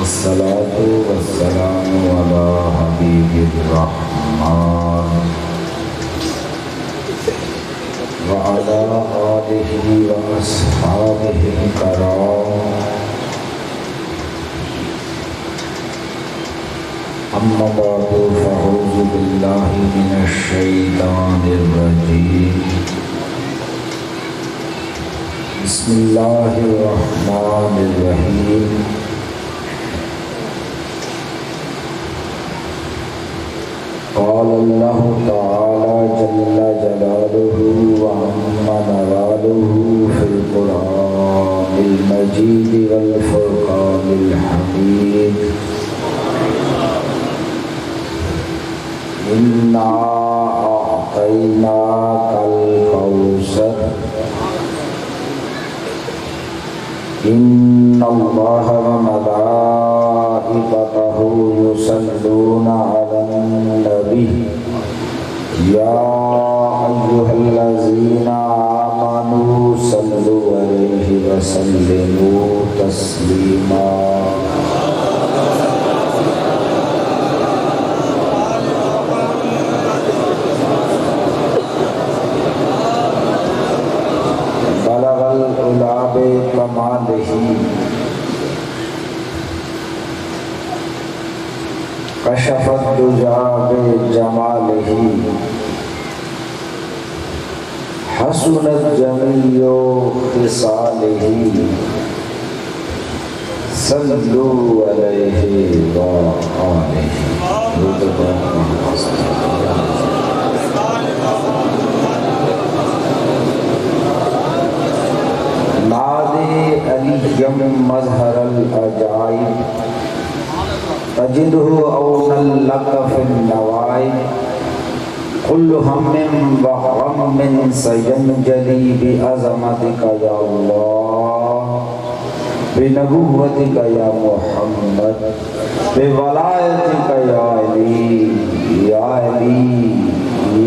والصلاة والسلام على حبيب الرحمن وعلى آله وأصحابه الكرام أما بعد فأعوذ بالله من الشيطان الرجيم بسم الله الرحمن الرحيم قال الله تعالى جل جلاله وعم نواله في القرآن المجيد والفرقان الحميد إنا أعطيناك الكوثر إن الله وملائكته يصلون على النبي يا أيها الذين آمنوا صلوا عليه وسلموا تسليما بلغ العلا بكماله كشف الدجى بجماله حسنت جميع خصاله صلوا عليه وآله نادي عليم مظهر العجائب تجده أونا لك في النوائب كل هم وغم سينجلي بعظمتك يا الله بنبوتك يا محمد بولایتك یا علی یا علی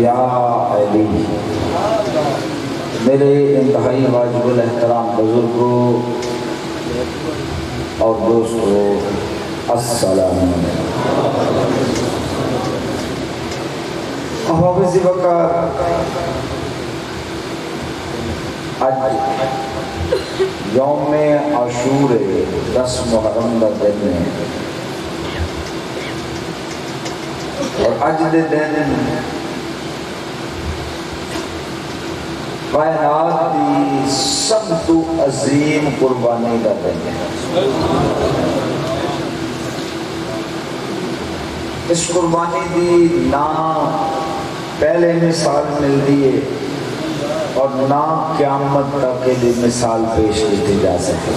یا علی. میرے انتہائی واجب الاحترام بزرگوں اور دوستوں السلام علیکم. حافظ وقار آج یوم عاشور 10 محرم کا دن ہے اور اج دے دن کائنات دی سب تو عظیم قربانی کا دن ہے. اس قربانی دی نہ پہلے مثال ملتی ہے اور نہ قیامت تک کے لیے مثال پیش کی جا سکتی.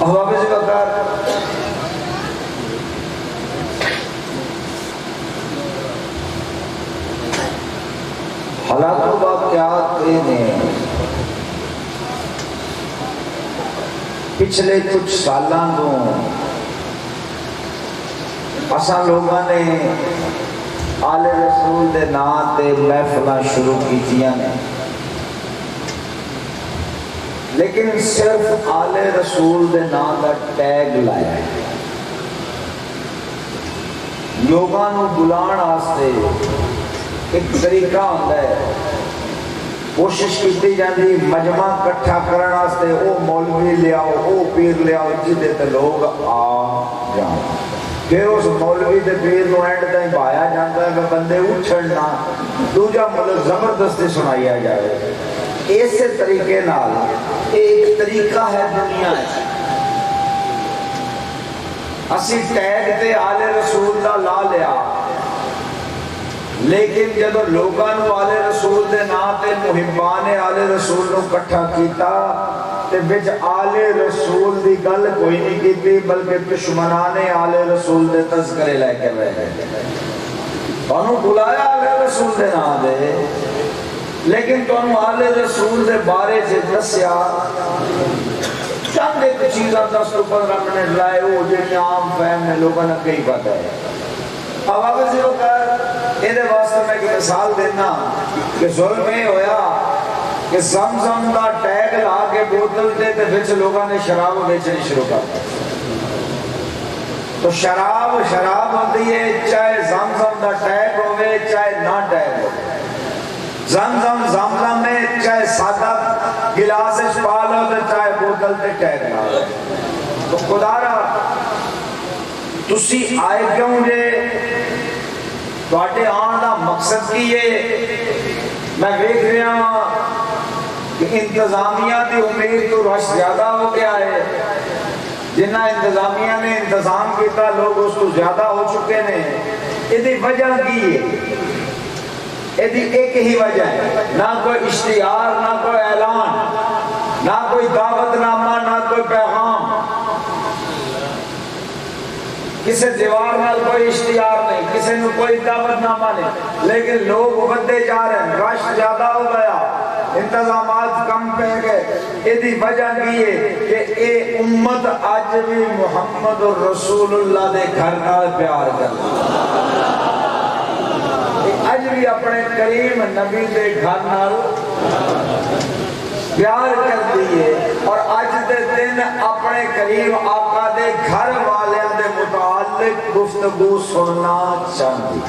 حافظ وقار حالات و واقعات نے پچھلے کچھ سالاں تو اساں لوگاں نے آل رسول دے نام تے محفلاں شروع کیتیاں نے، لیکن صرف آل رسول دے نام دا ٹیگ لایا ہے. لوگاں نو بلان واسطے ایک طریقہ ہوتا ہے، کوشش کی جاتی مجمع کٹھا کرنے واسطے او مولوی لے آؤ او پیر لے آؤ جدے تے لوگ آ جاؤ. پھر اس مولوی دے پیر نو اینڈ تائیں بھایا جاتا ہے کہ بندے اچھڑنا دوجا مطلب زبردستی سنایا جائے. اسی طریقے نال ایک طریقہ ہے دنیا ہے. اسی ٹیگ تے آل رسول دا لا لیا، لیکن جب لوگاں نو آل رسول دے نام تے محبان آل رسول نو کٹھا کیتا تے وچ آل رسول دی گل کوئی نہیں کیتی، بلکہ دشمنان آل رسول دے تذکرے لے کے رہے. تانوں بلایا آل رسول دے نام دے، لیکن تانوں آل رسول دے بارے سے دسیا چند ایک چیزاں 10 تو 15 منٹ لائے وہ جڑی عام فہم نے لوگوں نے کئی پتہ ہے. حافظ وقار یہ واسطے میں ایک مثال دینا کہ ظلم یہ ہویا کہ زمزم دا ٹیگ لا کے بوتل دے تے وچ لوگاں نے شراب بیچنی شروع کر دی. تو شراب ہوندی ہے چاہے زمزم دا ٹیگ ہوئے چاہے نہ ٹیگ ہوئے. زمزم میں چاہے سادہ گلاس پا لو تو چاہے بوتل تے ٹیگ لا لو. تو خدا را تسی آئے کیوں جے؟ تواڈے آن دا مقصد کی ہے؟ میں دیکھ رہا ہوں کہ انتظامیہ دی امید تو رش زیادہ ہو گیا ہے. جنہ انتظامیہ نے انتظام کیتا لوگ اس کو زیادہ ہو چکے نے. یہ وجہ کی ہے؟ یہ ایک ہی وجہ ہے، نہ کوئی اشتہار، نہ کوئی اعلان، نہ کوئی دعوت نامہ، نہ کوئی پیغام. کسی دیوار نال کوئی اشتہار نہیں، کسی نے کوئی دعوت نامہ نہیں، لیکن لوگ ابھرتے جا رہے ہیں. رش زیادہ ہو گیا، انتظامات کم پہ گئے. یہ وجہ کی ہے کہ اے امت آج بھی محمد رسول اللہ دے گھر نال پیار کرتی ہے. آج بھی اپنے کریم نبی دے گھر نال پیار کرتی ہے، اور آج دے دن اپنے کریم آقا دے گھر والیاں دے متعلق گفتگو سننا چاہتی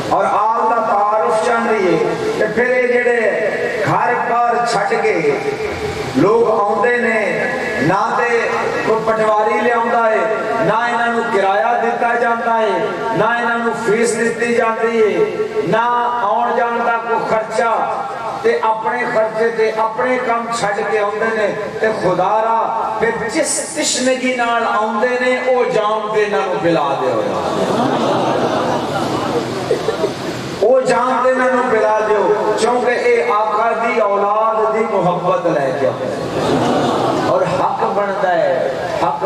اور آل دا تعارف چاہتی ہے. کہ پھر یہ جڑے گھر پر چھٹ کے لوگ آندے نے، نہ تے کوئی پٹواری لے آندا ہے، نہ انہاں نوں کرایہ دیتا جاتا ہے، نہ انہاں نوں فیس دتی جاتی ہے، نہ آن جان دا کوئی خرچہ. تے اپنے خرچے تے اپنے کام چھڑ کے آندے نے. تے خدا را پھر جس تشنگی نال آندے نے او جام تے انہاں نوں پلا دے ہو، او جام تے انہاں نوں پلا دیو، کیونکہ اے آقا دی اولاد دی محبت لے کے اور حق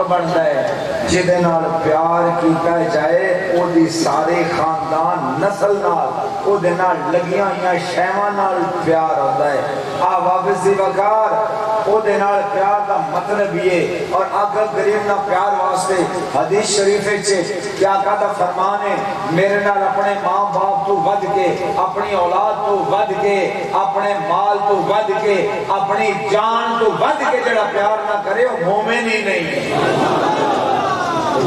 بنتا ہے جدے نال پیار کیتا جائے او دی سارے خاندان نسل نال او دے نال لگیاں یا شیواں نال پیار ہوتا ہے. واپس دی وقار او دے نال پیار دا مطلب یہ. اور آقا کریم نہ پیار واسطے حدیث شریف وچ کیا آقا دا فرمان ہے، میرے نال اپنے ماں باپ تو ود کے، اپنی اولاد تو ود کے، اپنے مال تو ود کے، اپنی جان تو ود کے جڑا پیار نہ کرے وہ مومن ہی نہیں.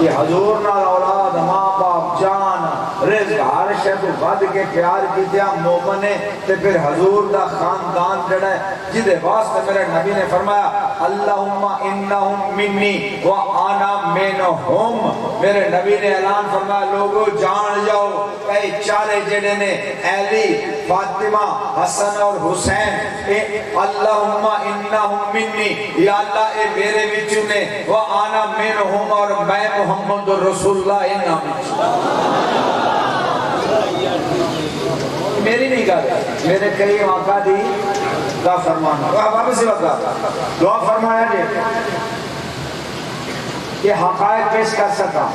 یہ حضور نال اولاد، ماں باپ، جان، رزق ہر شے تو ود کے پیار کیتیا مومن ہے. تے پھر حضور دا خاندان جڑا ہے جدے واسطے میرے نبی نے فرمایا اللہم انہم منی وانا منہم. میرے نبی نے اعلان فرمایا لوگو جان جاؤ اے چارے جڑے نے علی، فاطمہ، حسن اور حسین، اے اللہم انہم منی، یا اللہ اے میرے وچوں نے، وانا منہم اور میں محمد رسول اللہ انہم. میری نہیں کہا، میرے کریم آقا دی دا فرمان. واپس سے وقت دعا فرمایا جی کہ حقائق پیش کر سکا.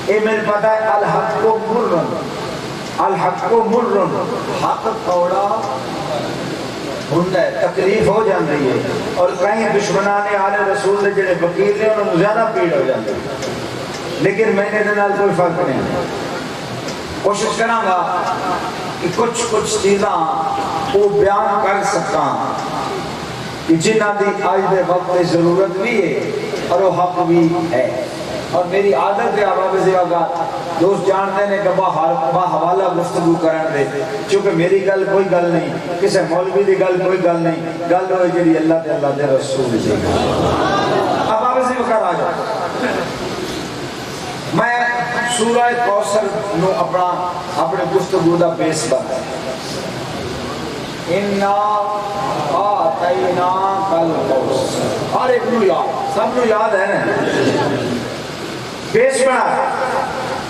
اے میرے پتا ہے الحق کو مرن، الحق کو مرن، حق توڑا ہوتا ہے، تکلیف ہو جاتی ہے. اور کہیں دشمنان آل رسول دے جڑے وکیل نے انہوں نے زیادہ پیڑ ہو جاتی ہے. لیکن میں نے دنال کوئی فرق نہیں. کوشش کروں گا کہ کچھ چیزاں وہ بیان کر سکاں کہ جنہ دی آج دے وقت ضرورت بھی ہے اور وہ حق بھی ہے. اور میری عادت ہے آباب زیادہ دوست جانتے ہیں کہ با حوالہ گفتگو کرن دے، چونکہ میری گل کوئی گل نہیں، کسی مولوی دی گل کوئی گل نہیں، گل ہوئی جڑی اللہ دے رسول دی. اب آباب زیادہ آ جاؤ. میں سورہ کوثر نو اپنے گفتگو دا بیس بنا. اِنَّا آتَيْنَاكَ الْكَوْثَرَ. ہر ایک نو یاد، سب نو یاد ہے نا، بیس بنا.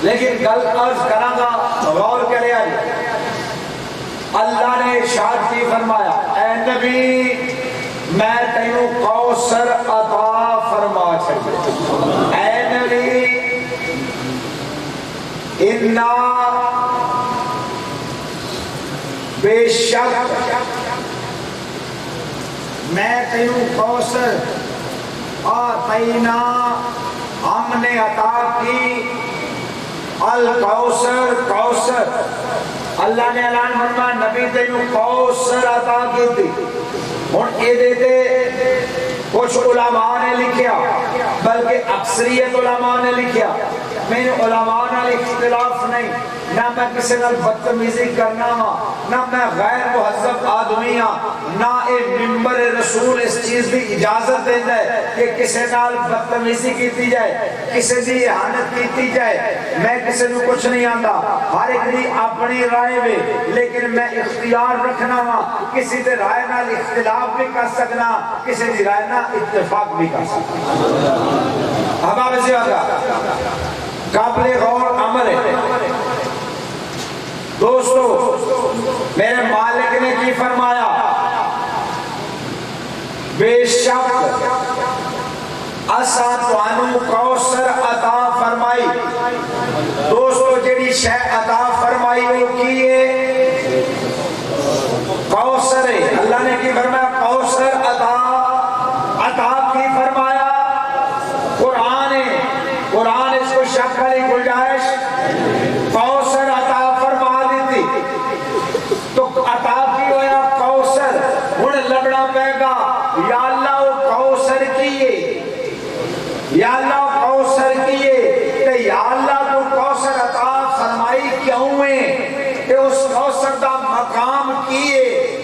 لیکن گل عرض کراں گا غور کرے آئی. اللہ نے ارشاد کی فرمایا اے نبی میں تینوں کوثر عطا فرما چھڈیا. اے نبی اِنَّا بے شک میں تینوں کوثر آتینا ہم نے عطا کی. الکوثر کوثر اللہ نے اعلان فرمایا نبی تینوں کوثر عطا کی تھی. ہن اے دیتے کچھ علماء نے لکھیا بلکہ اکثریت علماء نے لکھیا. میں علماء نال اختلاف نہیں، نہ میں کسی نال بدتمیزی کرنا وا، نہ میں غیر مہذب آدمی ہاں، نہ اے منبر رسول اس چیز دی اجازت دیندا ہے کہ کسی نال بدتمیزی کیتی جائے، کسی دی اہانت کیتی جائے. میں کسی نو کچھ نہیں آندا، ہر ایک دی اپنی رائے وے، لیکن میں اختیار رکھنا وا کسی دے رائے نال اختلاف بھی کر سکنا، کسی دی رائے نال اتفاق بھی کر سکنا. احباب زیادہ قابل غور عمل ہے. دوستو میرے مالک نے کی فرمایا؟ بے شک اساں تانوں کوثر عطا فرمائی. دوستو جڑی شے عطا فرمائی وہ کی ہے؟ کوثر ہے. اللہ نے کی فرمایا؟ کوثر عطا کی فرمایا. قرآن ہے، قرآن اس کو شک والی گنجائش کوثر عطا فرما دیتی. تو عطا کی ہویا کوثر. ہن لبڑا پے گا یا اللہ وہ کوثر کیے، یا اللہ وہ کوثر کیے، تے یا اللہ تو کوثر عطا فرمائی کیوں ہے؟ کہ اس کوثر دا مقام کیے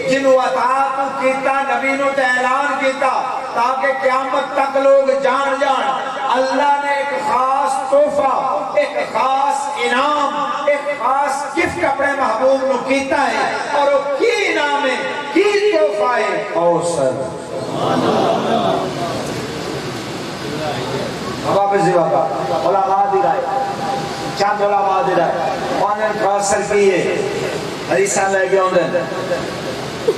جنہوں عطا تو کیتا نبی نو تے اعلان کیتا تاکہ قیامت تک لوگ جان اللہ نے ایک خاص تحفہ، ایک خاص انعام، ایک خاص گفٹ اپنے محبوب نو کیتا ہے، اور وہ کی انعام ہے، کی تحفہ ہے؟ کوثر. بابا زیادہ علماء دی رائے، چند علماء دی رائے مانن کوثر کیے حدیثاں لے کے آندے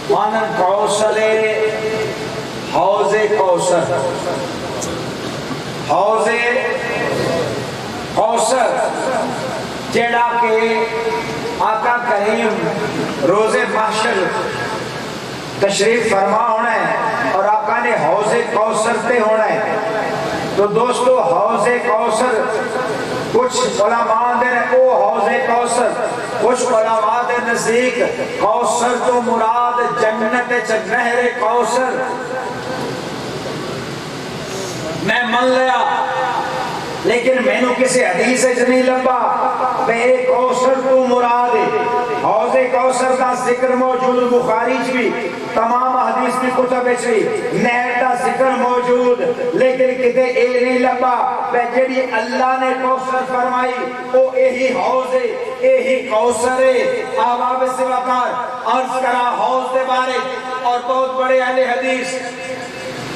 مانن کوثر حوض کوثر. حوض کوثر جیڑا کہ آقا کریم روز محشر تشریف فرما ہونا ہے اور آقا نے حوض کوثر تے ہونا ہے. تو دوستو حوض کوثر کچھ علماء دے او حوض کوثر، کچھ علماء دے نزدیک کوثر تو مراد جنت چ نہر کوثر. میں من لیا لیکن میں نو کسی حدیث سے نہیں لبا بے کوثر تو مراد ہے. حوض کوثر دا ذکر موجود بخاری چ بھی، تمام حدیث بھی کتب چ نہر دا ذکر موجود، لیکن کتے اے نہیں لبا بے جڑی اللہ نے کوثر فرمائی او یہی حوض ہے، یہی کوثر ہے. احباب سے وقار عرض کرا حوض دے بارے اور بہت بڑے اہل حدیث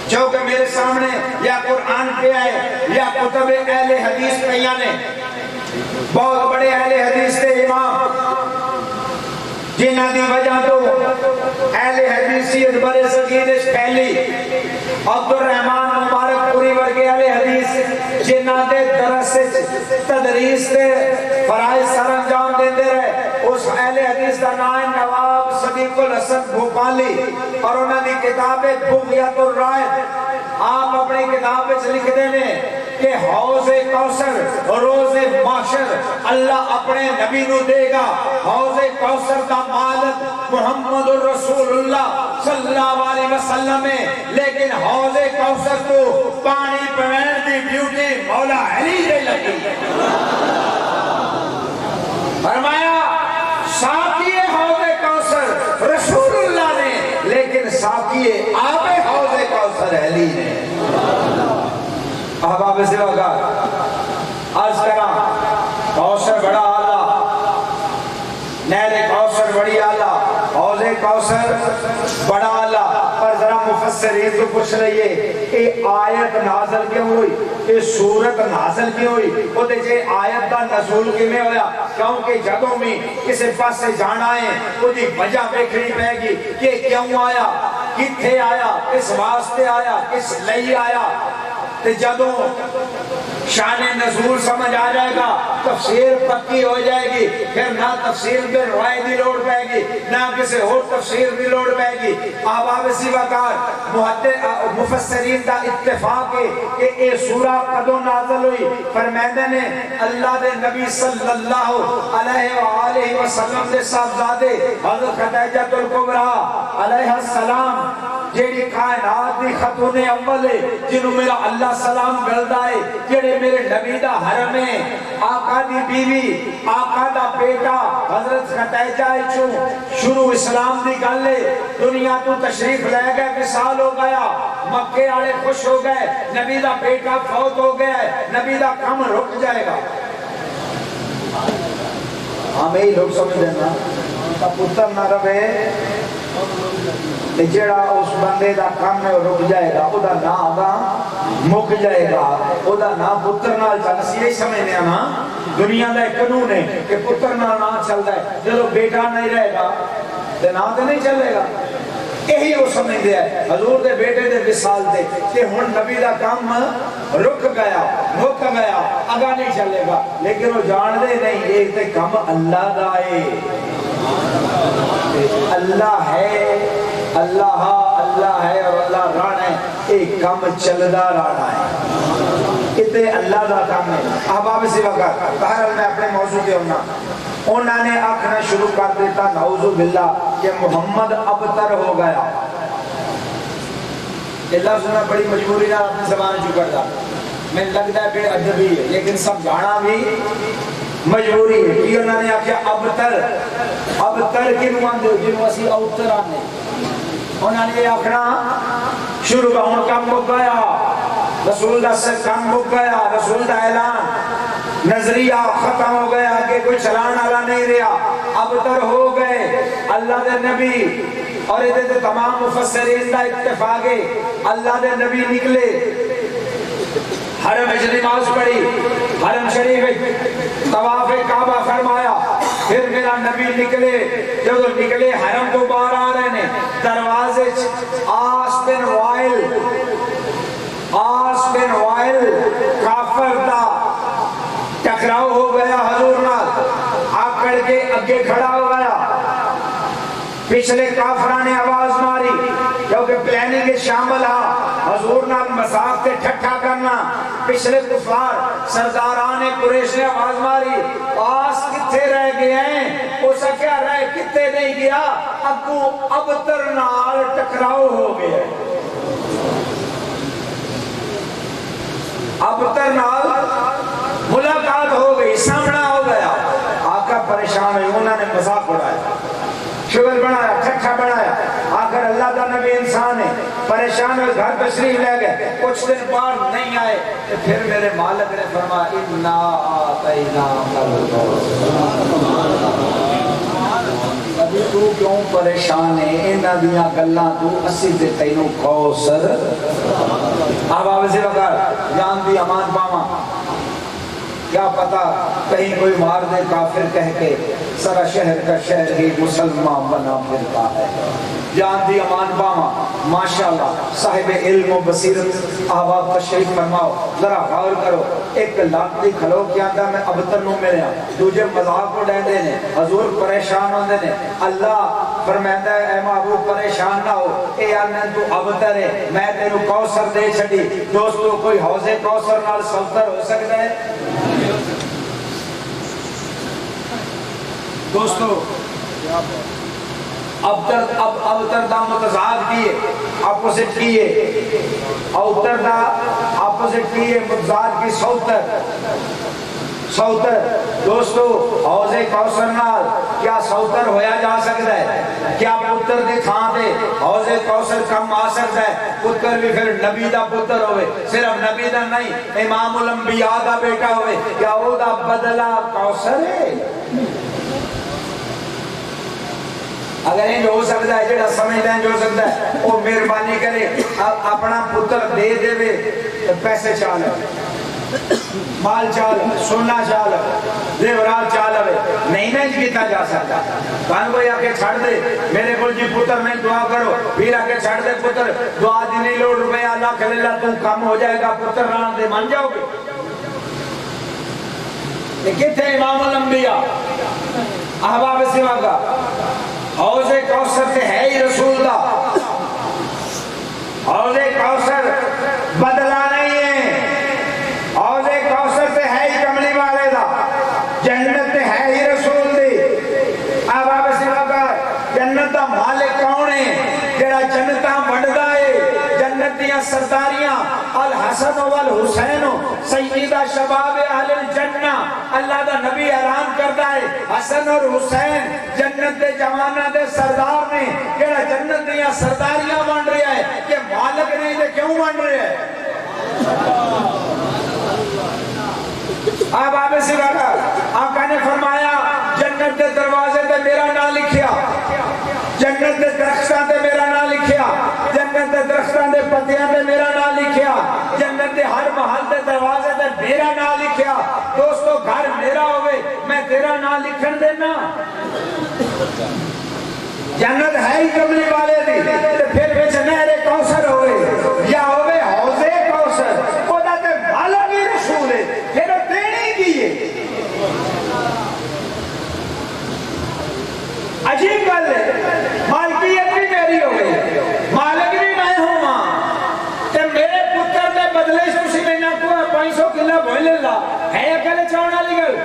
جو کہ میرے سامنے یا قرآن پہ آئے یا کتب اہل حدیث پہ نے، بہت بڑے اہل حدیث تھے امام جنہ دی وجہ تو اہل حدیثیت برے صغیرش پھیلی. عبد الرحمن مبارک پوری ورگے اہل حدیث جنہ دے درس تدریس تے فرائض سر انجام دیندے رہے. اس اہل حدیث دا نام نواب صدیق الحسن بھوپالی اور انہوں نے کتاب بغیت الرائے آپ اپنی کتاب میں لکھ دینے کہ حوض کوثر روز محشر اللہ اپنے نبی نو دے گا. حوض کوثر دا مالک محمد الرسول اللہ صلی اللہ علیہ وسلم ہے، لیکن حوض کوثر کو پانی پوین دی ڈیوٹی مولا علی دے لگی. فرمایا ساقی حوض کوثر رسول اللہ نے، لیکن ساقی آب حوض کوثر علی نے. احباب سے وقار عرض کرا کوثر بڑا آلہ، نہر کوثر بڑی آلہ، حوض کوثر بڑا آلہ. پر ذرا مفسرین تو پوچھ رہیے اے آیت نازل کیوں ہوئی، اے سورت نازل کیوں ہوئی؟ وہ دیکھے آیت دا نزول کی میں ہویا کیونکہ جگہوں میں کسی پاس سے جانا ہے وہ دی وجہ بیکھنی پہ گی کہ کیوں آیا، کتھے آیا، کس واسطے آیا، کس لئی آیا. تے جدوں شان نزول سمجھ آ جائے گا، تفسیر پکی ہو جائے گی، پھر نہ تفسیر میں روایت دی لوڑ پائے گی، نہ کسی اور تفسیر دی لوڑ پائے گی۔ احباب سیواکار مفسرین دا اتفاق ہے کہ اے سورہ قدو نازل ہوئی، فرمیندے نے اللہ دے نبی صلی اللہ علیہ وآلہ وسلم دے صاحبزادے حضرت خدیجہ الکبریٰ علیہ السلام جیڑی کائنات دی خاتون اول ہے، جنہوں میرا اللہ سلام گلدا ہے، جیڑے میرے نبی دا حرم ہے، آقا دی بیوی، آقا دا بیٹا حضرت خدیجہ چوں شروع اسلام دی گل ہے، دنیا تو تشریف لے گئے، وصال ہو گیا، مکے والے خوش ہو گئے، نبی دا بیٹا فوت ہو گیا ہے، نبی دا کم رک جائے گا۔ ہمیں ہی لوگ سمجھ دینا تا پتر نہ رہے جڑا اس بندے دا کام ہے رک جائے گا، او دا نا آگا مک جائے گا، او دا نا پتر نال چل سی یہی سمجھنے نا دنیا دا ایک قانون ہے کہ پتر نال نا چلتا ہے، جب بیٹا نہیں رہے گا تو نا تو نہیں چلے گا۔ یہی وہ سمجھ دیا ہے حضور دے بیٹے دے وصال دے کہ ہن نبی دا کام رک گیا مک گیا اگا نہیں چلے گا، لیکن وہ جان دے نہیں ایک تے کام اللہ دا ہے، اللہ ہے، اللہ اللہ ہے اور اللہ رانا ہے، ایک کام چلدا رانا ہے، اتنے اللہ دا کام ہے۔ احباب سیواکار بہرحال میں اپنے موضوع کے ہونا انہوں نے آکھنا شروع کر دیتا نعوذ باللہ کہ محمد ابتر ہو گیا۔ اللہ سننا بڑی مجبوری نہ اپنی زبان چکر دا، میں لگتا ہے بے ادبی ہے لیکن سب جانا بھی مجبوری ہے کہ انہوں نے آکھیا ابتر کنو آندے جنہوں اسی اوتر آنے، انہوں نے آکھنا شروع کا ہون کم ہو گیا، رسول دا سے کم ہو گیا، رسول دا اعلان نظریہ ختم ہو گیا کہ کوئی چلان والا نہیں رہا، ابتر ہو گئے اللہ دے نبی، اور یہ دے تمام مفسرین دا اتفاق ہے اللہ دے نبی نکلے، حرم نماز پڑھی، حرم شریف طواف کعبہ فرمایا، پھر میرا نبی نکلے، جب نکلے حرم کو باہر آ رہے ہیں، دروازے آس بن وائل کافر دا ٹکراؤ ہو گیا، حضور نال آکڑ کے اگے کھڑا ہو گیا، پچھلے کافران نے آواز ماری کیونکہ پلاننگ شامل ہا حضور نال مذاق تے ٹھٹھا کرنا، پچھلے کفار سرداران قریش نے آواز ماری آس کتھے رہ گئے ہیں، اسا کیا رہ کتے نہیں گیا، اگو ابتر نال ٹکراؤ ہو گیا، ابتر نال ملاقات ہو گئی، سامنا ہو گیا، آقا پریشان ہوئی، انہوں نے مذاق اڑایا، شغل بنایا، ٹھٹھا بنایا، آخر اللہ کا نبی انسان ہے، پریشان ہوئے گھر تشریف لے گئے، کچھ دن بعد نہیں آئے، پھر میرے مالک نے فرمایا اِنَّا آتَيْنَاكَ الْكَوْثَرَ، ابھی تو کیوں پریشان ہے، انہاں دیاں گلاں تو اسی تے تینوں کوثر۔ احباب سیواکار جان دی امان پاواں، کیا پتا کہیں کوئی مار دے کافر کہہ کے سارا شہر کا شہر ہی مسلمان بنا پھرتا ہے، جان دی امان پاواں ماشاءاللہ صاحب علم و بصیرت احباب تشریف فرماؤ، ذرا غور کرو، ایک لاکھ دی کھلو کیا تھا میں ابتر نو ملیا، دوجے مذاق کو ڈہن دے نے، حضور پریشان ہوندے نے، اللہ فرمائندہ ہے اے محبوب پریشان نہ ہو، اے اللہ تو ابتر ہے، میں تینو کوثر دے چھڑی، دوستو کوئی حوض کوثر نال سلطر ہو سکتا ہے؟ دوستو ابتر دا متضاد کیے، اپوزٹ کیے، اوتر دا اپوزٹ کیے، متضاد کی سوتر، دوستو حوض کوثر نال کیا سوتر ہویا جا سکتا ہے؟ کیا پتر دی تھان دے حوض کوثر کم آ سکتا ہے؟ پتر بھی پھر نبی دا پتر ہوئے، صرف نبی دا نہیں امام الانبیاء دا بیٹا ہوئے، کیا وہ دا بدلہ کوثر ہے؟ اگر یہ ہو سکتا ہے جڑا سمجھتا ہے جو سکتا ہے وہ مہربانی کرے اپنا پتر دے دے وے، پیسے چال مال چال سونا چال زیورات چال نہیں نہ کیتا جا سکتا، کان کوئی آکے چھڑ دے میرے کو جی پتر میں دعا کرو، پھر آکے چھڑ دے پتر دعا دی نہیں لوڑ، روپیہ لاکھ لے لا تو کم ہو جائے گا، پتر ران دے مان جاؤ گے؟ لیکن تھے امام الانبیاء احباب سوا کا حوض کوثر سے ہے ہی رسول دا حوض کوثر بدلا نہیں ہے حوض کوثر سے ہے ہی کملی والے دا جنت ہے ہی رسول دی احباب سوا کا جنت دا مالک کون ہے جڑا جنتاں بڑھدا ہے جنت دیاں سرداریاں الحسن والحسین سیدہ شباب اہل الجنہ اللہ دا نبی اعلان کرتا ہے حسن اور حسین جنت دے جوانہ دے سردار نے جڑا جنت دیاں سرداریاں بن رہا ہے کہ مالک نہیں دے کیوں بن رہا ہے اب آپ اسی وقت آقا نے فرمایا جنت دے دروازے تے میرا نام لکھیا جنت دے درختاں تے میرا نام لکھیا جنت دے درختاں دے پتیاں تے میرا نام لکھیا جنت دے ہر محل دے دروازے تے میرا نام لکھیا دوستو گھر میرا ہوئے میں تیرا نام لکھن دینا جنت ہے ہی کملی والے دی پھر بچ نہر کوثر ہوئے یا ہوئے حوض کوثر خدا تے بھالا بھی رسول ہے پھر دینی کیے عجیب گل ہے مالکیت بھی میری ہو گئی مالک بھی میں ہوں ماں تے میرے پتر دے بدلے سے اسی میں نہ کوئی 500 کلہ بھوئی لے لا ہے اکلے چاہنا لی گل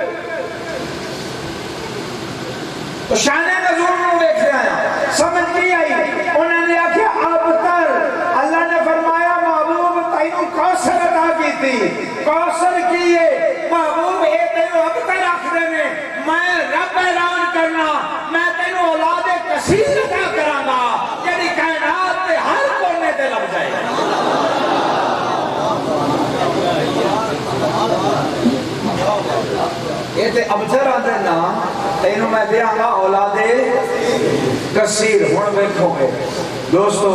تو شان نزول میں دیکھ رہے ہیں سمجھ نہیں آئی انہوں نے آکھیا ابتر اللہ نے فرمایا محبوب تینوں کوثر عطا کی تھی کوثر کیے محبوب اے تینوں ابتر آخرے میں رب اعلان کرنا میں تینوں اولاد کثیر عطا کرانا یعنی کائنات میں ہر کونے تے لگ جائے یہ تے ابتر آدھے نا تینوں میں دیا گا اولاد کثیر ہون بیٹھو گے دوستو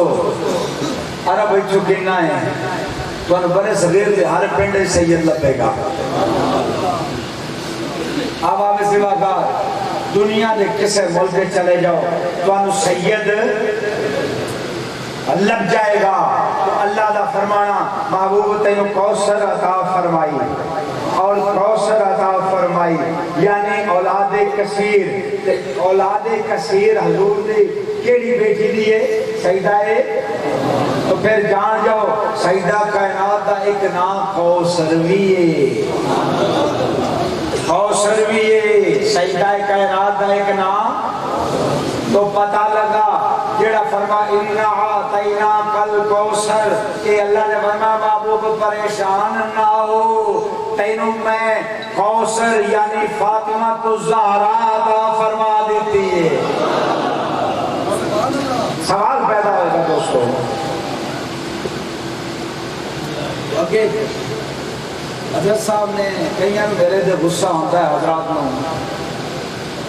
عرب بیٹھو گننا ہے تو ان بڑے صغیر دے ہر پنڈ سید لپے گا اب آپ سوا کا دنیا دے کسے ملک چلے جاؤ تو انو سید لگ جائے گا تو اللہ دا فرمانا محبوب تینوں کوثر عطا فرمائی اور کوثر عطا فرمائی یعنی اولاد کثیر اولاد کثیر حضور دے کیڑی بیٹی دیئے سیدہ ہے تو پھر جان جاؤ سیدہ کائنات دا ایک نام کوثر بھی ہے کوثر بھی ہے سیدہ کائنات دا ایک نام تو پتہ لگا جیڑا فرما انہا تینا کل کوثر کہ اللہ نے فرما محبوب پریشان نہ ہو تینوں میں کوثر یعنی فاطمہ تو زہرا عطا فرما دیتی ہے سوال پیدا ہوگا دوستو حضرت صاحب نے کئیاں میرے دے غصہ ہوتا ہے حضرات میں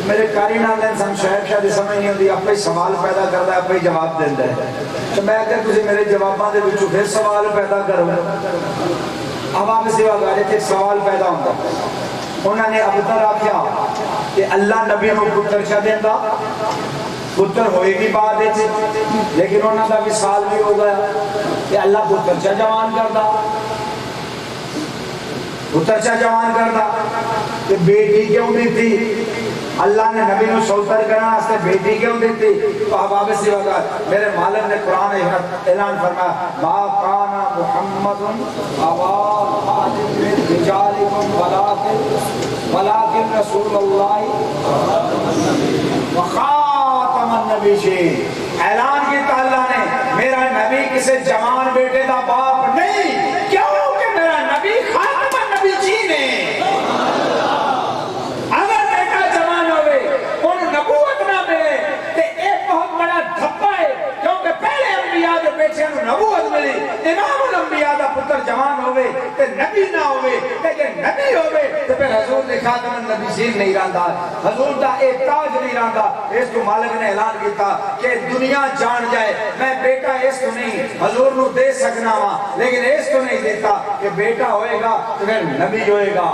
میرے کاری نام دیں سن شاید سمجھ نہیں ہوتی اپنے سوال پیدا کرتا ہے اپنے جواب دیندہ ہے تو میں اگر تجھے میرے جواباں دے بچوں پھر سوال پیدا کروں اب آپ اسی وقت آئے تھے سوال پیدا ہوتا انہوں نے ابتر آکھیا کہ اللہ نبی کو پتر چاہ دیندہ پتر ہوئے گی بعد ہے لیکن انہوں نے وصال بھی ہو گیا کہ اللہ پتر چاہ جوان کردہ پتر چاہ جوان کردہ کہ بیٹی کیوں دی تھی اللہ نے نبی نو سوتر کرنا اس نے بیٹی کیوں دی تھی تو اب سے ہوگا میرے مالک نے قرآن اعلان فرمایا ما کان محمد آواز حاجب من رجالکم ولکن رسول اللہ وخاتم النبیین اعلان کیتا اللہ نے میرا نبی کسے جوان بیٹے دا باپ نہیں کیوں کہ میرا نبی خاتم النبیین ہے نبوت ملی امام الانبیاء دا پتر جوان ہوئے تے نبی نہ ہوئے تے جے نبی ہوئے تے پھر حضور نے خاتم النبیین نہیں رہندا حضور دا ایک تاج نہیں رہندا اس کو مالک نے اعلان کیتا کہ دنیا جان جائے میں بیٹا اس کو نہیں حضور نو دے سکنا وا لیکن اس کو نہیں دیتا کہ بیٹا ہوئے گا تو پھر نبی ہوئے گا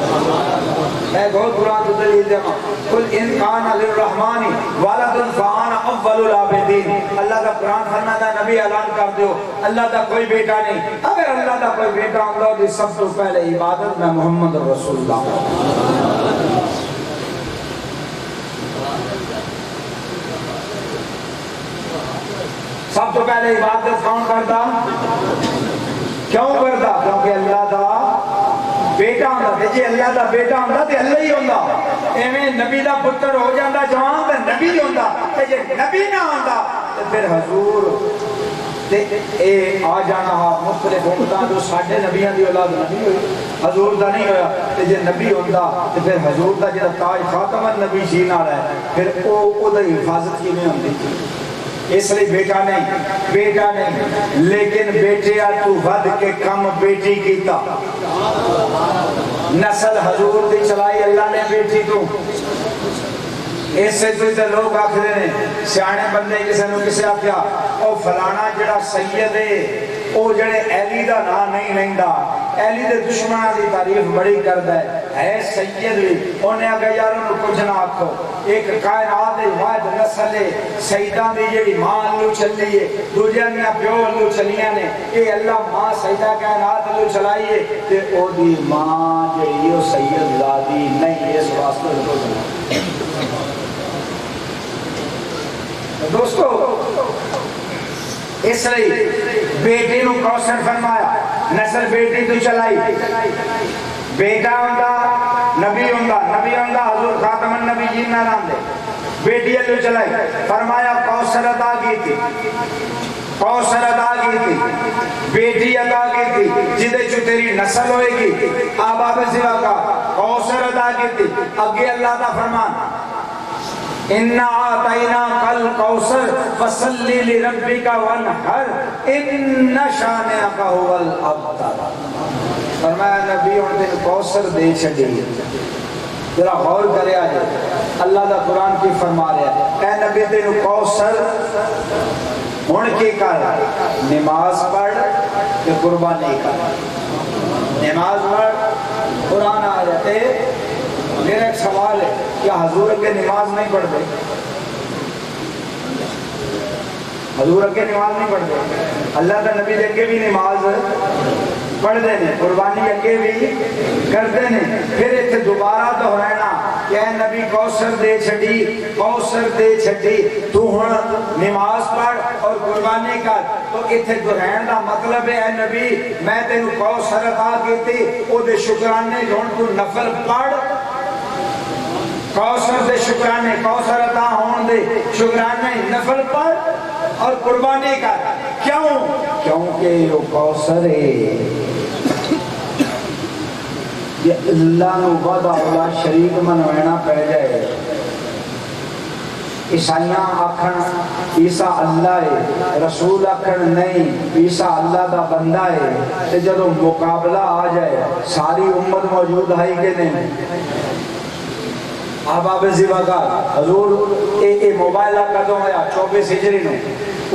اے بہت قرآن تو دلیل دے قل ان کان للرحمن ولد فانا اول العابدین. اللہ کا قرآن فرماتا ہے نبی اعلان کر دیو اللہ دا کوئی بیٹا نہیں. اگر اللہ دا کوئی بیٹا ہوندا تو سب تو پہلے عبادت میں محمد رسول اللہ. سب تو پہلے عبادت کون کرتا؟ کیوں کرتا؟ کیونکہ اللہ دا بیٹا ہوندا. جی اللہ دا بیٹا ہوندا تے اللہ ہی ہوندا. ایویں نبی دا پتر ہو جاندا جوان تے نبی ہی ہوندا. تے جے نبی نہ ہوندا تے پھر حضور تے اے آ جانا مختلف امتاں جو ساڈے نبیاں دی اولاد نہیں ہوئی حضور دا نہیں ہویا. تے جے نبی ہوندا تے پھر حضور دا جڑا تاج خاتم النبی جی نال ہے پھر او دی حفاظت کیویں ہوندی؟ اس لیے بیٹا نہیں لیکن بیٹیا تو ود کے کم بیٹی کیتا. نسل حضور دی چلائی اللہ نے بیٹی تو. اس سے تو لوگ آخر نے سیانے بندے کسی نے کسے آخیا او فلانا جڑا سید ہے او جڑے ایلی دا نام نہیں لیندا ایلی دے دشمناں دی تعریف بڑی کردا ہے سید بھی. انہیں آگے یار انہوں کچھ نہ آکھو. ایک کائنات واحد نسل ہے سیدہ دی جڑی ماں اللہ چلی ہے دوجہ میاں پیو اللہ چلیاں نے. اے اللہ ماں سیدہ کائنات اللہ چلائیے تے او دی ماں جڑی او سید زادی نہیں. اس واسطے کو دوستو اس لیے بیٹی نو کوثر فرمایا نسل بیٹی تو چلائی. بیٹا ہوندا نبی ہوندا حضور خاتم النبی جی نہ نام دے. بیٹی اللہ چلائی فرمایا کوثر عطا کی تھی بیٹی عطا کی تھی جدے چو تیری نسل ہوئے گی آباب سوا کا کوثر عطا کی تھی. اگے اللہ دا فرمان اِنَّا آتَيْنَاكَ الْكَوْثَرَ فَصَلِّ لِرَبِّكَ وَانْحَرْ إِنَّ شَانِئَكَ هُوَ الْأَبْتَرُ. فرمایا نبی ان دن کوثر دے چھڑی. ذرا غور کرے آجے اللہ دا قرآن کی فرما رہا ہے اے نبی دن کوثر ہن کی کر نماز پڑھ کہ قربانی کر. نماز پڑھ قرآن آ جاتے. میرا ایک سوال ہے کیا حضور کے نماز نہیں پڑھتے؟ حضور کے نماز نہیں پڑھتے. اللہ کا نبی اگے بھی نماز پڑھتے ہیں قربانی اگے بھی کرتے ہیں. پھر اتنے دوبارہ دہرانا کہ اے نبی کوثر دے چھڈی تو ہن نماز پڑھ اور قربانی کر. تو اتنے دہران دا مطلب ہے اے نبی میں تینوں کوثر عطا کیتی او دے شکرانے ہن تو نفل پڑھ. کوثر دے شکرانے کوثر عطا ہون دے شکرانے نفل پڑھ اور قربانی کر. کیوں؟ کیونکہ وہ کوثر ہے یہ اللہ نو وعدہ اولا شریک منوانا پہ جائے. عیسائیاں آکھن عیسیٰ اللہ ہے رسول آکھن نہیں عیسیٰ اللہ دا بندہ ہے. تے جدو مقابلہ آ جائے ساری امت موجود ہے کہ نہیں؟ احباب زیباگار حضور اے موبائل قدم ہویا 24 ہجری نو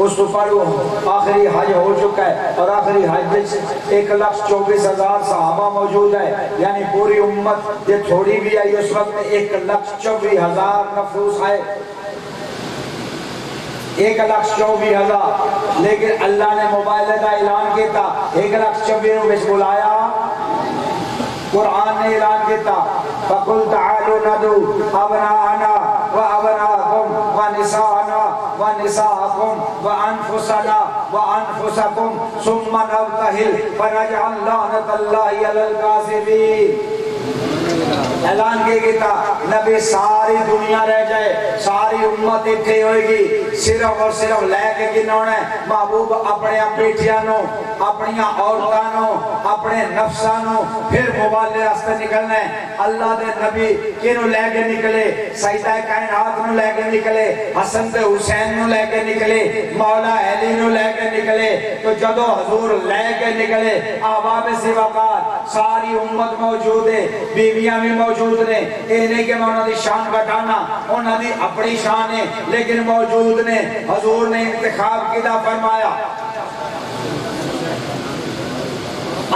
اس تو پڑھو آخری حج ہو چکا ہے اور آخری حج 1,24,000 صحابہ موجود ہے یعنی پوری امت یہ تھوڑی بھی آئی اس وقت 1,24,000 نفوس ہے 1,24,000. لیکن اللہ نے موبائل کا اعلان کیا تھا 1,24,000 میں بلایا. قرآن نے اعلان کیا فَقُلْ تَعَالُوا نَدْعُوا أَبْنَاءَنَا وَأَبْنَاءَكُمْ وَنِسَاءَنَا وَنِسَاءَكُمْ وَأَنفُسَنَا وَأَنفُسَكُمْ ثُمَّ نَبْتَهِلْ فَنَجْعَلْ لَعْنَةَ اللَّهِ عَلَى الْكَاذِبِينَ. اعلان کیا گیا نبی ساری دنیا رہ جائے ساری امت اتھے ہوئے گی صرف اور صرف لے کے گنونا ہے محبوب اپنے بیٹیاں اپنی عورتاں اپنے نفساں پھر موبائل راستے نکلنا ہے. اللہ دے نبی کینو لے کے نکلے سیدہ کائنات نو لے کے نکلے حسن تے حسین نو لے کے نکلے مولا علی نو لے کے نکلے. تو جدو حضور لے کے نکلے احباب سواقات ساری امت موجود ہے بیویاں بھی موجود نے. یہ نہیں کہ میں انہوں نے شان گھٹانا انہوں نے اپنی شان ہے لیکن موجود نے. حضور نے انتخاب کیا فرمایا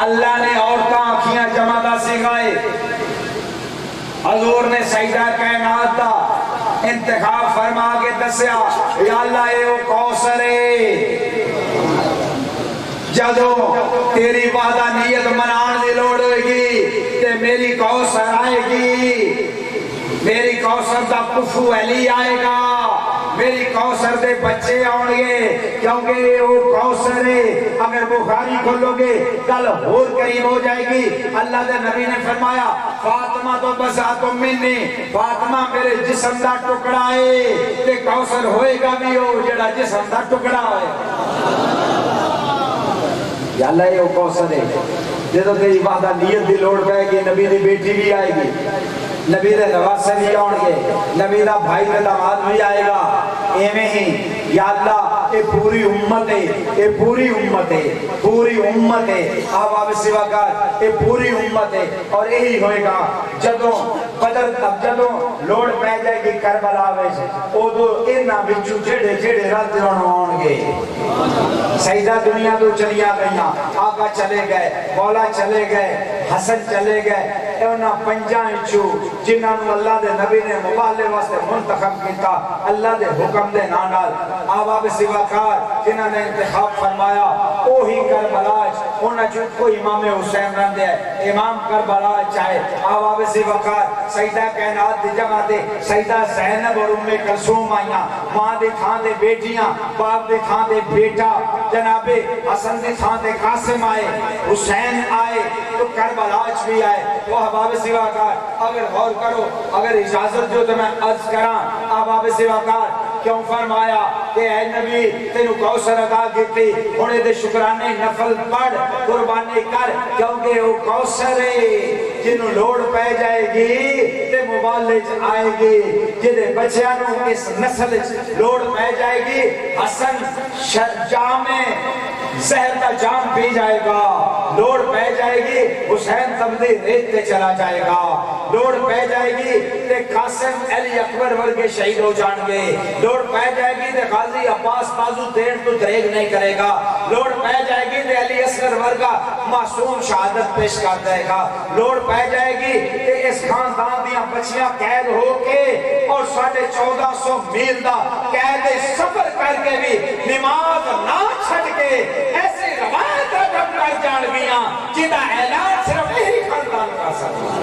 اللہ نے عورتاں آنکھیاں جمع دا سکھائے حضور نے سجدہ کائنات دا انتخاب فرما کے دسیا یا اللہ اے او کوثر ہے جدو تیری وحدانیت منان دی لوڑ ہوئے گی تے میری کوثر آئے گی میری کوثر دا کفو علی آئے گا میری کوثر دے بچے آؤں گے کیونکہ وہ کوثر ہے اگر بخاری کھولو گے کل اور قریب ہو جائے گی اللہ دے نبی نے فرمایا فاطمہ تو بساتو منی فاطمہ میرے جسم دا ٹکڑا ہے تے کوثر ہوئے گا بھی ہو جڑا جسم دا ٹکڑا ہے یا اللہ یہ کوثر ہے جدو تیری وعدہ نیت دی لوڑ پائے گی نبی دی بیٹی بھی آئے گی نبی دے نواسے بھی آؤں گے نبی دا بھائی دے داماد بھی آئے گا ایمیں ہی یا اللہ اے پوری امت ہے اے پوری امت ہے پوری امت ہے آپ آپ سوا کار اے پوری امت ہے اور یہی ہوئے گا جدوں بدر تب جدوں لوڑ پہ جائے گی کربلا ویسے او دو انہا بچو جڑے جڑے رات رنوان گے سیدہ دنیا تو چلیا گئیاں آقا چلے گئے مولا چلے گئے حسن چلے گئے انہا پنجائیں چو جنہاں نو اللہ دے نبی نے مبالے واسطے منتخب کیتا اللہ دے حکم دے نانال آباب سواکار جنہاں نے انتخاب فرمایا اوہی کربلاج انہاں جو کوئی امام حسین رن دے امام کربلاج چاہے آباب سواکار سیدہ کائنات دی جگہ دے سیدہ زینب اور ام کلثوم آئیاں ماں دے تھان دے بیٹیاں باپ دے تھان دے بیٹا جناب حسن دے تھان دے قاسم آئے حسین آئے تو کربلاج بھی آئے وہ احباب سواکار اگر غور کرو اگر اجازت جو تو میں عرض کران احباب سواکار کیوں فرمایا کہ اے نبی تینو کوثر ادا کیتی ہونے دے شکرانے نفل پڑھ قربانی کر کیونکہ وہ کوثر ہے جنہوں لوڑ پہ جائے گی تے مبالج آئے گی جنہیں بچیانوں اس نسل لوڑ پہ جائے گی حسن جامع زہر کا جام پی جائے گا لوڑ پہ جائے گی حسین تبدی ریت تے چلا جائے گا لوڑ پہ جائے گی تے قاسم علی اکبر ورگے شہید ہو جان گے لوڑ پہ جائے گی تے غازی عباس بازو دیر تو دریگ نہیں کرے گا لوڑ پہ جائے گی تے علی اصغر ورگا معصوم شہادت پیش کر دے گا لوڑ پہ جائے گی تے اس خاندان دیاں بچیاں قید ہو کے اور 1450 میل دا قید سفر کر کے بھی نماز نہ چھٹ کے ایسی روایت رقم کر جان گیاں جنہا اعلان صرف یہی خاندان کا سکتا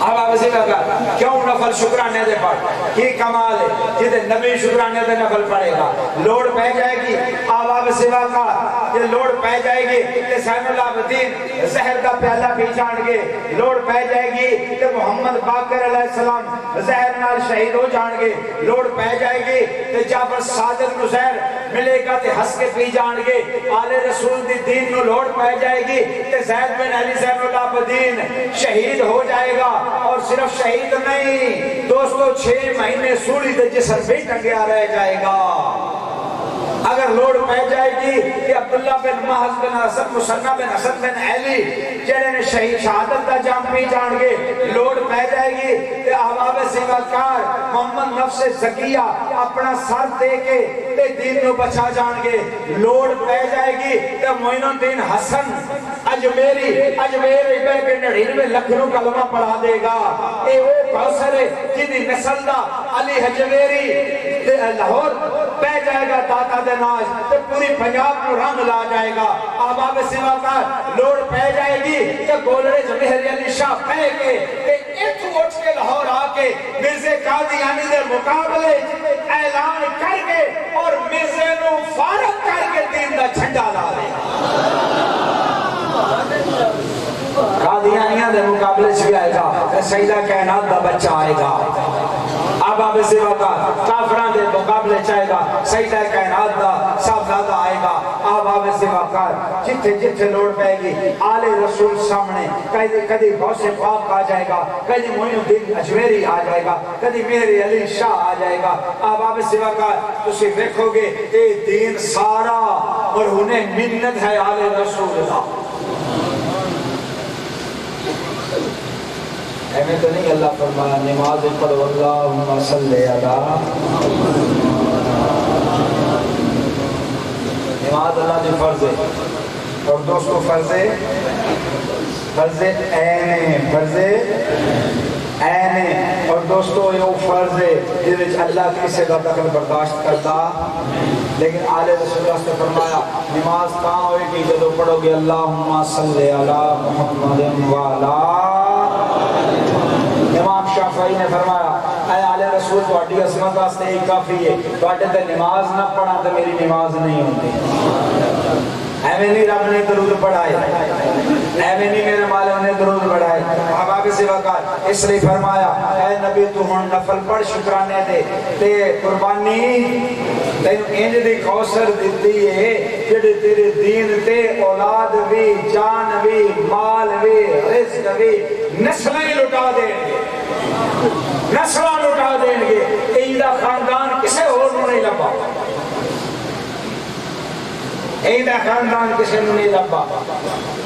اب آپ اسے کہا کیوں نفل شکرانے دے پڑھ کی کمال ہے جدے نبی شکرانے دے نفل پڑھے گا لوڑ پہ جائے گی اب آپ اسے کہا یہ لوڑ پہ جائے گی کہ سین اللہ بدین زہر دا پیالہ بھی جان گے لوڑ پہ جائے گی کہ محمد باقر علیہ السلام زہر نال شہید ہو جان گے لوڑ پہ جائے گی کہ جعفر صادق نو زہر ملے گا تے ہس کے پی جان گے آل رسول دی دین نو لوڑ پہ جائے گی کہ زید بن علی زین اللہ بدین شہید ہو جائے گا اور صرف شہید نہیں دوستو 6 مہینے سوڑی دے جسم بھی ٹنگیا رہ جائے گا اگر لوڑ پہ جائے گی کہ عبداللہ بن محض بن حسن مسنہ بن حسن بن علی جنہیں نے شہید شہادت دا جام پی جان گے لوڑ پہ جائے گی کہ احباب سیوکار محمد نفس زکیہ اپنا سر دے کے تے دین کو بچا جان گے لوڑ پہ جائے گی کہ معین الدین حسن اجمیر بے کے 99 لکھنوں کلمہ پڑھا دے گا اے وہ کوثر ہے جنہی نسل دا علی حجویری لاہور پہ جائے گا داتا دے ناز تو پوری پنجاب کو رنگ لا جائے گا آباب سواکار لوڑ پہ جائے گی کہ گولڑے جمہری علی شاہ پہ کے ایتھو اٹھ کے لاہور آکے مرزے قادیانی دے مقابلے اعلان کر کے اور مرزے نو فارغ کر کے دین دا جھنڈا لا دے قادیانیاں دے مقابلے سے بھی آئے گا سیدہ کائنات دا بچہ آئے گا اب آپ سے وقت کافران دے مقابلے چاہے گا سیدہ کائنات دا صاحبزادہ آئے گا اب آپ سے وقت جتھے لوڑ پائے گی آل رسول سامنے کدی غوث پاک آ جائے گا کدی معین الدین اجمیری آ جائے گا کدی مہر علی شاہ آ جائے گا اب آپ سے وقت تسی دیکھو گے اے دین سارا اور انہیں منت ہے آل رسول اللہ ہمیں تو نہیں اللہ فرمایا نماز پڑھو اللہم صلی علی نماز اللہ دی فرض ہے اور دوستو فرض عین اور دوستو یہ فرض ہے جس اللہ کسی کا دخل برداشت کرتا، لیکن آل رسول اللہ سے فرمایا نماز کہاں ہوئے گی جب پڑھو گے اللہم صلی علی محمد وعلا۔ امام شافعی نے فرمایا اے آل رسول تواڈی عظمت واسطے ہی کافی ہے، تواڈے تے نماز نہ پڑھا تو میری نماز نہیں ہوتی۔ ایویں نہیں رب نے درود پڑھائے، ایویں نہیں میرے مالک نے درود پڑھائے۔ احباب سواکار اس لیے فرمایا اے نبی تو ہن نفل پڑھ شکرانے دے تے قربانی تینوں انج دی کوثر دتی ہے جڑی تیرے دین تے اولاد بھی، جان بھی، مال بھی، رزق بھی، نسلیں لٹا دیں گے، نسلیں لٹا دیں گے۔ ایندہ خاندان کسے اور نہیں لبا، ایندہ خاندان کسی نے نہیں لبا،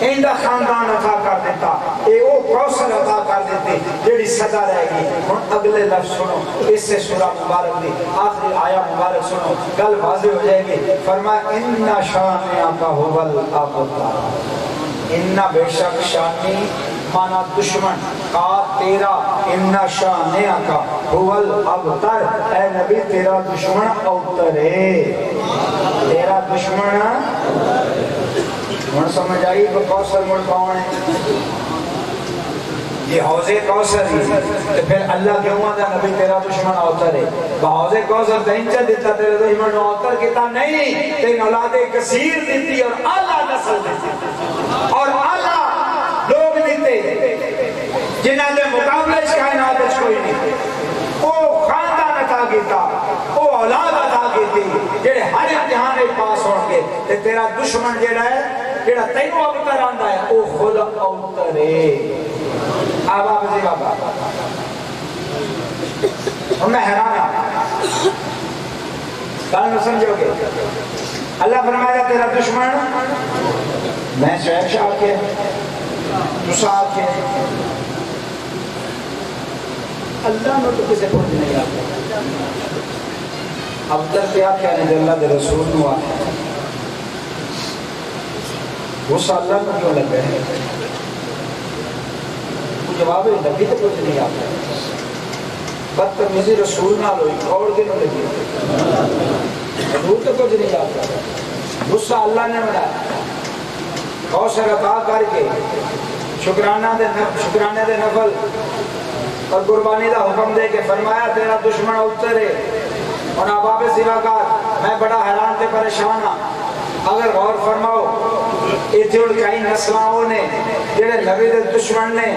ایندہ خاندان عطا کر دیتا، اے او کوثر عطا کر دیتے جیڑی صدا رہے گی۔ ہن اگلے لفظ سنو، اس سے سورہ مبارک دی آخری آیا مبارک سنو، گل واضح ہو جائے گی۔ فرمایا ان شانئک ھو الابتر، ان بے شک شانی مانا دشمن کا تیرا، ان شانئک ھو الابتر اے نبی تیرا دشمن اوتر ہے، تیرا دشمن ہن سمجھ آئی کہ کوثر مڑ کون ہے؟ یہ حوض کوثر ہی تو پھر اللہ کیوں آتا نبی تیرا دشمن اوتر ہے؟ حوض کوثر دہنچہ دیتا تیرے دشمن اوتر کیتا نہیں، تین اولاد کثیر دیتی اور اعلیٰ نسل دیتی اور اعلیٰ لوگ دیتے جنہاں دے مقابلے کائنات کوئی نہیں۔ وہ خاندان عطا کیتا، وہ اولاد عطا کیتی جڑے ہر امتحان میں پاس ہون گے، تے تیرا دشمن جڑا ہے جڑا تینوں اوتر آندا ہے وہ خود اوتر ہے۔ آباب جی بابا ہم میں حیران ہوں، کل نہ سمجھو گے اللہ فرمایا تیرا دشمن میں شعیب شاہ کے موسیٰ کے اللہ نے تو کسے پہنچ نہیں آتا۔ اب تک کیا کہنے دے اللہ دے رسول نو آتا غصہ اللہ کو کیوں لگ گئے؟ وہ جواب ہے نبی تو کچھ نہیں آتا، بدتمیزی رسول نہ لوئی کھوڑ کے نہ لگی، حضور تو کچھ نہیں آتا۔ غصہ اللہ نے بنایا، کوثر عطا کر کے شکرانے دے نفل اور قربانی دا حکم دے کے فرمایا تیرا دشمن اوتر ہے۔ اور احباب سواکار میں بڑا حیران تے پریشان ہاں، اگر غور فرماؤ ایتھے کئی نسلاں نے جڑے نبی دے دشمن نے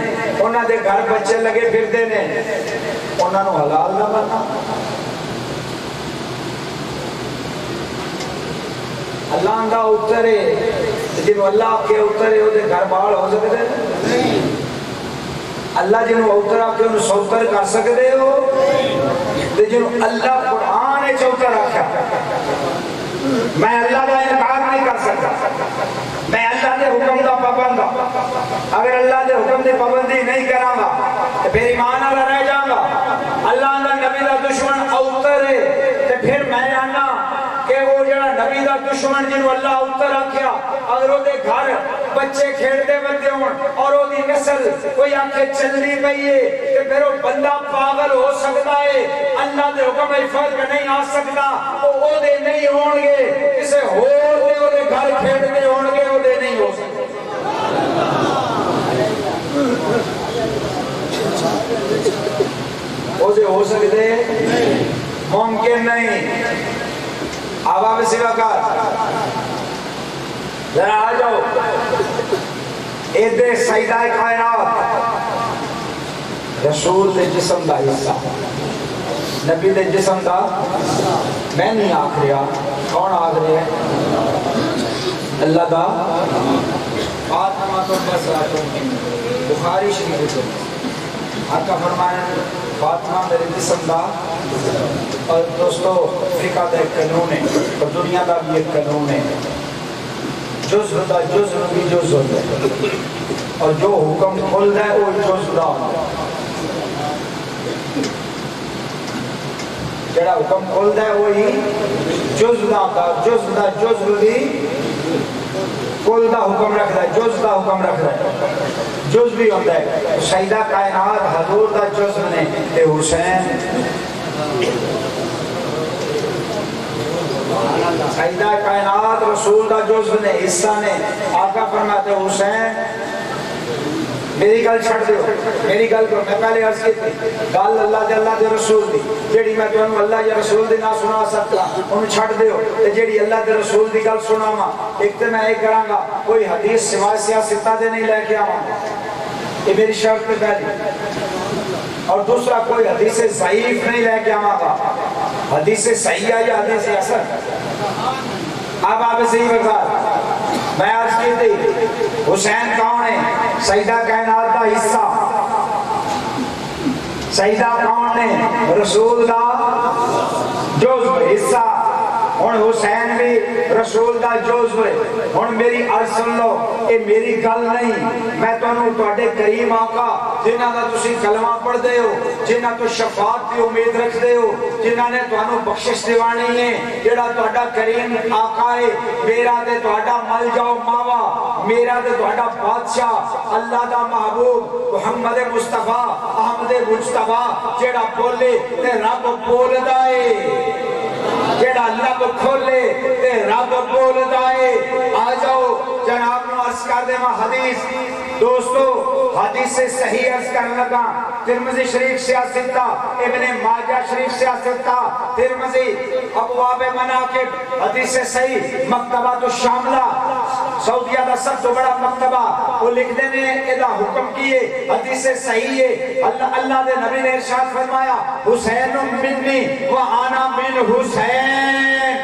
انہاں دے گھر بچے لگے پھردے نے، انہاں نو حلال نہ بننا۔ اللہ اندہ اترے جنہوں اللہ کے اترے وہ دے گھر بال ہو سکتے نہیں، اللہ جنہوں اترا کے انہوں سوتر کر سکتے ہو، جنہوں اللہ قرآن چوتر رکھا میں اللہ کا انکار نہیں کر سکتا، میں اللہ دے حکم دا پابند ہوں، اگر اللہ دے حکم دے پابندی نہیں کراں گا تو پھر ایمان والا رہ جاؤں گا۔ اللہ دا نبی دا دشمن اوتر ہے تو پھر میں آنا کہ وہ جڑا نبی دا دشمن جنہوں اللہ اوتر رکھیا اگر وہ دے گھر بچے کھیڑتے بندے ہون اور وہ دی نسل کوئی آنکھیں چلنی پئی ہے کہ پھر وہ بندہ پاگل ہو سکتا ہے، اللہ دے حکم میں فرق نہیں آ سکتا، وہ دے نہیں ہون گے، کسے ہو دے وہ دے گھر کھیڑتے ہون گے، وہ دے نہیں ہو سکتے۔ وہ دے ہو سکتے ممکن نہیں۔ آباب سواکار ذرا آ جاؤ ایدے سیدہ کائنات رسول دے جسم دا حصہ، نبی دے جسم دا میں نہیں آکھ رہا، کون آکھ رہے ہیں؟ اللہ دا فاطمہ تو بس بخاری شریف تو آقا فرمایا فاطمہ میرے جسم دا، اور دوستو فقہ دا ایک قانون ہے اور دنیا دا بھی ایک قانون ہے، جزء دا جزء بھی جزء ہوتا ہے اور جو حکم کھل ہے وہ جزء دا ہوتا ہے، جڑا حکم کھل ہے وہی جزء دا ہوتا ہے، جزء دا جزء بھی کل دا حکم رکھ ہے، جز دا حکم رکھ ہے، جز بھی ہوتا ہے. سیدہ کائنات حضور دا جز نے تے حسین سیدہ کائنات رسول دا جز نے حصہ نے. آقا فرماتے حسین میری گل چھڑ دیو، میری گل کو میں پہلے عرض کی تھی گل اللہ دے رسول دی جیڑی میں تمہیں اللہ یا رسول دی نہ سنا سکتا انہوں چھڑ دیو تے جیڑی اللہ دے رسول دی گل سنا ماں. ایک تے میں ایک کراں گا کوئی حدیث سوائے سیاستہ دے نہیں لے کے آواں گا، یہ میری شرط پہ پہلی. اور دوسرا کوئی حدیث ضعیف نہیں لے کے آواں گا، حدیث صحیح ہے یا حدیث حسن. اب آپ صحیح بتا میں عرض کی تھی حسین کون ہے؟ سیدہ کائنات کا حصہ. سیدہ کون ہے؟ رسول دا جزو حصہ. ہن حسین بھی رسول دا جزو ہے. ہن میری عرض سن لو، یہ میری گل نہیں، میں تانوں تواڈے کریم آقا جنہاں دا تسی کلمہ پڑھدے ہو، جنہاں تو شفاعت دی امید رکھدے ہو، جنہاں نے تانوں بخشش دیوانی ہے، جڑا تواڈا کریم آقا ہے، میرا تے تواڈا مل جاؤ ماوا، میرا تے تواڈا بادشاہ اللہ دا محبوب محمد مصطفیٰ احمد مجتبیٰ جڑا بولے تے رب بولدا ہے، جڑا اللہ کو کھولے تے رب بولدا ہے. آ جاؤ جناب نو عرض کر دے میں حدیث دوستو، حدیث صحیح عرض کرنے لگا. ترمذی شریف سے ستہ، ابن ماجہ شریف سے ستہ، ترمذی ابواب مناقب، حدیث صحیح مکتبۃ الشاملہ سعودیہ دا سب تو بڑا مکتبہ، وہ لکھنے نے ادا حکم کیے حدیث صحیح ہے. اللہ دے نبی نے ارشاد فرمایا حسین منی وانا من حسین،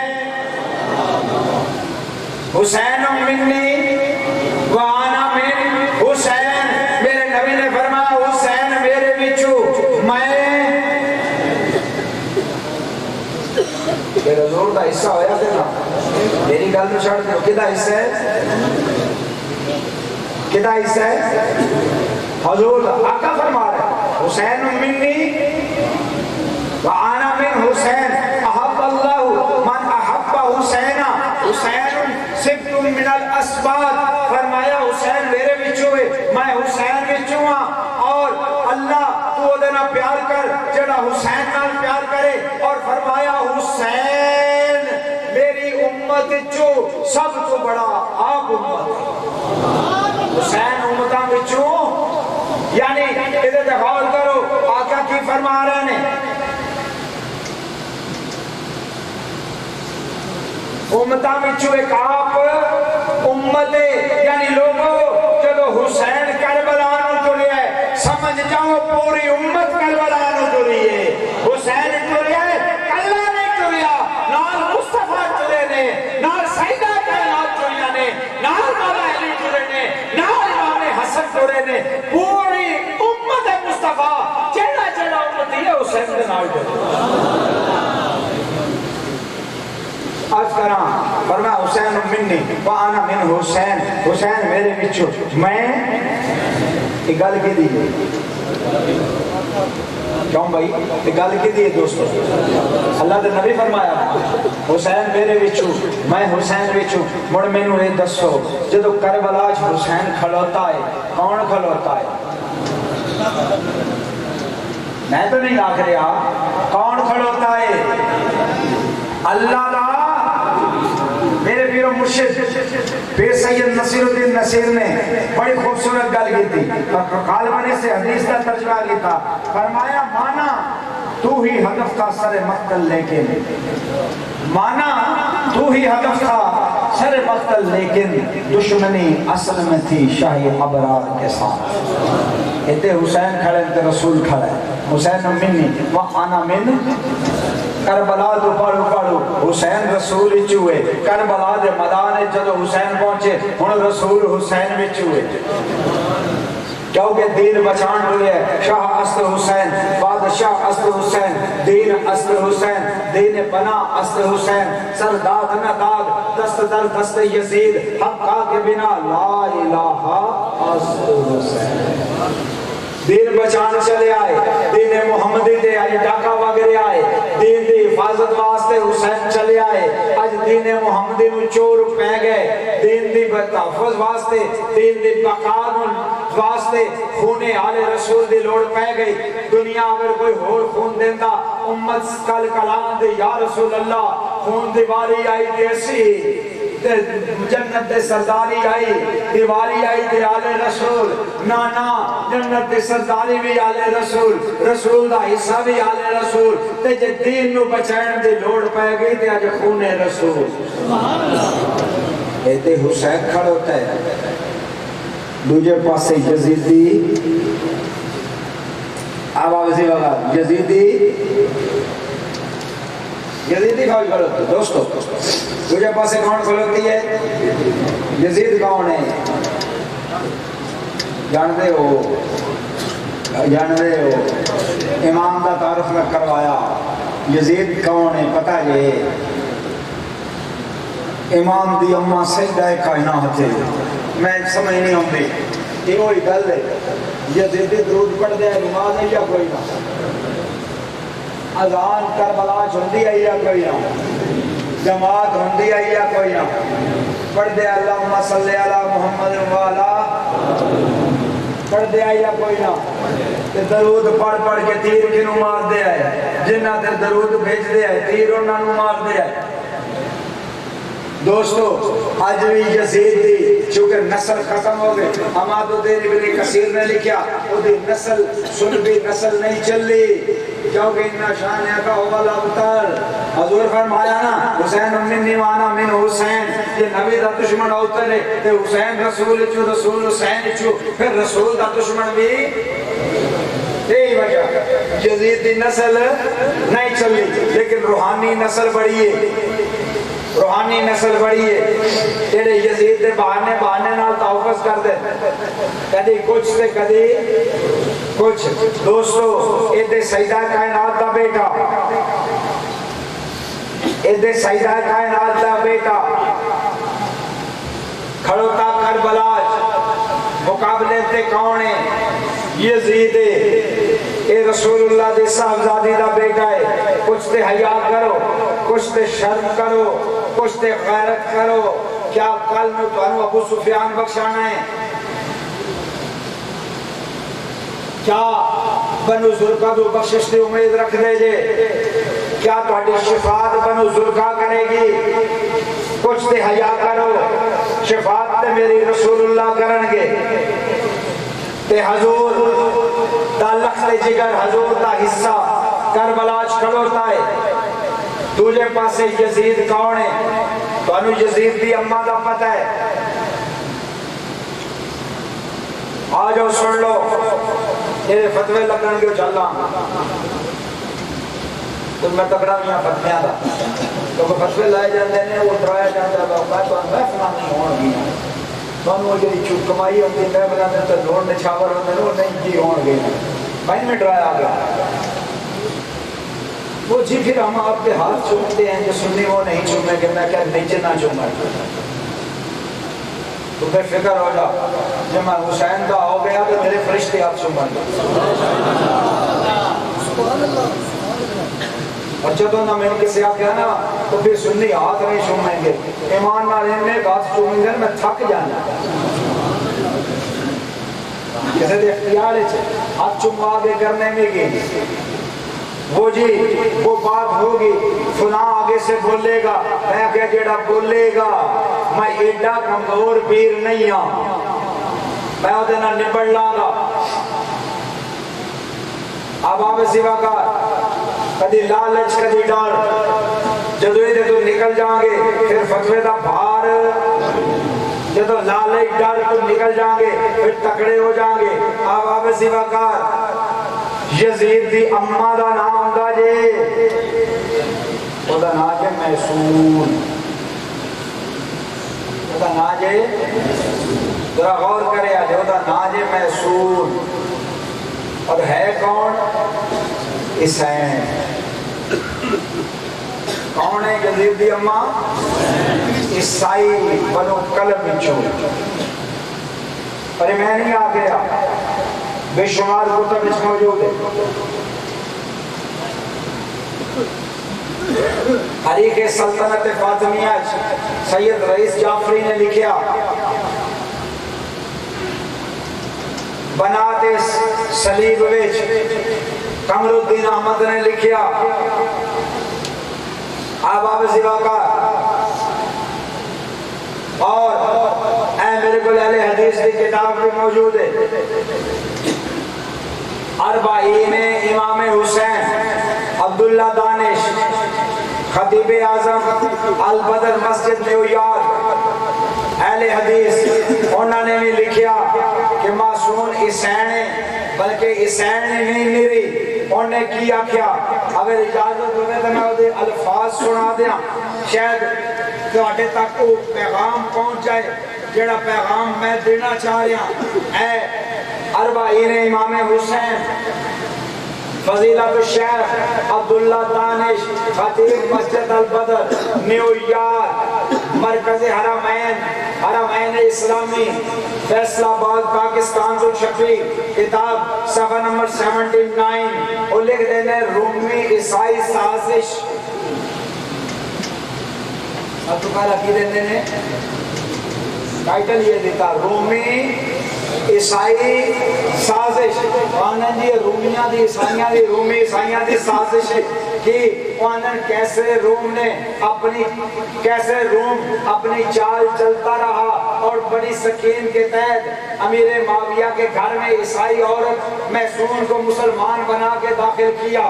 حسین منی وانا من حسین. میرے نبی نے فرمایا حسین میرے بچو میں میرے حضور دا حصہ ہویا دینا. میری گل میں چھڑ دو کدھا حصہ ہے؟ کدھا حصہ ہے؟ حضور آقا فرما رہے حسین منی وانا من حسین احب اللہ من احب حسین، حسین سبت من الاسباط. فرمایا حسین میرے بچوں ہے، میں حسین بچوں ہاں، اور اللہ تو دینا پیار کر جڑا حسین نال پیار کرے. اور فرمایا حسین میری امت جو سب تو بڑا آپ امت ہے. حسین امتاں بچوں یعنی ادھر غور کرو آقا کی فرما رہے ہیں امتاں بچوں ایک آپ امت ہے. یعنی لوگوں جدو حسین کربلا نو ٹریا ہے سمجھ جاؤ پوری امت کربلا نو ٹری ہے. حسین ٹریا ہے کلا نہیں ٹریا، نال مصطفیٰ ٹرے نے، نال سیدہ کائنات ٹریا نے، نال مولا علی ٹرے نے، نال امام حسن ٹرے نے. پوری امت مصطفیٰ جڑا جڑا امتی ہے حسین دے نال ٹرے. عرض کراں فرمایا حسین منی وانا من حسین، حسین میرے بچوں میں. یہ گل کی دی کیوں بھائی؟ یہ گل کی دی دوستو؟ اللہ دے نبی فرمایا حسین میرے بچوں میں حسین بچوں. مڑ مینوں یہ دسو جدو کربلا حسین کھلوتا ہے کون کھلوتا ہے؟ میں تو نہیں آکھ رہا، کون کھلوتا ہے؟ اللہ دا میرے پیر و مرشد پیر سید نصیر الدین نصیر نے بڑی خوبصورت گل کی تھی، غالباً سے حدیث کا ترجمہ کی تھا. فرمایا مانا تو ہی ہدف تھا سر مقتل، لیکن مانا تو ہی ہدف تھا سر مقتل، لیکن دشمنی اصل میں تھی شاہی ابرار کے ساتھ. اتنے حسین کھڑے تے رسول کھڑے. حسین منی وانا من کربلا تو پڑھو پڑھو حسین رسول ہی چوئے. کربلا دے میدان جدو حسین پہنچے ہن رسول حسین بھی چوئے، کیونکہ دین بچان ہوئے ہے. شاہ اصل حسین، بادشاہ اصل حسین، دین اصل حسین، دین بنا اصل حسین. سر داد نہ داد دست در دست یزید، حقا کے بنا لا الہ اصل حسین. دین بچان چلے آئے، دین محمدی دے آئے ڈاکہ وغیرہ آئے، دین دی حفاظت واسطے حسین چلے آئے، آج دین محمدی نو چور پہ گئے، دین دی تحفظ واسطے، دین دی بقا واسطے خون آل رسول دی لوڑ پہ گئی۔ دنیا اگر کوئی اور خون دیندہ امت کل کلام دے یا رسول اللہ خون دیواری آئی دیسی جنت دے سرداری آئی، دیواری آئی دے آل رسول، نانا جنت دے سرداری بھی آل رسول، رسول دا حصہ بھی آل رسول، تے جے دین نو بچائن دے لوڑ پہ گئی تے آج خون رسول۔ اے تے حسین کھڑ ہوتا ہے، دوجہ پاسے یزیدی، اب آوازی وگا یزیدی فوج کھڑوتی ہے دوستو، دوجہ پاسے کون کھڑوتی ہے؟ یزید کون ہے؟ جاندے ہو امام دا تعارف میں کروایا، یزید کون ہے پتہ یہ امام دی اماں سجدہ کائنات ہے، میں سمجھ نہیں ہوندی یہ وہی گل ہے، یزید درود پڑھ دے نماز ہے یا کوئی نہ، اذان کربلا ہوندی ہے یا کوئی نہ، جماعت ہوندی ہے یا کوئی نہ، پڑھ دے اللہم صلی علی محمد وعلا، پڑھ دے یا کوئی نہ، درود پڑھ کے تیر کنوں مار دے آئے، جنہ دے درود بھیج دے آئے تیر انہوں نے مار دے آئے۔ دوستو آج بھی یزید دی چونکہ نسل ختم ہو گئے، حماد الدین ابن کثیر نے لکھیا وہ دی نسل سلبی نسل نہیں چلی کیونکہ انہا شان کا اول ابتر، حضور فرمایا نا حسین منی وانا من حسین، یہ نبی دا دشمن اوتر ہے تے حسین رسول چو رسول حسین چو پھر رسول دا دشمن بھی یہی وجہ یزید دی نسل نہیں چلی، لیکن روحانی نسل بڑی ہے، روحانی نسل بڑی ہے، تیرے یزید دے بہانے نال تحفظ کر دے، کدی کچھ تے کدی کچھ۔ دوستو ایدے سیدہ کائنات دا بیٹا، ایدے سیدہ کائنات دا بیٹا کھڑوتا کربلاج مقابلے تے کون ہے؟ یزید اے رسول اللہ دے صاحبزادی دا بیٹا ہے، کچھ تے حیا کرو، کچھ تے شرم کرو، کچھ تے غیرت کرو، کیا کل میں تو انو ابو سفیان بخشانا ہے؟ کیا بنو زرقہ دو بخشش دی امید رکھ دے جے؟ کیا تہاڈی شفاعت بنو زرقہ کرے گی؟ کچھ تے حیا کرو، شفاعت تے میری رسول اللہ کرن گے، تے حضور دا لخت جگر حضور دا حصہ کربلاج کھڑوتا ہے، دوجے پاسے یزید کون ہے؟ تو انو یزید دی اماں دا پتہ ہے، آجو سن لو یہ فتوے لگن گے چلا تو میں تکڑا میاں فتویاں دا تو فتوے لائے جاندے نے وہ ڈرایا جاندہ ہے تو میں فلاں نہیں ہون گیا تو انو جی چوک کمائی ہوتی میں بنا دیں تو لوڑ نچھاور ہوتے ہیں وہ نہیں جی ہون گیا بھائی میں ڈرایا گیا وہ جی پھر ہم آپ کے ہاتھ چومتے ہیں جو سنی وہ نہیں چومیں کہ میں کیا نیچے نہ چومیں تو بے فکر ہو جا جب میں حسین کا ہو گیا تو میرے فرشتے ہاتھ چومیں اور جب نہ میں نے کسی آپ کیا نا تو پھر سنی ہاتھ نہیں چومیں گے ایمان نہ رہنے ہاتھ چومیں گے میں تھک جانا کسی دے اختیار ہے ہاتھ چوموا کے کرنے میں گئی وہ جی وہ بات ہوگی فلاں آگے سے بولے گا میں کیا جیڑا بولے گا میں ایڈا کمزور پیر نہیں ہوں میں وہ دینا نبڑ لاغا اب آپ سوا کا کدی لالچ کدی ڈار جدوئی دے تو نکل جائیں گے پھر فتوے دا بھار جدو لالچ ڈار تو نکل جائیں گے پھر تکڑے ہو جائیں گے اب آپ سوا کا یزید دی اممہ دا نام دا جے او دا نام جے محسون او دا نام جے ذرا غور کرے آجے او دا نام جے محسون اور ہے کون حسین کون ہے یزید دی اممہ عیسائی بنو کلب بچو پر میں نہیں آ گیا بے شمار کتب اس موجود ہے. تاریخ سلطنت فاطمیہ سید رئیس جعفری نے لکھیا، بنات صلیب وچ قمر الدین احمد نے لکھیا، آباب زیواکار، اور اے میرے کو اہل حدیث کی کتاب بھی موجود ہے. اربعین امام حسین عبداللہ دانش خطیب اعظم البدر مسجد نیو یارک اہل حدیث انہوں نے بھی لکھیا کہ معصوم حسین ہے، بلکہ حسین نے نہیں میری انہوں نے کی آکھیا. اگر اجازت ہوئے تو میں وہ الفاظ سنا دیا، شاید تواڈے تک وہ پیغام پہنچ جائے جڑا پیغام میں دینا چاہ رہا. اے اربعین امام حسین فضیلت الشیخ عبداللہ دانش خطیب مسجد البدر نیو یارک مرکز حرمین اسلامی فیصل آباد پاکستان کو چھپی کتاب صفحہ نمبر 79 وہ لکھ دینے رومی عیسائی سازش. اب تو پہلا کی دینے ٹائٹل یہ دیتا رومی عیسائی سازش. آنن جی رومیاں دی عیسائیاں دی رومی عیسائیاں دی سازش کہ آنن کیسے روم اپنی چال چلتا رہا اور بڑی سکین کے تحت امیر معاویہ کے گھر میں عیسائی عورت محسون کو مسلمان بنا کے داخل کیا.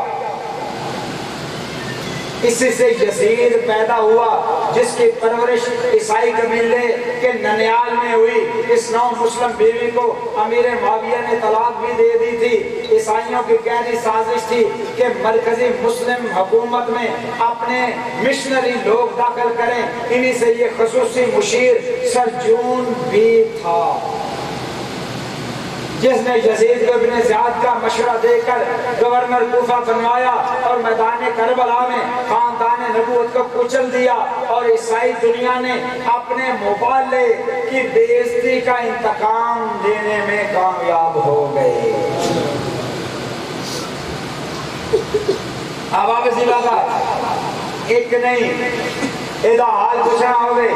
اسی سے یزید پیدا ہوا جس کی پرورش عیسائی قبیلے کے ننیال میں ہوئی. اس نو مسلم بیوی کو امیر معاویہ نے طلاق بھی دے دی تھی. عیسائیوں کی گہری سازش تھی کہ مرکزی مسلم حکومت میں اپنے مشنری لوگ داخل کریں. انہی سے یہ خصوصی مشیر سرجون بھی تھا جس نے یزید کو ابن زیاد کا مشورہ دے کر گورنر کوفہ بنوایا اور میدان کربلا میں خاندان نبوت کو کچل دیا، اور عیسائی دنیا نے اپنے مبالے کی بے عزتی کا انتقام لینے میں کامیاب ہو گئے. اب آپ اسی بات ایک نہیں ایدہ حال پوچھنا ہوگے،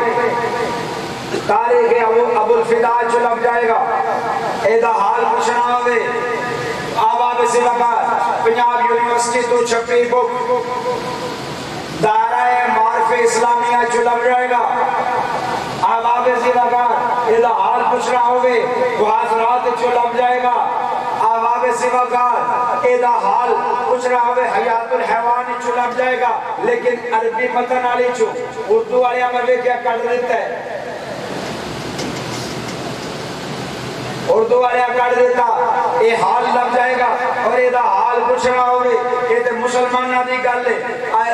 تاریخ ابو الفدا چلب جائے گا. ایدہ حال پوچھنا ہوگے آباب سے وقت پنجاب یونیورسٹی تو چھپی بک دائرہ معارف اسلامیہ چلب جائے گا. آباب سے وقت ایدہ حال پوچھنا ہوگے محاضرات چلب جائے گا. آباب سے وقت ایدہ حال پوچھنا ہوگے حیات الحیوان چلب جائے گا. لیکن عربی متن آلی چھو اردو والے ہمیں کیا کر دیتا ہے، اردو والے کر دیتا یہ حال لگ جائے گا. اور یہ حال پوچھنا ہوگی یہ تو مسلمانہ دی گل ہے،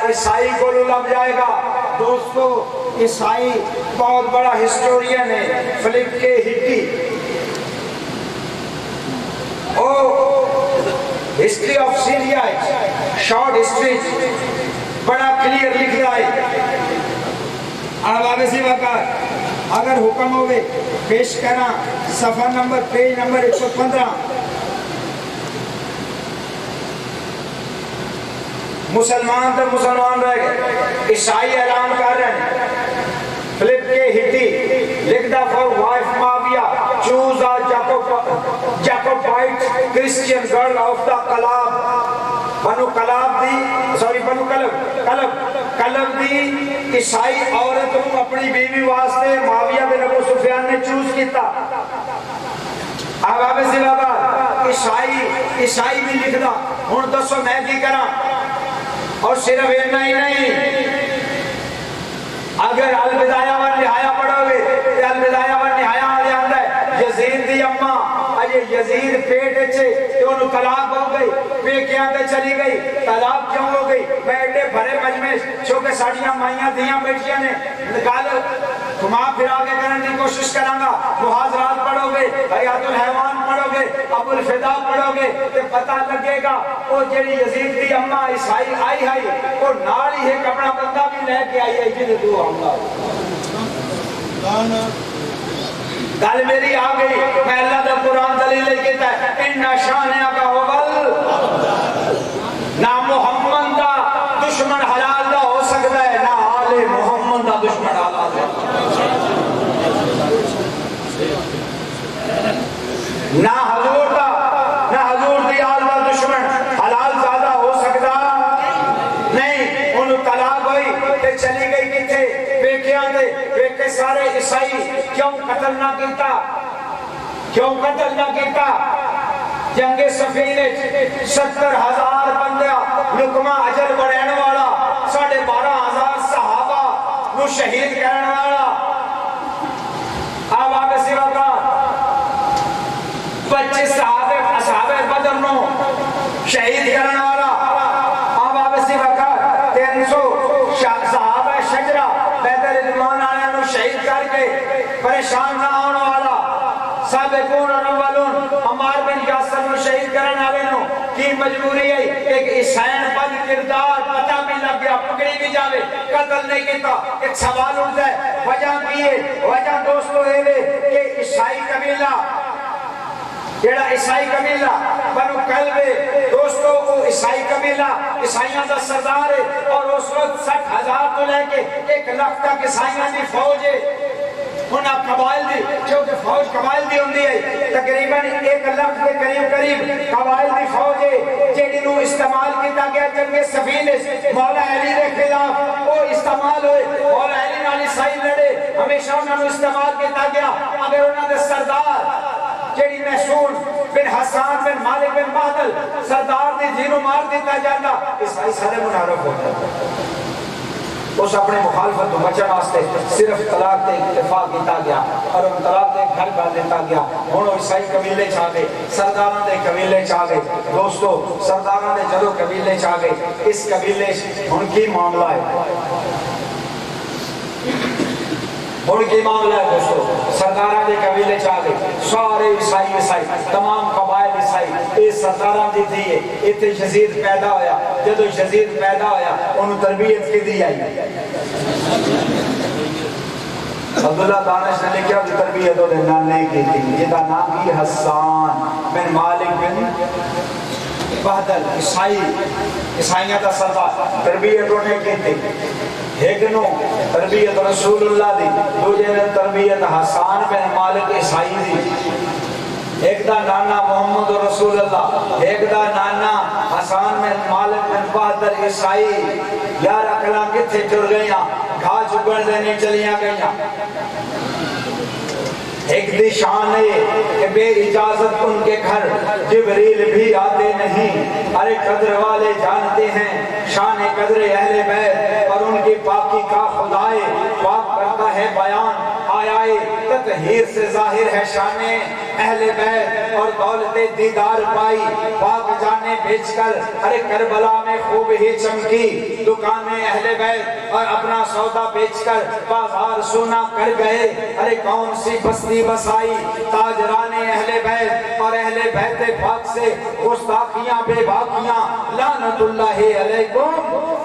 عیسائی کو لگ جائے گا. دوستو عیسائی بہت بڑا ہسٹورین ہے، Philip K Hitti history of Syria short history بڑا کلیئر لکھ رہا ہے. اب آگے سی وقت اگر حکم ہوئے پیش کرنا صفحہ نمبر پیج نمبر 115 مسلمان تو مسلمان رہ گئے، عیسائی اعلان کر رہے ہیں. فلپ کے ہٹی لکھ the for wife Muawiya chose a Jacobite Christian girl of the Kalb Banu Kalb the Banu Kalb دی عیسائی عورت کو اپنی بیوی واسطے معاویہ بن ابو سفیان نے چوز کیتا. آباب زلاباد عیسائی بھی لکھدا ہون دسو میں کی کرا. اور صرف اتنا ہی نہیں، اگر البدایہ و نہایہ پڑھو گے تو البدایہ و نہایہ آلے آندہ ہے یزید دی اممہ اجے یزید پیٹ اچھے تو انہوں طلاق ہو گئی، پیکیاں تے چلی گئی. طلاق کیوں ہو گئی؟ بیٹے بھرے مجمع چونکہ ساڑیاں مائیاں دیاں بیٹیاں نے نکال گھما پھرا کے کرنے کی کوشش کرانگا. محاضرات پڑھو گے، حیات الحیوان پڑھو گے، ابو الفدا پڑھو گے تو پتہ لگے گا وہ جڑی یزید دی اممہ عیسائی آئی ہے وہ نال ہی ہے کپڑا بندہ بھی لے کے آئی ہے جنہیں دو حملہ گل میری آ گئی. میں اللہ دا قرآن دلیل لے کے کہتا ہے ان شانیہ کا ہوبل نہ محمد دا دشمن حلال دا ہو سکتا ہے نہ آل محمد دا دشمن حلال دا نہ حضور دا نہ حضور دی آل دا دشمن حلال زیادہ ہو سکتا نہیں. انہوں طلاق ہوئی تے چلی گئی کتھے بیکیاں دے بیکے سارے عیسائی کیوں قتل نہ کیتا کیوں قتل نہ کیتا. جنگ سفینے 70,000 بندہ لقمہ اجل بڑھین والا 12,500 صحابہ نو شہید کرنے والا. اب آگے سوا کا 25 صحابہ بدر نو شہید کرنے والا. اب آگے سوا کا 300 صحابہ شجرہ بیت رضوان آنے نو شہید کر کے پریشان نہ ہونے والا. سابقون الاولون عمار بن یاسر نو شہید کرنے والے نو کی مجبوری ہے ایک حسین بد کردار پتہ بھی لگ گیا پکڑی بھی جاوے قتل نہیں کیتا. ایک سوال اٹھتا ہے وجہ کی ہے؟ وجہ دوستو ہے کہ عیسائی قبیلہ جیڑا عیسائی قبیلہ بنو کلبے دوستو وہ عیسائی قبیلہ عیسائیاں دا سردار ہے اور اس وقت 60,000 تو لے کے 1 لاکھ تک عیسائیاں دی فوج ہے. انہاں قبائل دی کیونکہ فوج قبائل دی ہوندی ہے تقریباً 1 لاکھ کے قریب قبائل دی فوج ہے جیڑی نو استعمال کیتا گیا جنگ سفینے مولا علی دے خلاف وہ استعمال ہوئے. مولا علی نال عیسائی لڑے ہمیشہ انہاں نو استعمال کیتا گیا. اگر انہاں دے سردار جیڑی محسون بن حسان بن مالک بن بہدل سردار دی جینو مار دیتا جاتا عیسائی سارے منحرف ہو جاتے. اس اپنے مخالفت کو بچن واسطے صرف طلاق تے اکتفا کیتا گیا اور ان طلاق تے گھر کر دیتا گیا. ہن عیسائی قبیلے چ آ گئے سرداراں دے قبیلے چ آ گئے. دوستو سرداراں دے جدوں قبیلے چ آ گئے اس قبیلے ہن کی معاملہ ہے ہن کی معاملہ ہے دوستو. سرداراں دے قبیلے چ آ گئے سارے عیسائی تمام قبائل عیسائی یہ سرداراں دی تھی ہے. ایتھے یزید پیدا ہویا جدو یزید پیدا ہویا انہوں تربیت کی دی آئی. عبداللہ دانش نے لکھا کہ تربیت انہوں نے نہیں کی تھی جدا نام کی حسان بن مالک بن بہدل عیسائیاں دا سردار تربیت انہوں نے کی تھی. ایک نو تربیت رسول اللہ دی دوجہ نے تربیت حسان بن مالک عیسائی دی. ایک دا نانا محمد رسول اللہ ایک دا نانا حسان بن مالک بن بہدل عیسائی. یار اکلا کتھے چڑ گئیاں گھا چکڑ دینے چلیاں گئیاں. ایک دی شان ہے کہ بے اجازت ان کے گھر جبریل بھی آتے نہیں. ارے قدر والے جانتے ہیں شان قدر اہل بیت اور ان کی پاکی کا خدائے پاک کرتا ہے بیان. آیائے تطہیر سے ظاہر ہے شان اہل بیت اور دولت دیدار پائی پاک جانے بیچ کر. ارے کربلا میں خوب ہی چمکی دکانیں اہل بیت اور اپنا سودا بیچ کر بازار سونا کر گئے. ارے کون سی بستی بسائی تاجران اہل بیت اور اہل بیت پاک سے گستاخیاں بے باکیاں. لعنت اللہ علیکم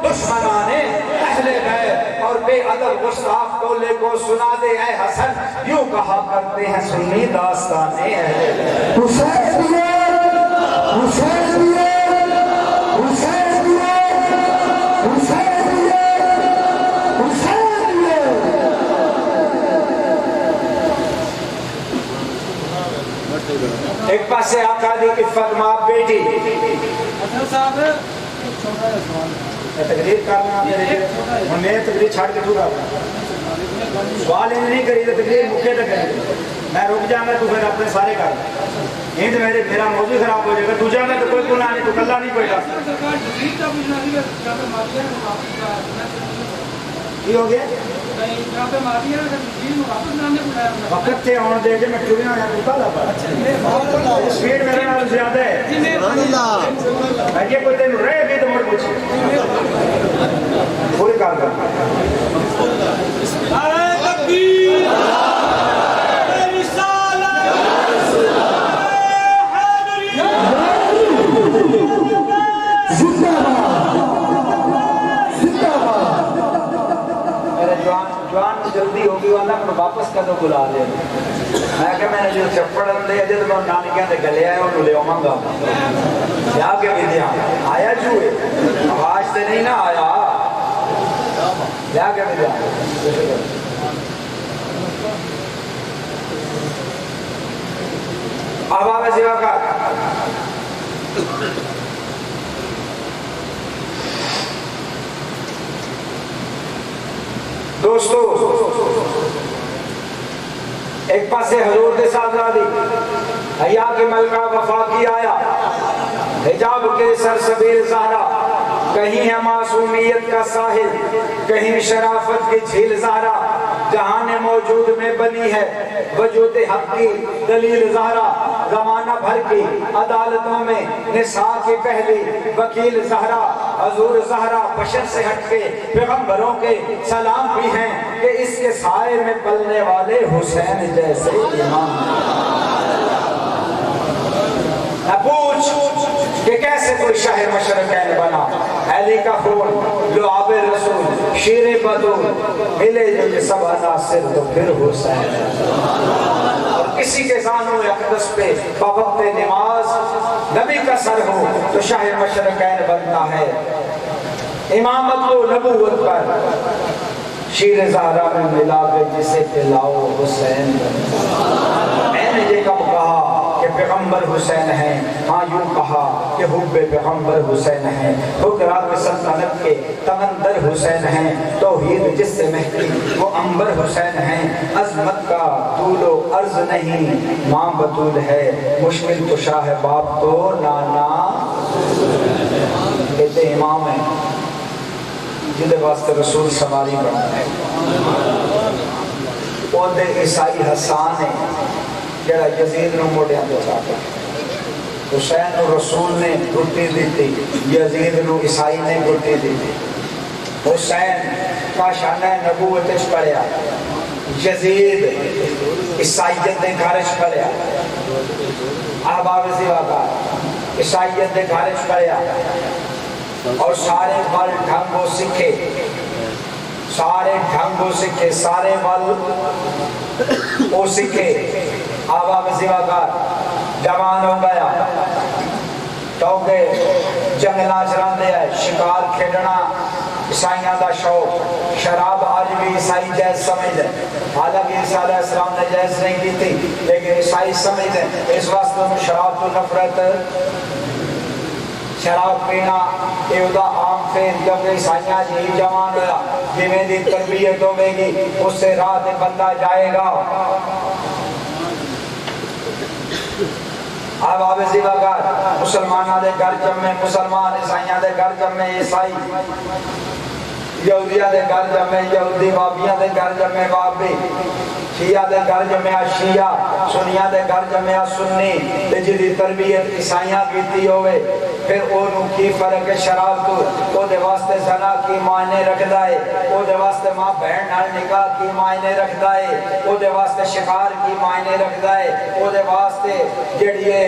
دشمنان اہل بیت اور بے ادب گستاخ ٹولے کو سنا دے اے حسن. یوں کہا کرتے ہیں سنی داستان اہل بیت. حسین دیے حسین دیے حسین دیے حسین دیے حسین دیے. ایک پاسے آقا دی عفت ماں بیٹی تقریر کرنا میں تقریر چھاڑ کے دوں گا سوال انہیں نہیں کری تو تقریر مکے تک کریں. میں رک جاؤں گا تو پھر اپنے سارے کر یہ تو میرا موضوع خراب ہو جائے گا. تو جانا تو کوئی گناہ نہیں تو کلہ نہیں کوئی ڈاکٹر یہ ہو گیا وقت سے آن دے کے میں چوریاں آیا تو کالا پا سپیڈ میرے نال زیادہ ہے یہ کوئی دن رہے گی تو مر کچھ پوری کار کر. جوان جلدی ہوگی والا واپس کدو بلا لے میں کہ میں نے جو چپڑ دے جب میں نانکیاں دے گلے آئے انہوں لے آؤں گا یا کہ بھی دیا آیا چوئے آواز سے نہیں نہ آیا یا کہ بھی دیا اب آگے سوا کا دوستو ایک پاسے حضور دے ساتھ را دی حیا کے ملکہ وفاقی آیا حجاب کے سرسبیل زہرا کہیں ہے معصومیت کا ساحل کہیں شرافت کی جھیل زہرا جہان موجود میں بنی ہے وجود حق کی دلیل زہرا زمانہ بھر کی عدالتوں میں نساء کی پہلی وکیل زہرا حضور زہرا بشر سے ہٹ کے پیغمبروں کے سلام بھی ہیں کہ اس کے سائے میں پلنے والے حسین جیسے امام نہ پوچھ کہ کیسے کوئی شاہ مشرقین بنا علی کا خون لعاب رسول شیر بدول ملے جو سب عناصر تو پھر حسین اور کسی کے زانو اقدس پہ بوقت نماز نبی کا سر ہو تو شاہ مشرقین بنتا ہے امامت و نبوت پر شیر زہرا میں ملا کے جسے پلاؤ حسین میں نے یہ کب کہا کہ پیغمبر حسین ہیں ہاں یوں کہا کہ حب پیغمبر حسین ہیں حکرات سلطنت کے تمندر حسین ہیں توحید جس سے مہکی وہ عنبر حسین ہیں عظمت کا طول و عرض نہیں ماں بطول ہے مشکل کشا ہے باپ تو نانا کہتے امام ہیں جدے واسطے رسول سواری بنتا ہے وہ دے عیسائی حسان ہے جڑا یزید نو موڑیاں دے چاہتا حسین و رسول نے گھٹی دیتی یزید نو عیسائی نے گھٹی دیتی حسین کا شانہ نبوت پڑیا یزید عیسائیت نے گھارش پڑیا احباب زیوہ کا عیسائیت نے گھارش پڑیا اور سارے بل ڈھنگوں سکھے سارے ڈھنگوں سکھے سارے بل وہ سکھے آبا میں زیوہ جوان ہو گیا کیونکہ جنگلہ چراندے ہے شکار کھیڑنا عیسائیاں دا شوق شراب آج بھی عیسائی جائز سمجھ دیں حالانکہ عیسیٰ علیہ السلام نے جائز نہیں کی تھی لیکن عیسائی سمجھ دیں اس واسطے میں شراب تو نفرت شراب پینا ایودا عام فیض جب عیسائیاں جی جوان ہویا جمیں دی تربیت ہوئے گی اس سے راہ بندہ جائے گا اب آب زیوہ گھر مسلمانہ دے گھر جمع مسلمان عیسائیاں دے گھر جمع عیسائی یہودیہ دے گھر جمع یہودی بابیاں دے گھر جمع بابی شیعہ دے گھر جمع شیعہ سنیہ دے گھر جمع سنی تے جدی تربیت عیسائیاں کیتی ہوئے پھر انہوں کی فرق شراب تو او دے واسطے زنا کی معنی رکھ دائے او دے واسطے ماں بہن نال نکاح کی معنی رکھ دائے او دے واسطے شکار کی معنی رکھ دائے او دے واسطے جڑیے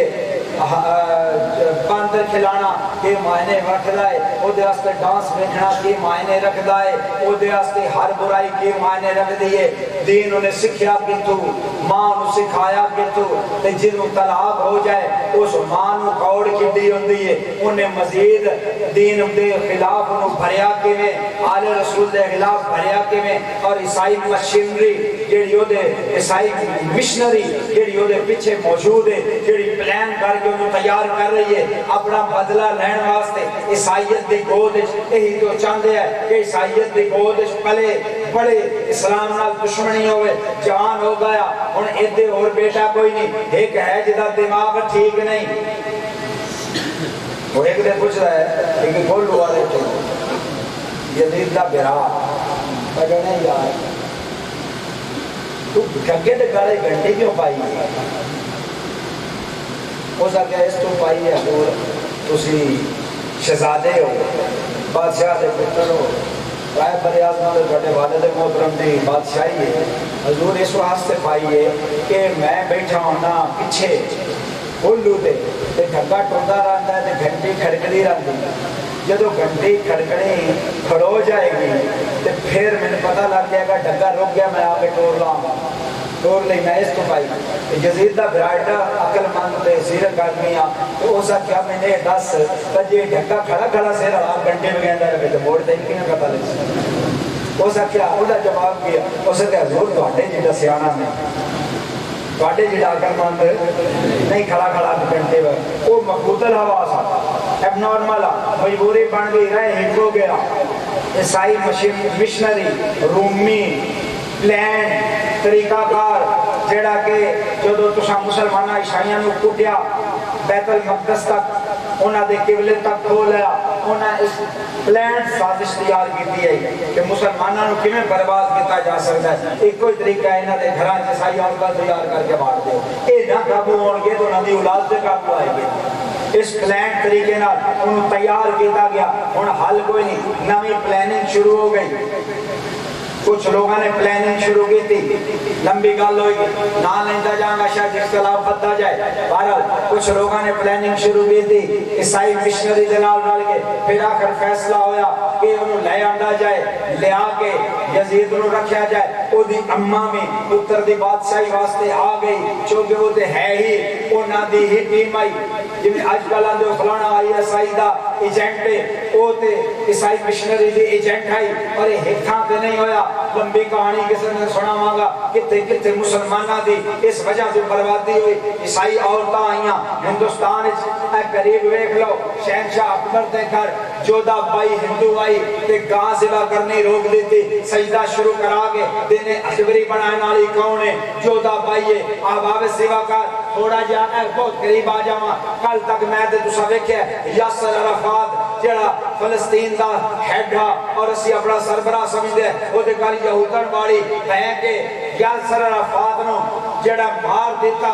باندر کھلانا کی معنی رکھ دائے او دے واسطے ڈانس دیکھنا کی معنی رکھ دائے او دے واسطے ہر برائی کی معنی رکھ دیئے دین انہیں سکھیا کی تو ماں انہوں سکھایا کی تو تے جنہوں طلاق ہو جائے اس ماں انہوں کوڑ کی دی ہوں دیئے انہیں مزید دین دے خلاف انہوں بھریا کے میں آل رسول دے خلاف بھریا کے میں اور عیسائی مشنری جیڑی ہو دے عیسائی مشنری جیڑی ہو دے پیچھے موجود ہے جیڑی پلان کر کے انہوں تیار کر رہی ہے اپنا بدلہ لین واسطے عیسائیت دی گودش یہی تو چاندے ہیں کہ عیسائیت دی گودش پلے بڑے اسلام نال دشمنی ہوئے جوان ہو گیا ان ادھے اور بیٹا کوئی نہیں ایک ہے جدا دماغ ٹھیک نہیں وہ ایک دے پوچھ رہا ہے ایک گول ہوا رہے یزید دا برا میں کہنے یار تو گھگے دے گاڑے گھنٹے کیوں پائی ہے ہو سکتا ہے اس تو پائی ہے اور تسی شہزادے ہو بادشاہ دے پتر ہو رائے بریاض ماں دے بڑے والد محترم دی بادشاہی ہے حضور اس واسطے پائی ہے کہ میں بیٹھا ہونا پیچھے بولو دے تے گھگا ٹوٹا رہتا ہے تے گھنٹی کھڑکڑی رہتی جدو گھنٹی کھڑکڑی کھڑو جائے گی تے پھر میں نے پتہ لگ جائے گا ڈھگا رک گیا میں آگے ٹور لاؤں دور لے میں اس کو پائی یزید دا برائڈا عقل مند تے سیرت آدمی آ تو اس کیا میں نے 10 بجے ڈھکا کھڑا کھڑا سے رہا گھنٹے میں گیندا رہے تو موڑ دے کنے پتہ لگ اس کیا اودا جواب کیا اس کہ حضور تواڈے جڑا سیاںا نے تواڈے جڑا عقل مند نہیں کھڑا کھڑا گھنٹے میں او مقبوط الحواس اب نارمل مجبوری بن گئی رہے ہٹ ہو گیا عیسائی مشنری رومی پلان طریقہ کار جڑا کہ جدو تساں مسلمانہ عیسائیاں نو کٹیا بیت المقدس تک انہاں دے قبلے تک کھولیا انہاں اس پلان سازش تیار کیتی ہے کہ مسلماناں نو کیویں برباد کیتا جا سکتا ہے ایک کوئی طریقہ ہے انہاں دے گھراں چ عیسائی عورتاں تیار کر کے مار دیو اے نہ قابو ہون گے تو انہاں دی اولاد تے قابو آئے گی اس پلان طریقے نال انہوں تیار کیتا گیا ہن حل کوئی نہیں نویں پلاننگ شروع ہو گئی کچھ لوگوں نے پلاننگ شروع کی تھی لمبی گل ہوئی نہ لینا جانا شاید اختلاف بڑھتا جائے بہرحال کچھ لوگوں نے پلاننگ شروع کی تھی عیسائی مشنری جناب ڈال کے پھر آخر فیصلہ ہویا کہ انہوں لے آندا جائے لے آ کے یزید انہوں رکھیا جائے وہ دی اماں میں پتر دی بادشاہی واسطے آ گئی چونکہ وہ تے ہے ہی انہاں دی ہی ٹیم آئی جنہیں آج کل آندے فلانا آئی عیسائی دا ایجنٹ ہے وہ تے عیسائی مشنری دی ایجنٹ آئی اور یہ ہتھاں تے نہیں ہویا لمبی کہانی کسی نے سنا مانگا کتے کتے مسلمانہ دی اس وجہ سے بربادی ہوئی عیسائی عورتاں آئیاں ہندوستان اے قریب ویکھ لو شہنشاہ اکبر دے گھر جودہ بائی ہندو آئی تے گاں سوا کرنی روک دیتی سجدہ شروع کرا کے دینے اجبری بنائے نالی کون ہے جودہ بائی ہے آباب سوا کر تھوڑا جانا ہے بہت قریب آ جاما کل تک میں دے تو سویکھ ہے یاسر عرفات جڑا فلسطین دا ہیڈا اور اسی اپنا سربراہ سمجھ دے وہ دے کل یہودن والی ہے کہ یاسر عرفات نو جڑا مار دیتا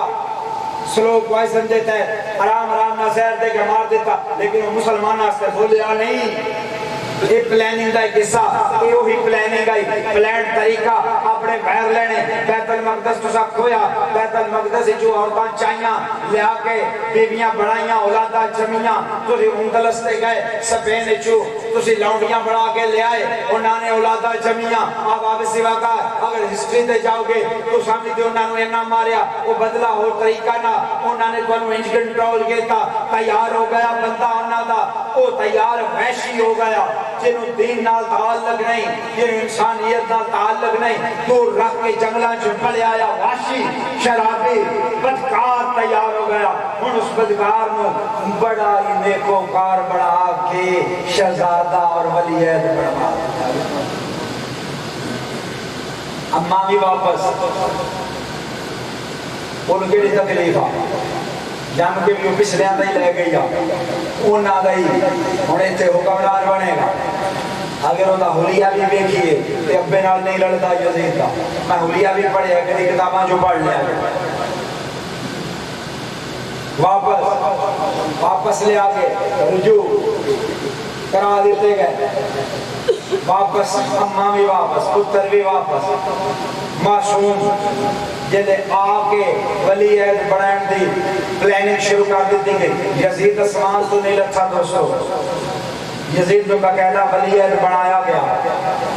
سلوک وائی سمجھتا ہے آرام آرام نظر دے کے مار دیتا لیکن وہ مسلمان آستے بھولیا نہیں یہ پلاننگ دا ایک حصہ یہ وہی پلاننگ آئی پلان طریقہ اپنے بیر لینے بیت المقدس تو سب کھویا بیت المقدس جو عورتاں چاہیاں لیا کے بیویاں بڑھائیاں اولادہ جمیاں تسی اندلس تے گئے سپین چو تسی لونڈیاں بڑھا کے لے آئے انہاں نے اولادہ جمیاں اب آپ سوا کا اگر ہسٹری تے جاؤ گے تو سامنے دے انہاں نے اینا ماریا وہ بدلا ہو طریقہ نہ انہاں نے تو انہوں انج کنٹرول کیتا تیار ہو گیا بندہ انہاں دا وہ تیار وحشی ہو گیا جنہوں دین نال تعلق نہیں جنہوں انسانیت نال تعلق نہیں دور رکھ کے جنگلہ چھپڑے آیا واشی شرابی بدکار تیار ہو گیا ان اس بدکار نو بڑا ہی نیکوکار بڑھا کے شہزادہ اور ولی عہد بڑھا اماں بھی واپس ان کے لیے تکلیف آ جان کے بھی پچھلے آدھا ہی لے گئی ان آدھا ہی ہونے تھے حکمران بنے گا اگر انہا حلیہ بھی بیکھئے تو ابے نال نہیں لڑتا یزید کا میں حلیہ بھی پڑھے ہیں کہ کتاباں جو پڑھ لیا واپس لے آگے رجوع کرا دیتے گئے واپس اماں بھی واپس پتر بھی واپس معصوم جلے آکے ولی عہد بڑھائیں دی پلاننگ شروع کر دیتی گئی یزید اسمان تو نہیں لٹھا دوستو یزید میں بقیدہ ولی عہد بڑھایا گیا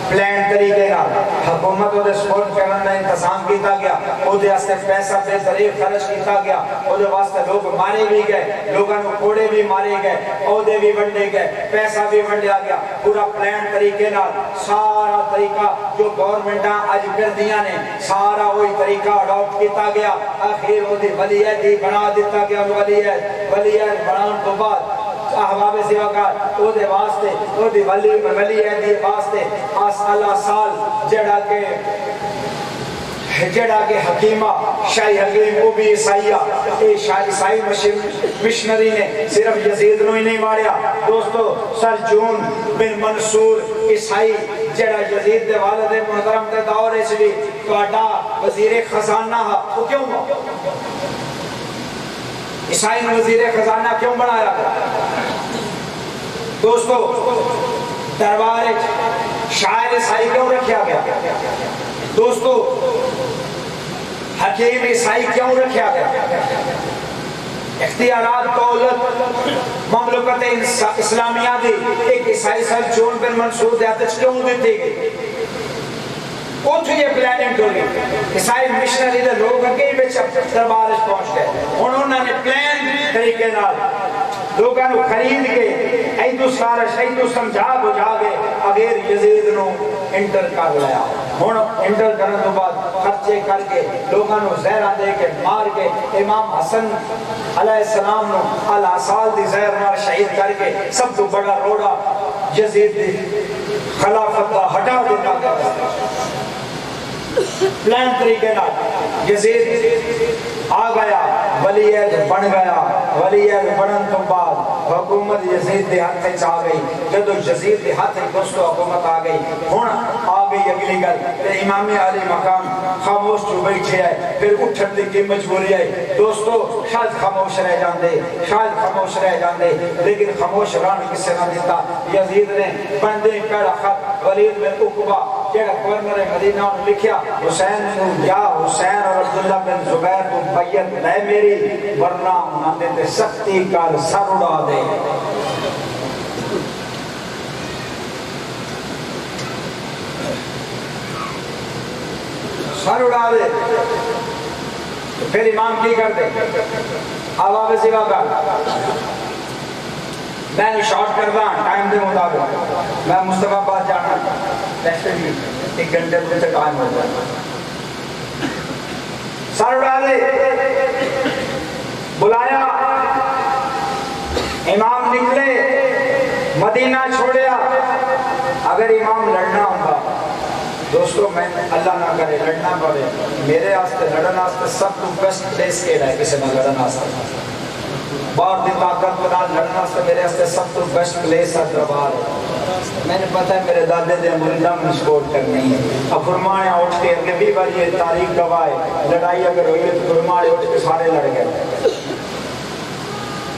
پلان طریقے گا حکومت وہ دے سپورٹ کرنے میں انتظام کیتا گیا وہ دے واسطے پیسہ بے طریق خرچ کیتا گیا وہ دے واسطے لوگ مارے بھی گئے لوگوں کو کوڑے بھی مارے گئے عہدے بھی ونڈے گئے پیسہ بھی ونڈیا گیا پورا پلان طریقے نال سارا طریقہ جو گورنمنٹاں اج کر دیا نے سارا وہی طریقہ اڈاپٹ کیتا گیا آخر وہ دے ولی عہد بنا دیتا گیا ولی عہد بنان تو بعد احباب سوا کا او دے واسطے او دے ولی عہد دے واسطے اللہ سال جڑا کہ حکیمہ شاہی حکیم وہ بھی عیسائیہ عیسائی مشنری نے صرف یزید نو ہی نہیں ماریا دوستو سر جون بن منصور عیسائی جڑا یزید دے والد محترم دے دور اس بھی توڑا وزیر خزانہ وہ کیوں عیسائی نے وزیر خزانہ کیوں بنایا دوستو دربار شاعر عیسائی کیوں رکھیا گیا دوستو حکیم عیسائی کیوں رکھیا گیا اختیارات دولت مملکت اسلامیہ دی ایک عیسائی سر جون بن منصور دیاتش کیوں دیتے گئے اتو یہ پلاننگ ہوئی عیسائی مشنری دے لوگ اگے وچ دربار وچ پہنچ گئے ہن انہوں نے پلان طریقے نال لوگاں نو خرید کے ایدو سارا شہیدو سمجھا بجھا کے اغیر یزید نو انٹر کر لیا ہن انٹر کرنے تو بعد خرچے کر کے لوگاں نو زہرا دے کے مار کے امام حسن علیہ السلام نو الاسال دی زہر نال شہید کر کے سب تو بڑا روڑا یزید دی خلافت دا ہٹا دیتا پلان طریقے نال یزید آ گیا ولی عہد بن گیا ولی عہد بنن تو بعد حکومت یزید دے ہاتھ وچ آ گئی جدو یزید دے ہاتھ وچ دوستو حکومت آ گئی ہن آ گئی اگلی گل تے امام علی مقام خاموش جو بیٹھے ہے پھر اٹھن دی کی مجبوری ہے دوستو شاید خاموش رہ جاندے شاید خاموش رہ جاندے لیکن خاموش رہن کسے نہ دیتا یزید نے بندے کڑا خط ولید بن عقبہ جڑا گورنر مدینہ نے لکھیا حسین کو یا حسین اور عبداللہ بن زبیر کو بیعت لے میری ورنہ انہاں دے سختی کر سر اڑا دے سر اڑا دے پھر امام کی کر دے آواز سوا کر میں نے شارٹ کر دا ٹائم دے مطابق میں مصطفیٰ آباد جانا ایک گھنٹے میں سے ٹائم ہو جائے سر اڑا دے بلایا امام نکلے مدینہ چھوڑیا اگر امام لڑنا ہوگا دوستو میں اللہ نہ کرے لڑنا پڑے میرے آستے لڑنا آستے سب تو بیسٹ پلیس کیڑا ہے کسی نہ لڑنا آستے باہر دی طاقت بنا لڑنا آستے میرے آستے سب تو بیسٹ پلیس ہے دربار میں نے پتہ ہے میرے دادے دے مریدہ میں سپورٹ کرنی ہے اب فرمایا اٹھ کے اگے بھی بار یہ تاریخ گواہ لڑائی اگر ہوئی تو فرمایا اٹھ کے سارے لڑ گئے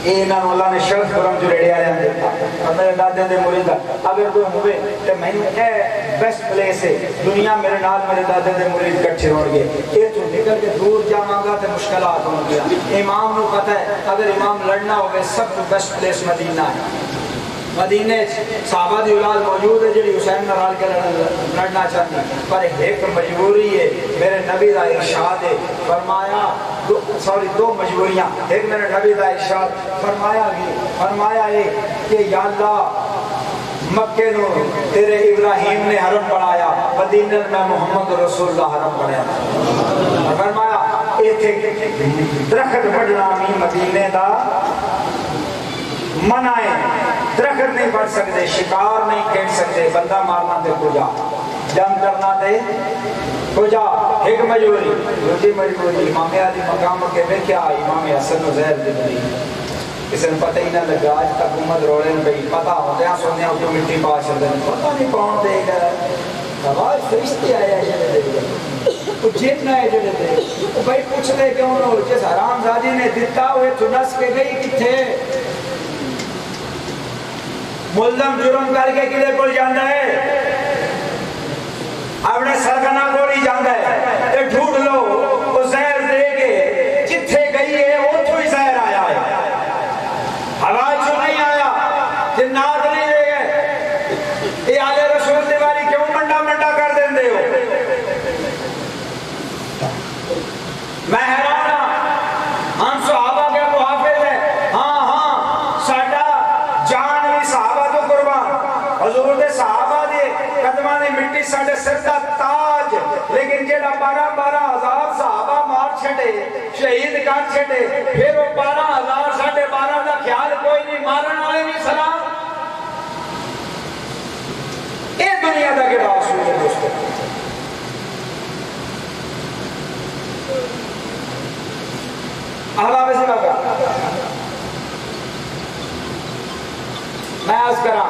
انہوں اللہ نے شرط کرم جو ریڑے آیا دیتا اور میرے دادے دے مریدہ اگر کوئی ہوئے تو میں نے بیسٹ پلیس ہے دنیا میرے نال میرے دادے دے مرید کٹھے روڑ گئے یہ تو نکل کے دور جانا گا تو مشکلات ہو گیا امام نو پتہ ہے اگر امام لڑنا ہوگے سب تو بیسٹ پلیس مدینہ ہے مدینہ صحابہ دی اولاد موجود ہے جڑی حسین نال کے لڑنا چاہتی پر ایک مجبوری ہے میرے نبی دا ارشاد ہے فرمایا دو مجبوریاں ایک میرے نبی دا ارشاد فرمایا ہے کہ یا اللہ مکے نو تیرے ابراہیم نے حرم بنایا مدینہ میں محمد رسول اللہ حرم بنایا فرمایا ایتھے درخت بڑھنا بھی مدینے دا منع ہے درخت نہیں بڑھ سکتے شکار نہیں کھیل سکتے بندہ مارنا تے پوجا جنگ کرنا تے پوجا ایک مجبوری دوسری مجبوری امام علی مقام کے دیکھا امام حسن و زہر دی کسی نے پتہ ہی نہ لگا آج تک امت روڑے نے بھئی پتہ ہوتے ہیں سونے ہیں تو مٹی پاس چل دیں پتہ نہیں کون دے گا آواز فرشتے آیا ہے جنہیں دے گا وہ جتنا ہے جنہیں دے وہ بھائی پوچھ لے کہ انہوں جس حرام زادی نے دیتا ہوئے تو نس کے گئی کتھے ملزم جرم کر کے کدے کول جاندا ہے اپنے سرکنا کول ہی جاندا ہے تے ڈھونڈ لو وہ زہر دے کے جتھے گئی ہے اوتھوں ہی زہر آیا ہے ہوا چوں نہیں آیا جنات نہیں دے گئے اے آل رسول دی والی کیوں منڈا منڈا کر دیندے ہو میں حیران ہم صحابہ کے محافظ ہیں ہاں ساڈا جان بھی صحابہ تو قربان حضور دے صحابہ دے قدماں دی مٹی ساڈے سر دا تاج لیکن جیڑا 12,000 صحابہ مار چھڑے شہید کر چھڑے پھر وہ 12,000 ساڈے 12 دا خیال کوئی نہیں مارن والے بھی سلام اے دنیا دا کیڑا اصول ہے دوستو احباب سے بات میں عرض کرا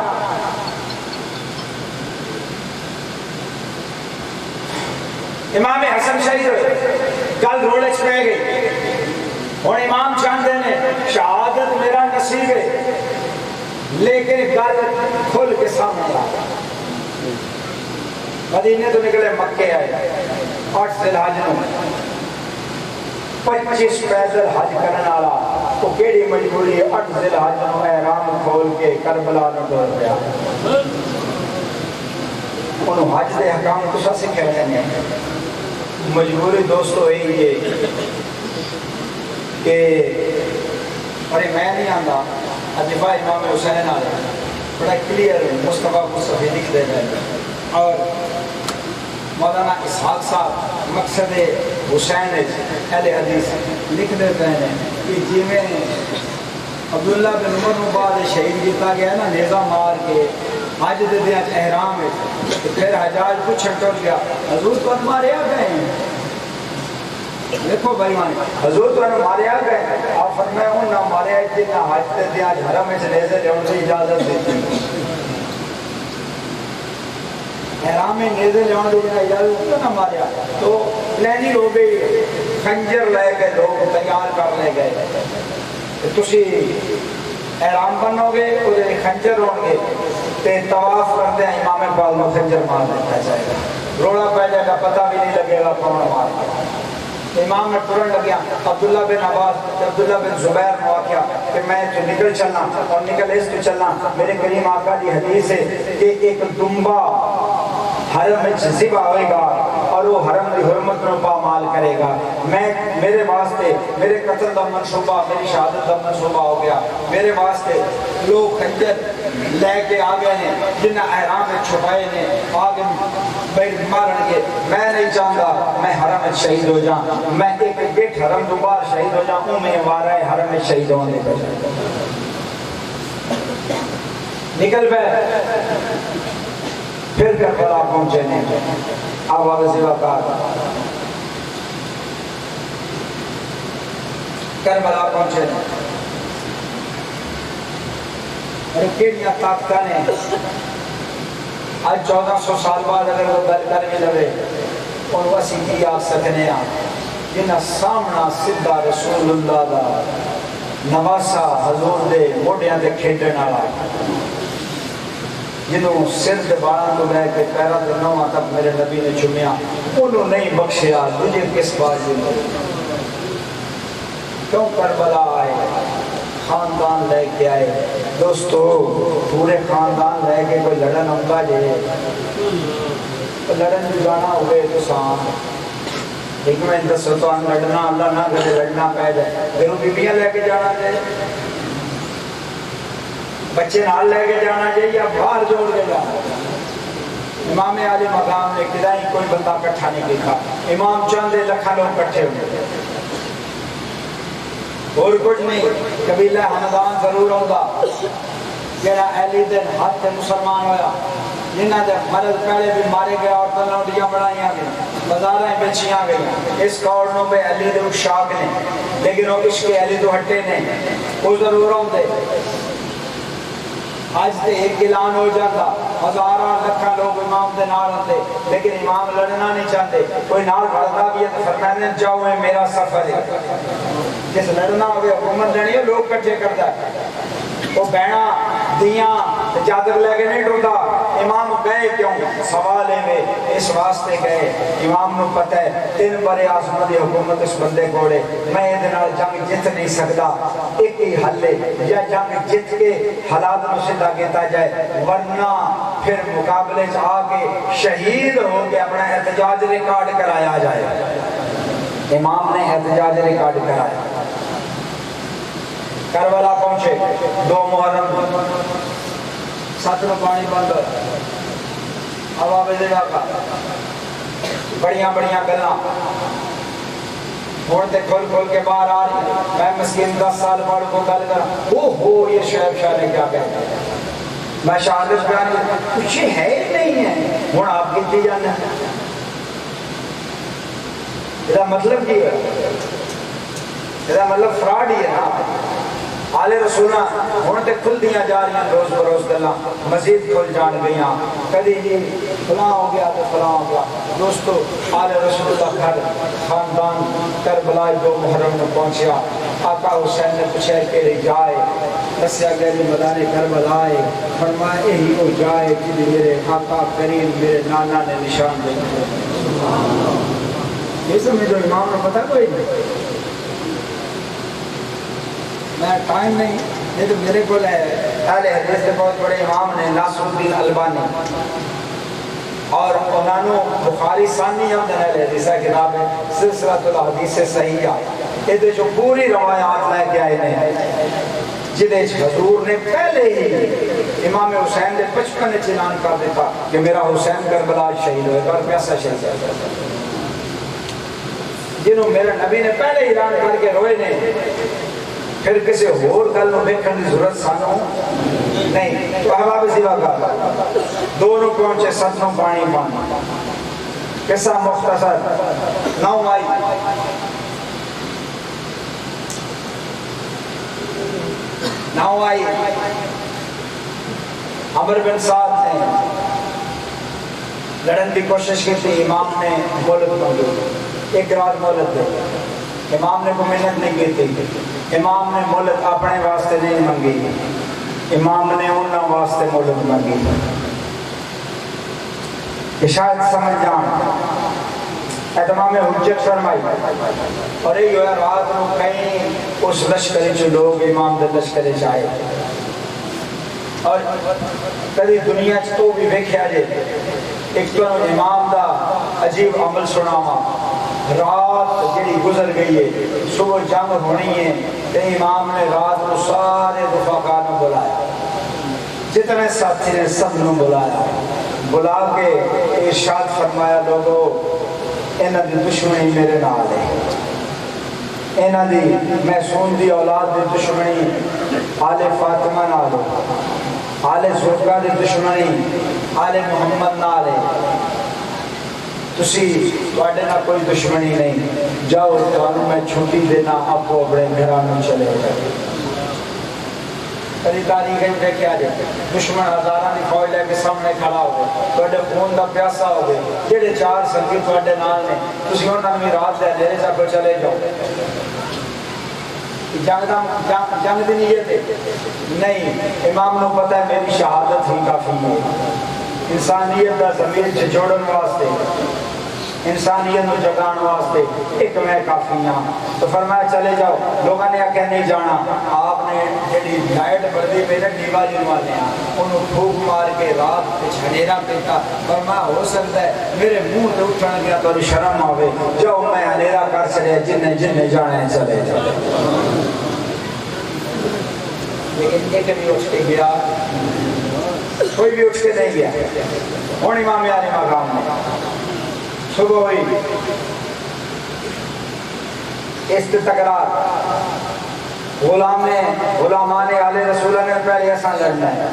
امام حسن شہید گل روڑے چ پہ گئی ہوں امام چاہتے ہیں شہادت میرا نصیب ہے لیکن گل کھل کے سامنے آ مدینے تو نکلے مکے آئے 8 ذی الحج نو 25 پیدل حج کرنے والا تو کیڑی مجبوری 8 ذی الحج نو احرام کھول کے کربلا نو ٹر گیا انہوں حج دے حکام کسا سکھے رہے ہیں مجبوری دوستو ہے کہ ارے میں نہیں آندا دفاع امام حسین آ رہے بڑا کلیئر مصطفیٰ مصطفی لکھ دے رہے اور مولانا اسحاق صاحب مقصد حسین اہل حدیث لکھ دیتے ہیں کہ جی میں عبداللہ بن عمر بعد شہید کیتا گیا نا نیزہ مار کے حج دے دیا احرام ہے پھر حجاج پوچھن ٹر گیا حضور تو ماریا گئے ہیں دیکھو بھائی مانے حضور تو ماریا گئے آپ فرمائے ہوں نہ ماریا اتنی نہ حج دے دیا حرم میں سے نیزے لے ان سے اجازت دیتی احرام میں نیزے لے ان سے اجازت دیتی نہ ماریا تو پلاننگ ہو گئی خنجر لے گئے لوگ تیار کر لے گئے تسی احرام بنو گے ادھر خنجر ہوں گے تے طواف کرتے ہیں امام پاک میں خنجر مار دیتا جائے گا روڑا پہ جائے گا پتہ بھی نہیں لگے گا کون مار گیا امام میں ٹرن لگیا عبداللہ بن عباس عبداللہ بن زبیر نے واقعہ کہ میں تو نکل چلنا اور نکل اس تو چلنا میرے کریم آقا دی حدیث ہے کہ ایک دمبا حرم میں ذبح ہوئے گا اور وہ حرم دی حرمت میں پامال کرے گا میں میرے واسطے میرے قتل دا منصوبہ میری شہادت دا منصوبہ ہو گیا میرے واسطے لوگ خنجر لے کے آ گئے ہیں جنہیں احرام میں چھپائے نے آگے مارن گے میں نہیں چاہتا میں حرم میں شہید ہو جاؤں میں ایک گیٹ حرم دوبار شہید ہو جاؤں میں وارہ حرم میں شہید ہونے کا نکل پہ پھر کربلا پہنچے نہیں اب آگے کار کربلا پہنچے نہیں اور کیڑیاں طاقتہ نے آج 1400 سال بعد اگر وہ گل کرنے لگے اور وہ سیدھی آگ سکنے جنہ سامنا سدھا رسول اللہ دا نواسا حضور دے موڑیاں دے کھیڑن آلا جنہوں سر دے باران کو لے کے پیرا دے نوہ تک میرے نبی نے چمیا انہوں نہیں بخشیا تجھے کس بازی میں کیوں کربلا آئے خاندان لے کے آئے دوستو پورے خاندان لے کے کوئی لڑن ہوگا جے لڑن بھی جانا ہوئے تو سام ایک میں دسو تو ہم لڑنا اللہ نہ کرے لڑنا پہ جائے پھر بیبیاں لے کے جانا جائے بچے نال لے کے جانا جائے یا باہر جوڑ کے جانا امام علی مقام نے کدائی کوئی بندہ کٹھا نہیں دیکھا امام چاندے لکھا لوگ کٹھے ہوئے اور کچھ نہیں قبیلہ حمدان ضرور ہوگا جیڑا اہلی دن ہاتھ سے مسلمان ہویا جنہ دے مرد پہلے بھی مارے گئے اور تنوڈیاں بڑھائیاں گئیں بازاریں بچیاں گئیں اس کورنوں پہ اہلی دے اکشاک نے لیکن وہ عشق اہلی تو ہٹے نہیں وہ ضرور ہوندے آج تے ایک اعلان ہو جاتا ہزاراں لکھاں لوگ امام دے نال ہوندے لیکن امام لڑنا نہیں چاہتے کوئی نال بڑھتا بھی ہے تو فرمانے جاؤ ہے میرا سفر ہے جس لڑنا ہوئے حکومت لڑی ہے لوگ کٹھے کرتا ہے وہ بہنا دیاں چادر لے کے نہیں ڈھونڈا امام گئے کیوں سوال ہے میں اس واسطے گئے امام نو پتہ ہے 3 برے آسمان دی حکومت اس بندے کوڑے میں یہ نال جنگ جت نہیں سکتا ایک ہی حل ہے یا جنگ جت کے حالات نو سیدھا کیتا جائے ورنہ پھر مقابلے سے آ کے شہید ہو کے اپنا احتجاج ریکارڈ کرایا جائے امام نے احتجاج ریکارڈ کرایا کربلا پہنچے 2 محرم 7 میں پانی بند اب آپ جگہ کا بڑیاں بڑیاں گلاں ہوتے کھول کھول کے باہر آ رہی میں مسکین 10 سال پڑھ کو گل کر یہ شعیب شاہ نے کیا کہتے ہیں میں شہادت بیان کچھ ہے ہی نہیں ہے ہوں آپ کتنی جانا یہ مطلب کی ہے یہ مطلب فراڈ ہی ہے نا آل رسولہ ہوں تو کھل دیا جا رہی ہیں روز بروز گلاں مزید کھل جان گئیاں کدی جی فلاں ہو گیا تو فلاں ہو گیا دوستو آل رسول اللہ گھر خاندان کربلا 2 محرم میں پہنچیا آقا حسین نے پوچھا کہ جائے دسیا گیا جی میدان کربلا آئے فرمایا یہی وہ جائے کہ میرے آقا کریم میرے نانا نے نشان دے یہ سمجھو امام نے پتہ کوئی نہیں میں ٹائم نہیں یہ تو میرے کو ہے اہل حدیث کے بہت بڑے امام نے ناصر الدین البانی اور انہوں بخاری ثانی ہم نے حدیثہ کتاب ہے سلسلۃ الحدیث صحیحہ یہ جو پوری روایات لے کے آئے ہیں جدے حضور نے پہلے ہی امام حسین نے 55 اعلان کر دیتا کہ میرا حسین کربلا شہید ہوئے گا اور پیاسا شہید ہوئے گا جنہوں میرے نبی نے پہلے ہی اعلان کر کے روئے نے پھر کسی اور گل نو دیکھنے کی ضرورت سانو نہیں تو احباب زیبا کا دونوں پہنچے ستنوں پانی پانی قصہ مختصر نو آئی نو آئی عمر بن سعد نے لڑن کی کوشش کی تھی امام نے مولد مانگی ایک رات مولد دے امام نے کوئی محنت نہیں کی تھی امام نے مولد اپنے واسطے نہیں مانگی امام نے انہوں واسطے مولد مانگی کہ شاید سمجھ جان اہتمام حجت فرمائی اور یہ جو ہے رات میں کہیں اس لشکری جو لوگ امام دے لشکری چاہے اور کدی دنیا تو بھی ویکھیا جے ایک تو امام دا عجیب عمل سناوا رات جڑی گزر گئی ہے صبح جنگ ہونی ہے تے امام نے رات کو سارے رفقا کو بلایا جتنے ساتھی نے سب نے بلا کے ارشاد فرمایا لوگو انہاں دی دشمنی میرے نال ہے انہاں دی محسون دی اولاد دی دشمنی آل فاطمہ نال آل زہرا دی دشمنی آل محمد نال ہے تسی تواڈے نال کوئی دشمنی نہیں جاؤ تانوں میں چھٹی دینا آپ اپنے گھراں نوں چلے جاؤ کدی تاریخ میں کیا جائے دشمن ہزاراں دی فوج لے کے سامنے کھڑا ہو تواڈے خون دا پیاسا ہو جڑے چار سنگی تواڈے نال نے تسی انہاں نوں رات دے اندھیرے چ چلے جاؤ جنگ دی نیت ہے نہیں امام نو پتہ ہے میری شہادت ہی کافی ہے انسانیت دا ضمیر سے جوڑن واسطے انسانیت نو جگان واسطے ایک میں کافی ہاں تو فرمایا چلے جاؤ لوگوں نے آکھیا نہیں جانا آپ نے جڑی لائٹ بردی میرے نیوا جلوانے ہیں انہوں پھوک مار کے رات چھڑیرا پیتا فرمایا ہو سکتا ہے میرے منہ تے اٹھن گیا تو شرم آوے جاؤ میں ہنیرا کر چلے جن جانے چلے جاؤ لیکن ایک بھی اٹھ کے گیا کوئی بھی اٹھ کے نہیں گیا ہوں امام علی مقام میں صبح ہوئی اس تکرار غلامان آل رسول نے پہلے ایسا لڑنا ہے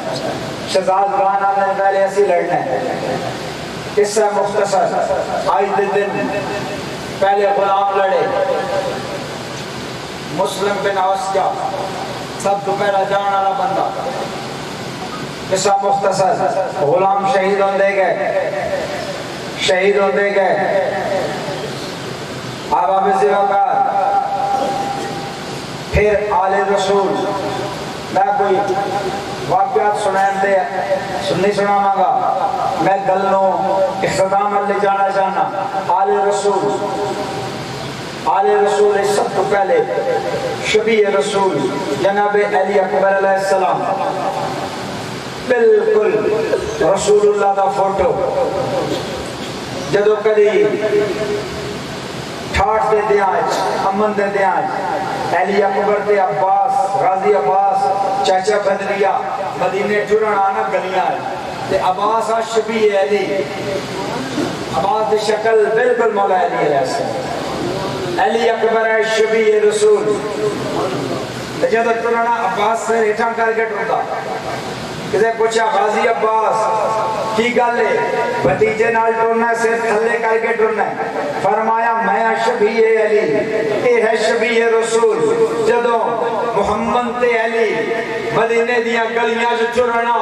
شہزاد غلام نے پہلے ایسی لڑنا ہے قصہ مختصر آج دن پہلے غلام لڑے مسلم بن اوسجا سب تو پہلا جان والا بندہ قصہ مختصر غلام شہید ہوندے گئے آباب زیوکار پھر آل رسول میں کوئی واقعات نہیں سناواں گا میں گلوں اختتام لے جانا چاہنا آل رسول سب تو پہلے شبیہ رسول جناب علی اکبر علیہ السلام بالکل رسول اللہ دا فوٹو جدو کدی ٹھاٹ دے دیاں امن دے دیاں علی اکبر دے عباس غازی عباس چاچا بدریہ مدینے ٹرن آنا گلیاں تے عباس شبیہ علی عباس دی شکل بالکل مولا علی علیہ السلام علی اکبر شبیہ رسول جدو ٹرنا عباس سے ریٹھا کر کے ٹرتا کسے پوچھا غازی عباس کی گل ہے بھتیجے نال ٹرنا سے تھلے کر کے ٹرنا ہے فرمایا میں شبیہ علی اے ہے شبیہ رسول جدو محمد تے علی مدینے دیاں گلیاں جو ٹرنا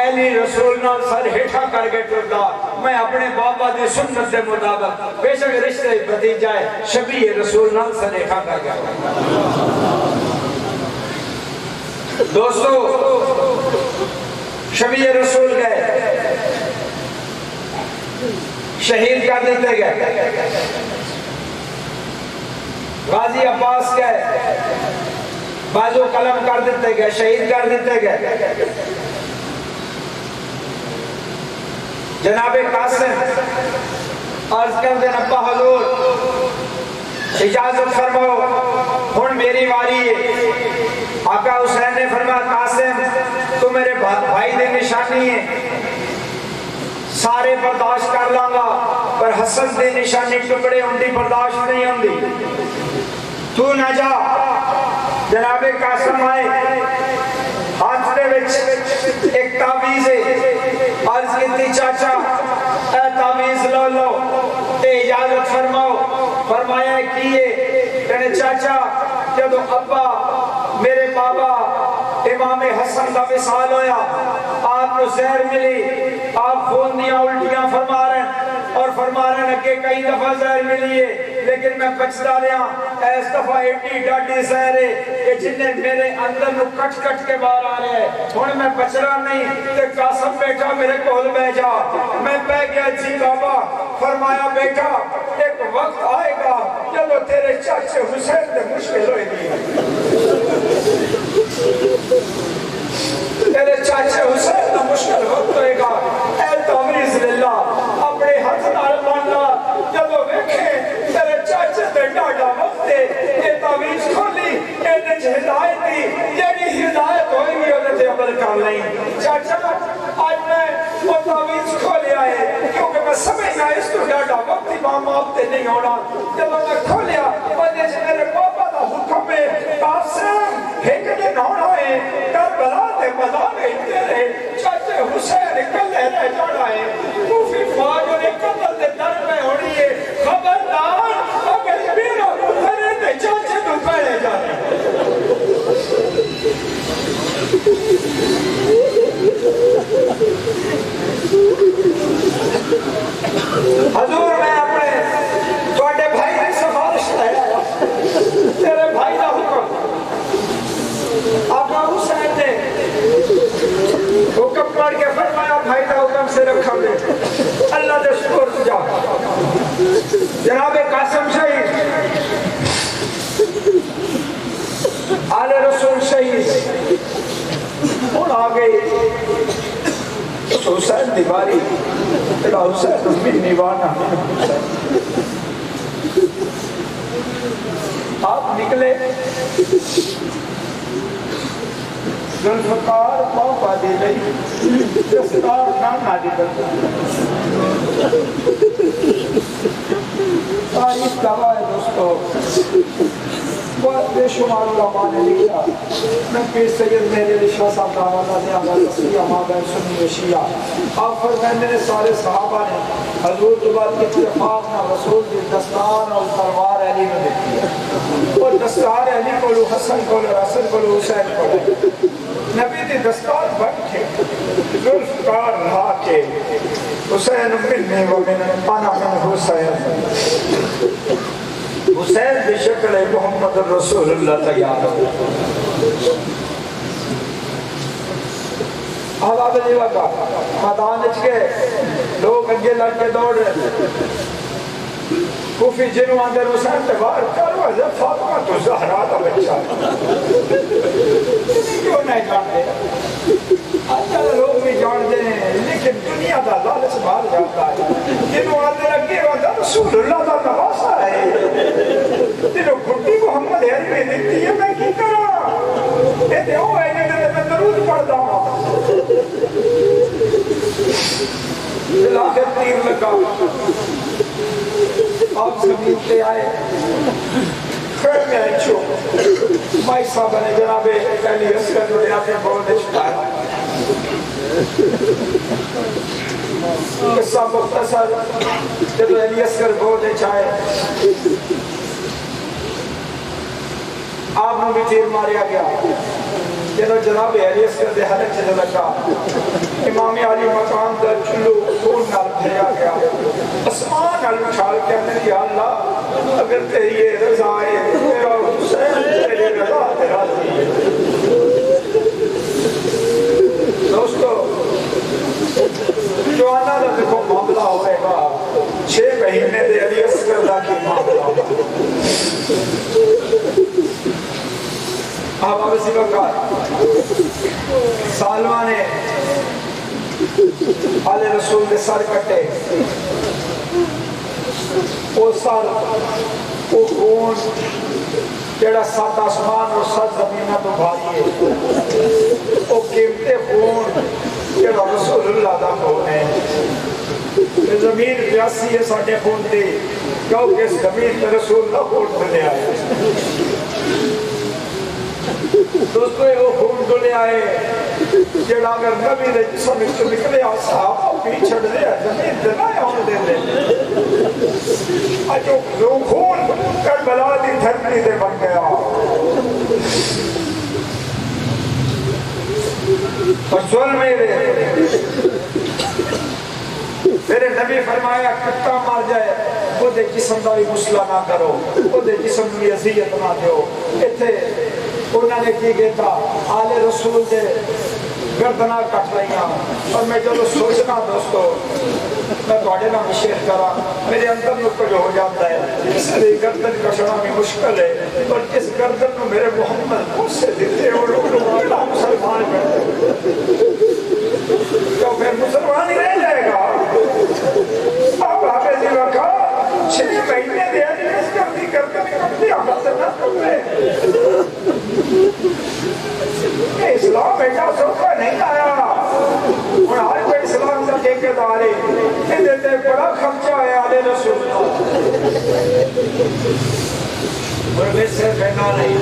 علی رسول نال سر ہٹھا کر کے ٹرتا میں اپنے بابا دی سنت دے مطابق بے شک رشتے بھتیجا ہے شبیہ رسول نال سر ہٹھا کر کے دوستو شبیہ رسول گئے شہید کر دیتے گئے غازی عباس گئے بازو قلم کر دیتے گئے شہید کر دیتے گئے جناب قاسم عرض کر دیں ابا حضور اجازت فرماؤ ہن میری واری ہے۔ آقا حسین نے فرمایا قاسم تو میرے بھائی دے نشانی ہے، سارے برداشت کر لاں گا، پر حسن دے نشانی ٹکڑے ہوندی برداشت نہیں ہوندی، تو نہ جا۔ جناب قاسم آئے، ہاتھ دے وچ ایک تعویذ ہے، عرض کیتی چاچا اے تعویذ لو لو تے اجازت فرماؤ۔ فرمایا کیے؟ کہنے چاچا جدو ابا میرے بابا امام حسن کا وصال ہویا، آپ کو زہر ملی، آپ خون دیا الٹیاں فرما رہے ہیں اور فرما رہے ہیں کہ کئی دفعہ زہر ملی ہے لیکن میں بچتا رہا، اس دفعہ ایڈی ڈاڈی زہر ہے کہ جنہیں میرے اندر نو کٹ کٹ کے باہر آ رہے ہیں، ہن میں بچنا نہیں۔ تے قاسم بیٹا میرے کول بہ جا، میں بہ گیا جی بابا۔ فرمایا بیٹا ایک وقت آئے گا جب تیرے چاچے حسین دے مشکل ہوئے گی، تیرے چاچے حسین دا مشکل وقت ہوئے گا۔ اے تعویذ للہ اپنے ہاتھ نال ماننا، جب ویکھے تیرے چاچے تے ڈاڈا وقت ہے، یہ تعویذ کھولی اے ہدایت دی، جیڑی ہدایت ہوئے گی وہ تے عمل کر لیں۔ چاچا آج میں وہ تعویذ کھولیا ہے کیونکہ میں سمجھنا اس تو ڈاڈا وقت امام آپ تے نہیں ہونا۔ جب میں کھولیا بندے سے میرے پاپا دا حکم ہے قاسم ایک دن ہونا ہے، کربلا تے میدان تیرے چاچے حسین کلے رہ جانا ہے، کوفی فوج نے قتل دے در میں ہونی ہے، خبردار اگر میرا میرے تے چاچے تو پہلے جانے۔ حضور میں اپنے تواڈے بھائی کی سفارش ہے، تیرے بھائی دا حکم۔ آقا حسین نے حکم پڑھ کے فرمایا بھائی دا حکم سے رکھا دے، اللہ دے سپرد جا۔ جناب قاسم شہید، آل رسول شہید، ہن آ گئی حسین دیواری، تیرا حسین منی وانا۔ آپ نکلے، ذوالفقار پاؤں پا دے گئی، دستار نام نہ دی کرتا۔ تاریخ گواہ ہے دوستو، بہت بے شمار علماء نے لکھا۔ میں پیر سید میرے علی شاہ صاحب دعوت نے آگاہ تصریح مابین سنی و شیعہ، آپ فرمائے میرے سارے صحابہ نے حضور کے بعد کی اتفاق نہ رسول کی دستار اور تلوار علی میں دیکھی ہے، اور دستار علی کو لو حسن کو لو حسن کو لو حسین کو لو، نبی دی دستار بن کے ذوالفقار رہا کے حسین منی و من انا من حسین، حسین بھی شکل محمد رسول اللہ تیار ہو۔ آباد نہیں لگا، میدان اچ گئے، لوگ اگے لگ کے دوڑ رہے، کوفی جنوں اندر حسین تے باہر کرو حضرت فاطمہ تو زہرا دا بچہ کیوں نہیں جانتے؟ آج کل لوگ بھی جانتے ہیں لیکن دنیا دا لالچ بھال جاتا ہے۔ جنوں اندر اگے ودا رسول اللہ دا نواسا ہے، جنوں گھٹی محمد عربی دیتی ہے، میں کی کرا یہ دیو ہے میں درود پڑھتا ہوں۔ بلاخر تیر لگا، آپ زمین پہ آئے، خیر میں اچھو مائی صاحب نے جناب علی اصغر جو نے بہت اشتایا۔ قصہ مختصر، جب علی اصغر بہت اچھائے، آپ نے بھی تیر ماریا گیا، جناب علی اصغر دے حلق چلے لگا، امام علی مقام در چلو خون نال بھریا گیا، اسمان نال اچھال کے اندر یا اللہ اگر تیری یہ رضا ہے میرا حسین تیری رضا تیرا دی۔ دوستو جو آنا دا دیکھو معاملہ ہوئے گا 6 مہینے دے علی اصغر دا کی معاملہ ہوگا۔ آپ اسی وقت سالوہ نے آل رسول دے سر کٹے، او سر او خون جڑا سات آسمان اور سات زمینہ تو بھاری ہے، او قیمتے خون جڑا رسول اللہ دا خون ہے۔ زمین پیاسی ہے ساڑھے خون دی، کیونکہ اس زمین تے رسول اللہ خون ڈلے آئے۔ دوستو یہ وہ خون ڈلے آئے جڑا اگر نبی دے جسم وچ نکلے صحابہ پیچھے دے زمین تے نہ آن دے اجو جو خون کربلا دی دھرتی تے بن گیا۔ اور ظلم میرے نبی فرمایا کتا مار جائے وہ دے جسم دا بھی مسئلہ نہ کرو، وہ دے جسم بھی اذیت نہ دیو۔ اتھے انہوں نے کی کہتا آل رسول دے گردنہ کٹ رہیاں، اور میں جو سوچنا دوستو میں توڑے نہ شیئر کرا میرے اندر میں کچھ ہو جاتا ہے، اس لیے گردن کٹنا بھی مشکل ہے، اور جس گردن میں میرے محمد خود سے دیتے وہ لوگ اللہ مسلمان کرتے تو پھر مسلمان ہی رہ جائے گا۔ اب حافظ جی وقا 6 مہینے دے اس گردی گردن کٹتی آمد سے نہ کرتے۔ اسلام ایسا سوکھا نہیں آیا، اور ہر کوئی اسلام کا ٹھیکے دار ہے، یہ دیتے بڑا خرچہ ہے آل رسول اور میں سے بہنا نہیں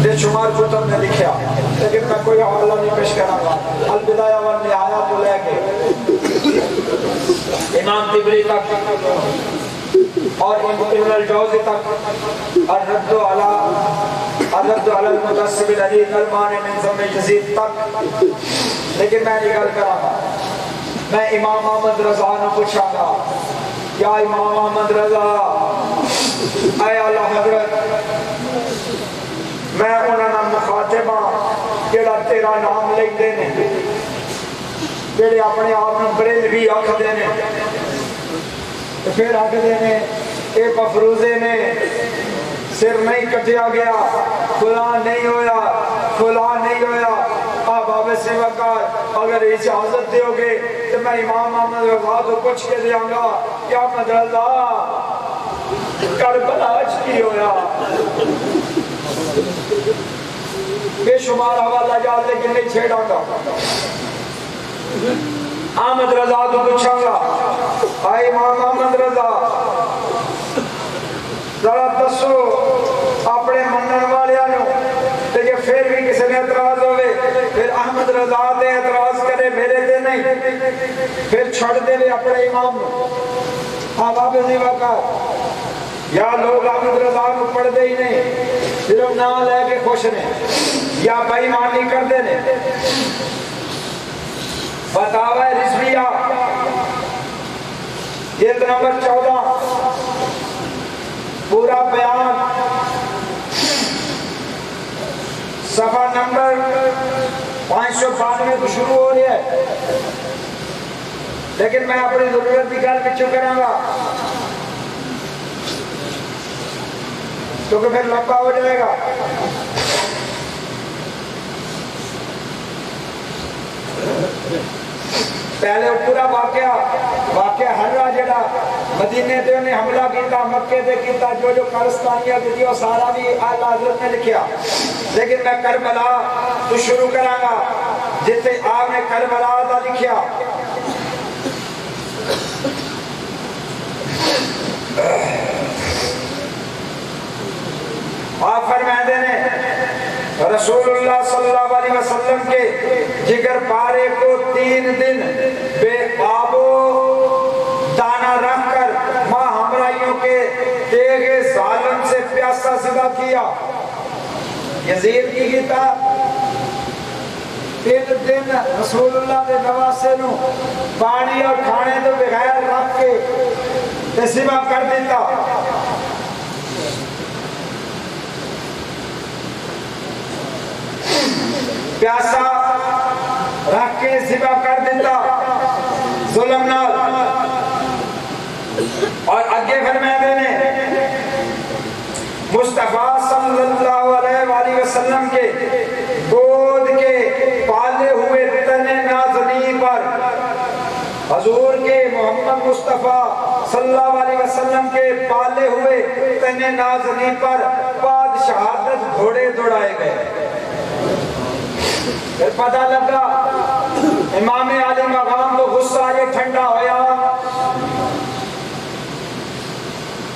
دے شمار کتب نے لکھیا، لیکن میں کوئی حوالہ نہیں پیش کرا گا۔ البدایہ والنہایہ تو لے کے امام طبری تک اور ابن الجوزی تک، الرد علی المتعصب العلیق المانع من ذم یزید تک، لیکن میں یہ گل کرا گا، میں امام احمد رضا نے پوچھا گا یا امام احمد رضا اے اللہ حضرت میں انہوں نے مخاطبہ جڑا تیرا نام لے دینے جڑے اپنے آپ نے بریلوی آکھ دینے پھر آکھ دینے اے مفروضے نے سر نہیں کٹیا گیا، فلان نہیں ہویا، فلان نہیں ہویا۔ آپ آبے سے وقت اگر اجازت دے ہوگے تو میں امام احمد رضا تو کچھ کے دیاں گا کہ احمد رضا کربلا کی ہویا، بے شمار حوالہ جات لیکن نہیں چھیڑا گا۔ احمد رضا تو پوچھاں گا آئے امام احمد رضا ذرا دسو اپنے منن والیاں نو لیکن پھر بھی کسی نے اعتراض ہوئے پھر احمد رضا دے اعتراض کرے میرے دے نہیں، پھر چھڑ دے لے اپنے امام نو۔ آپ آپ اسی وقت یا لوگ احمد رضا کو پڑھ دے ہی نہیں، صرف نہ لے کے خوش نے یا بھائی مانی کر دے نے۔ فتاوی رضویہ جلد نمبر 14 پورا بیان صفحہ نمبر 592 کو شروع ہو رہی ہے، لیکن میں اپنی ضرورت کی گل پچھو کروں گا کیونکہ پھر لمبا ہو جائے گا۔ پہلے پورا واقعہ ہر جڑا مدینے تے انہیں حملہ کیتا، مکے تے کیتا، جو جو کارستانیہ کی وہ سارا بھی اعلیٰ حضرت نے لکھیا، لیکن میں کربلا تو شروع کراں گا جتے آپ نے کربلا دا لکھیا۔ آپ فرمائے دینے رسول اللہ صلی اللہ علیہ وسلم کے جگر پارے کو 3 دن بے آب و دانہ رکھ کر ماں ہمراہیوں کے تیغ ظالم سے پیاسا ذبح کیا۔ یزید کی گیتا 3 دن رسول اللہ کے نواسے نو پانی اور کھانے تو بغیر رکھ کے ذبح کر دیتا۔ پیاسا رکھ کے ذبح کر دیتا ظلم نال۔ اور آگے فرمائے دینے مصطفیٰ صلی اللہ علیہ وآلہ وسلم کے گود کے پالے ہوئے تن نازنی پر مصطفیٰ صلی اللہ علیہ وسلم کے پالے ہوئے تن نازنین پر بعد شہادت گھوڑے دوڑائے گئے۔ پھر پتہ لگا امام علی مقام کو غصہ یہ ٹھنڈا ہویا،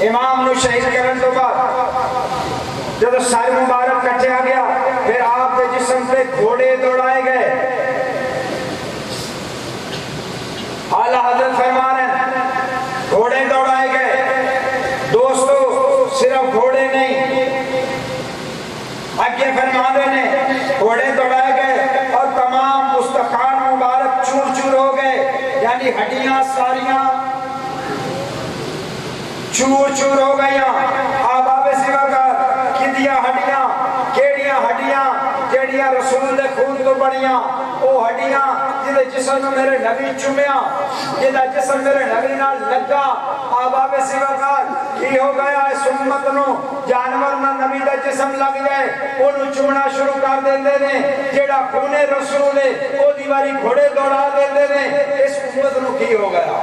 امام نو شہید کرن تو بعد جب سر مبارک کٹیا گیا پھر آپ کے جسم پہ گھوڑے دوڑائے گئے۔ اعلی حضرت فرما رہے ہیں گھوڑے دوڑائے گئے۔ دوستو صرف گھوڑے نہیں، آگے فرما رہے ہیں گھوڑے دوڑائے گئے اور تمام مستخان مبارک چور چور ہو گئے، یعنی ہڈیاں ساریاں چور چور ہو گئیاں۔ آباب سوا کا کدیاں ہڈیاں کیڑیاں ہڈیاں جیڑیاں رسول دے خون تو بڑیاں، او ہڈیاں جدے جسم میرے نبی چومیا، جدہ جسم میرے نبی نہ لگا۔ آباب سوا کا کی ہو گیا اس امت نو جانور نہ نبی دا جسم لگ جائے انہوں چومنا شروع کر دیندے نے، جیڑا خون رسول ہے او دیواری گھوڑے دوڑا دیندے نے۔ اس امت نو کی ہو گیا؟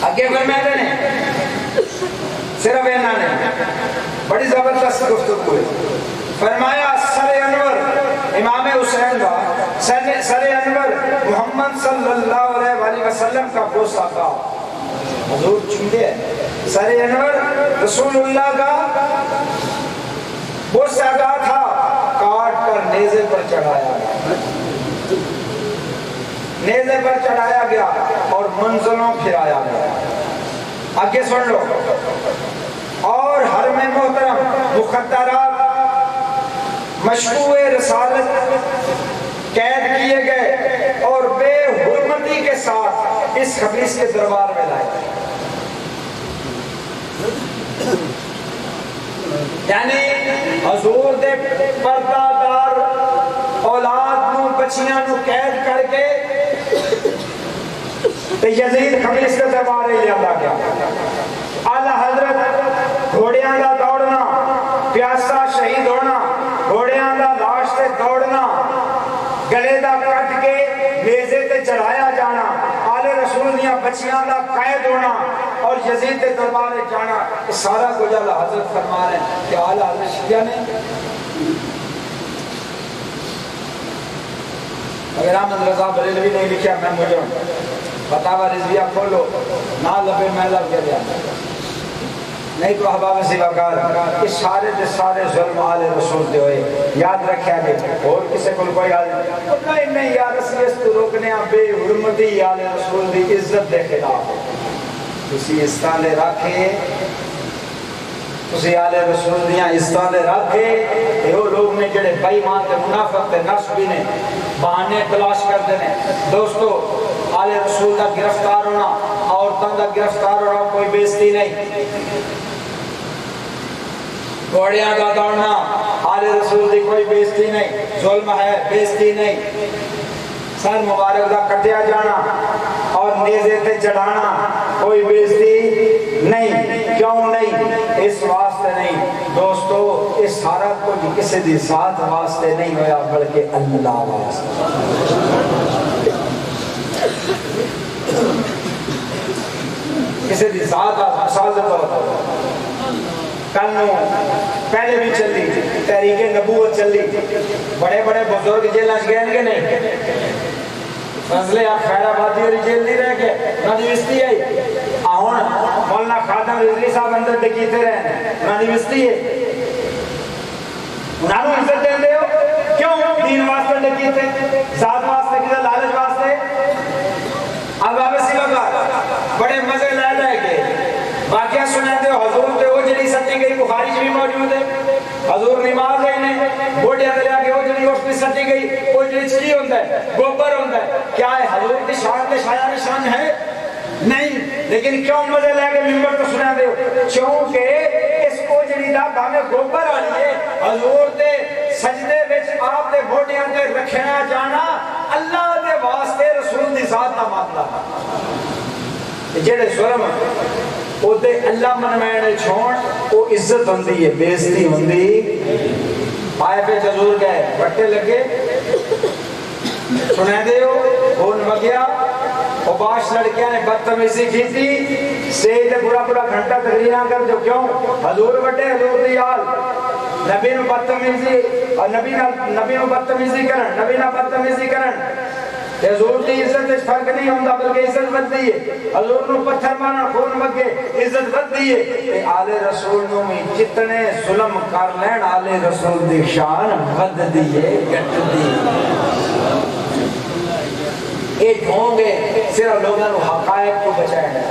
آگے فرماتے ہیں صرف اینا نے بڑی زبردست گفتگو ہے۔ فرمایا سر انور امام حسین کا سر انور محمد صلی اللہ علیہ وسلم کا بوسہ کا حضور چندے ہیں، سر انور رسول اللہ کا بوسہ کا تھا، کاٹ کر نیزے پر چڑھایا نیزے پر چڑھایا گیا اور منزلوں پھرایا گیا۔ آگے سن لو، اور حرم محترم مخدرات مشروع رسالت قید کیے گئے اور بے حرمتی کے ساتھ اس خبیث کے دربار میں لائے گئے۔ یعنی حضور دے پردہ دار اولاد نو بچیاں نو قید کر کے تے یزید خبیث کے دربار لے آندا گیا۔ اعلی حضرت گھوڑیاں دا دوڑنا، پیاسا شہید ہونا، گھوڑیاں دا لاش تے دوڑنا، گلے دا کٹ کے نیزے تے چڑھایا جانا، آل رسول دیاں بچیاں دا قید ہونا اور یزید تے دربار جانا، یہ سارا کچھ اعلی حضرت فرما رہے ہیں کہ اعلی حضرت شیعہ نے اگر احمد رضا بریلوی نہیں لکھا میں مجرم، فتاوی رضویہ کھولو نہ لبے میں لب کے دیا، نہیں تو احباب سیواکار اس سارے دے سارے ظلم آل رسول دے ہوئے۔ یاد رکھے آگے اور کسے کو کوئی حال نہیں یا رسی اس تو روکنے بے حرمتی آل رسول دی عزت دے خلاف اسی استعلے رکھے، اسی آل رسول دیاں استعلے رکھے۔ یہ وہ لوگ نے جڑے بائیمان تے منافق تے نصبی نے بہانے تلاش کر دینے۔ دوستو آل رسول دا گرفتار ہونا، عورتوں دا گرفتار ہونا کوئی بےزتی نہیں، گھوڑیاں دا دوڑنا آل رسول دی کوئی بےزتی نہیں، ظلم ہے بےزتی نہیں۔ سر مبارک دا کٹیا جانا اور نیزے تے چڑھانا کوئی بےزتی نہیں، کیوں نہیں؟ اس واسطے نہیں دوستو، اس سارا کچھ کسی دی ذات واسطے نہیں ہویا بلکہ اللہ واسطے۔ کسی دی ذات مثال دیتا ہوتا کل پہلے بھی چلی تحریک نبوت چلی، بڑے بڑے بزرگ جیلیں گئے کہ نہیں؟ فضلے آپ خیر آبادی اور جیل نہیں رہ گئے، نجوستی آئی آہون مولانا خادم رضوی صاحب اندر ڈکیتے رہے، نجوستی ہے انہوں عزت دیں دے ہو کیوں؟ دین واسطے ڈکیتے، ذات واسطے کسی لالچ واسطے۔ اب آپ اسی وقت بڑے مزے لے لے کے واقعہ سناتے ہو، حضور دے وہ جڑی سٹی گئی بخاری میں موجود ہے، حضور نماز گئی نے بوٹے اندر آ کے وہ جڑی اس پہ سٹی گئی وہ جڑی چڑی ہوتا ہے گوبر ہوتا ہے، کیا ہے حضور کی شان کے شاعر نشان ہے؟ نہیں، لیکن کیوں مزے لے کے ممبر تو سنا دے ہو؟ چونکہ اس کو جڑی دا بھاوے گوبر والی ہے، حضور دے سجدے وچ آپ دے بوٹیاں تے رکھیا جانا اللہ دے واسطے رسول دی ذات دا معاملہ، جڑے ظلم او دے اللہ منوینے چھوڑ او عزت ہوندی ہے، بےزتی ہوندی۔ آئے پہ حضور گئے بٹے لگے سنے دے ہو ہون مگیا وہ باش لڑکیاں نے بدتمیزی کی تھی سٹیج تے پورا پورا گھنٹہ تقریراں کر جو کیوں حضور بڑے حضور دی یاد نبی نو بدتمیزی اور نبی نو بدتمیزی کرن نبی نہ بدتمیزی کرن حضور دی عزت اس فرق نہیں ہوندا بلکہ عزت ودی ہے حضور نو پتھر مارنا خون وگے عزت ودی ہے تے آل رسول نو بھی جتنے ظلم کر لین آل رسول دی شان ود دی ہے گٹ دی ایک ہوں گے صرف لوگوں کو حقائق کو بچائیں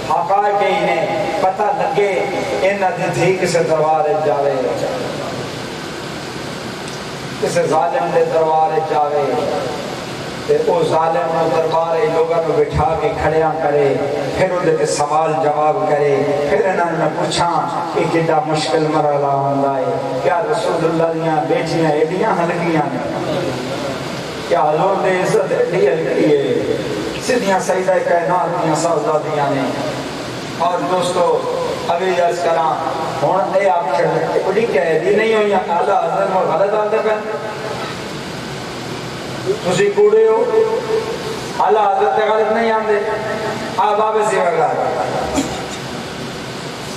حقائق ہی انہیں پتہ لگے انہاں دی تھی کسے دربار جاوے کسے ظالم دے دربار جاوے تے او ظالم نو دربار لوگوں کو بٹھا کے کھڑیاں کرے پھر اودے تے سوال جواب کرے پھر انہاں نے پوچھاں کہ کیڑا مشکل مرحلہ ہوندا ہے کیا رسول اللہ دیاں بیٹیاں ایڈیاں ہلکیاں نے کیا حضور دے عزت ایڈی ہلکی ہے سیدھیاں سیدہ کائنات دیاں صاحبزادیاں نے اور دوستو ابھی عرض کراں ہن اے آپ چھڑ بڑی کہہ دی نہیں ہوئی اعلیٰ حضرت اور غلط آندے پہ تسی کوڑے ہو اعلیٰ حضرت غلط نہیں آندے آباب سیوگار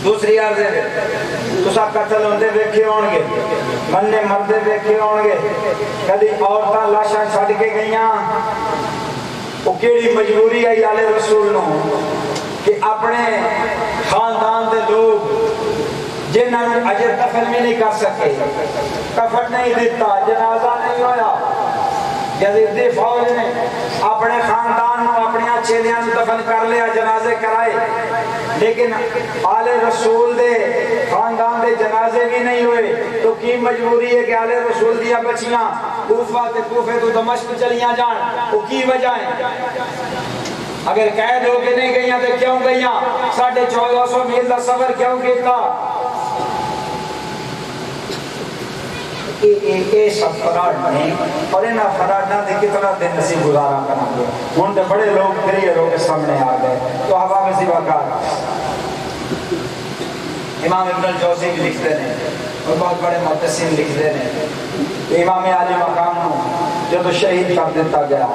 دوسری عرض ہے تسا قتل ہوندے ویکھے ہون گے مننے مردے ویکھے ہون گے کدی عورتاں لاشاں چھڈ کے گئیاں وہ کیڑی مجبوری آئی آل رسول نو کہ اپنے خاندان دے لوگ جنہاں نے اجر دفن بھی نہیں کر سکے کفن نہیں دیتا جنازہ نہیں ہویا یزید فوج نے اپنے خاندان نو اپنی چیلیاں نو دفن کر لیا جنازے کرائے لیکن آل رسول دے خاندان دے جنازے بھی نہیں ہوئے تو کی مجبوری ہے کہ آل رسول دیا بچیاں کوفہ تے کوفے تو دمشق چلیاں جان وہ کی وجہ ہے اگر قید ہو کے نہیں گئیاں تو کیوں گئیاں 1450 میل دا سفر کیوں کیتا اے سب فراد نہیں اور انہاں فراداں دے کتنا دن نصیب گزارا کرنا گے ہن تے بڑے لوگ پھر رو کے سامنے آ گئے تو حوام سیواکار امام ابن الجوزی بھی لکھتے ہیں اور بہت بڑے محدثین لکھتے ہیں امام عالی مقام نو جب شہید کر دیتا گیا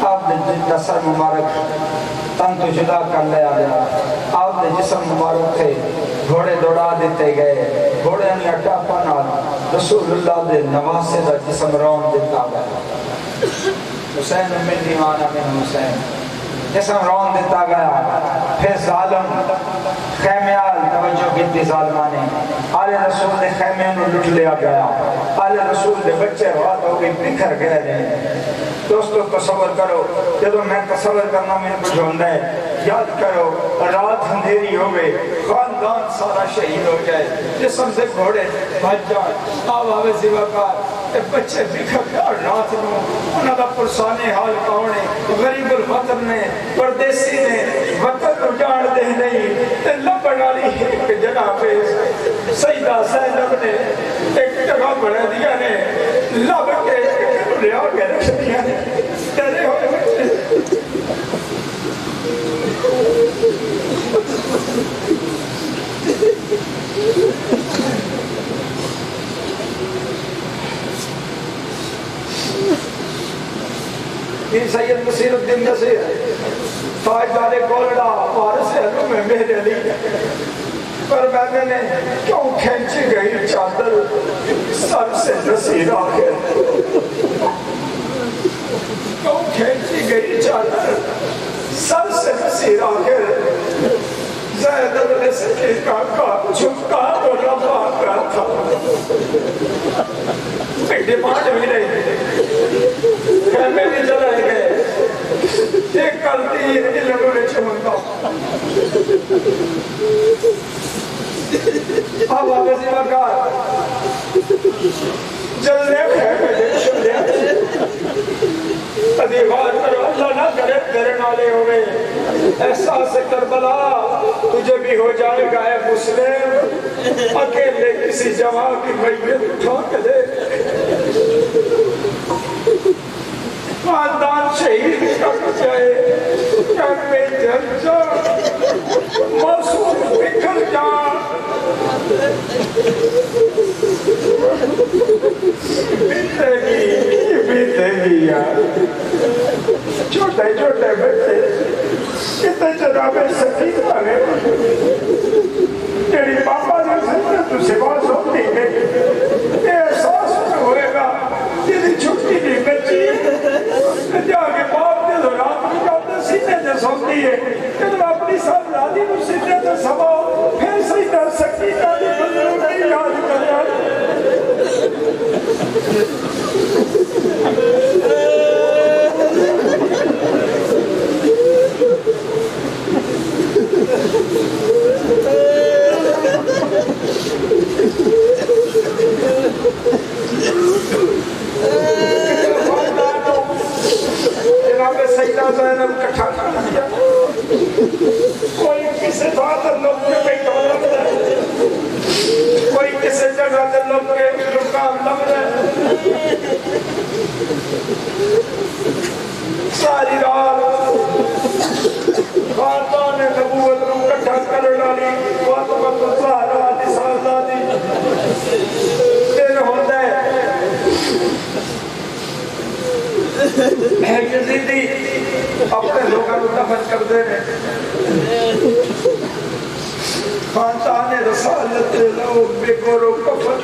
آپ نے سر مبارک تن تو جدا کر لیا گیا آپ نے جسم مبارک تھے گھوڑے دوڑا دیتے گئے گھوڑے نے اٹاپا نال رسول اللہ دے نواسے دا جسم رون دیتا گیا حسین من دیوانا من حسین جسم رون دیتا گیا پھر ظالم خیمیال توجہ کیتی ظالمانے آل رسول نے خیمیان نو لٹ لیا گیا آل رسول دے بچے روات ہو گئی بکھر گئے رہے دوستو تصور کرو جب میں تصور کرنا میں نے بجھوندہ ہے یاد کرو رات اندھیری ہو گئے خاندان سارا شہید ہو جائے جسم سے گھوڑے بھج جائے آوہ زیوکار بچے بکھر گئے رات نو انہاں دا پرسانے حال کاؤنے غریب الوطن نے پردیسی نے وطن اجاڑ دے نہیں تے لبن والی ایک جناب سیدہ زینب نے ایک جگہ بڑھا دیا نے لب کے لیا کے رکھ دیا نے تیرے ہوئے بچے یہ سید بصیر الدین نصیر تاجدار گولڈا وارث علوم مہر علی پر میں نے کیوں کھینچی گئی چادر سر سے نصیر آخر کیوں کھینچی گئی چادر سر سے نصیر آخر زیدہ نے سکیکا کا چھپکا تو رفا کر تھا ڈیمانڈ بھی نہیں خیمے بھی جلائے گئے ایک کرتی ہے لگو نے چھمنگا اب آگے زیوکار جلنے خیمے دے چھلے ادیوار کرو اللہ نہ کرے تیرے نالے ہوئے احساس کربلا تجھے بھی ہو جائے گا اے مسلم اکیلے کسی جوان کی میت اٹھا کے دے خاندان شہید کر جائے کر میں جل جا معصوم بکھر جا بیتے گی یار چھوٹے چھوٹے بچے جناب سکین آگے تیری پاپا نے سکتا تو سوا سوٹی ہے یہ احساس ہوئے گا تیری چھٹی نہیں بچی ہے جا کے باپ دے دو رات کی جاتے سینے دے سوٹی ہے جب اپنی سب رادی کو سینے دے سوا پھر سیدہ سکین آگے بزرگ کی یاد کر کوئی کسی بات لوگ کے بیٹھا لگتا ہے کوئی کسی جگہ دے لوگ کے رکام لگتا ہے ساری رات خاندان نبوت رو کٹھا کر ڈالی وقت زہرا دی سازا دی دن ہوتا ہے یزیدی اپنے لوگوں کو دفن کر دے رہے خاندان رسالت لوگ بے گورو کفن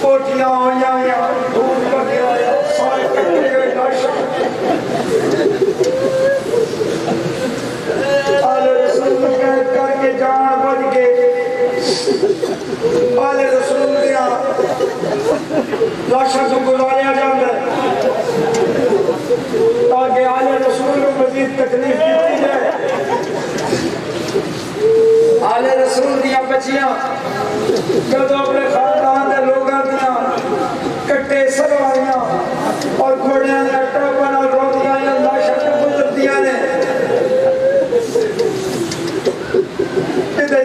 کوٹیاں ہویاں دھوپ لگے آیا سارے کٹے گئے لاشا آل رسول قید کر کے جان بج کے آل رسول دیا لاشا کو گزاریا جاتا ہے تاکہ آل رسول کو مزید تکلیف کی جائے آل رسول دیا بچیاں جب اپنے خاندان دے لوگاں دیا کٹے سرواریاں اور گھوڑیاں نے ٹوپن اور روٹیاں یا لاشا کو گزر دیا نے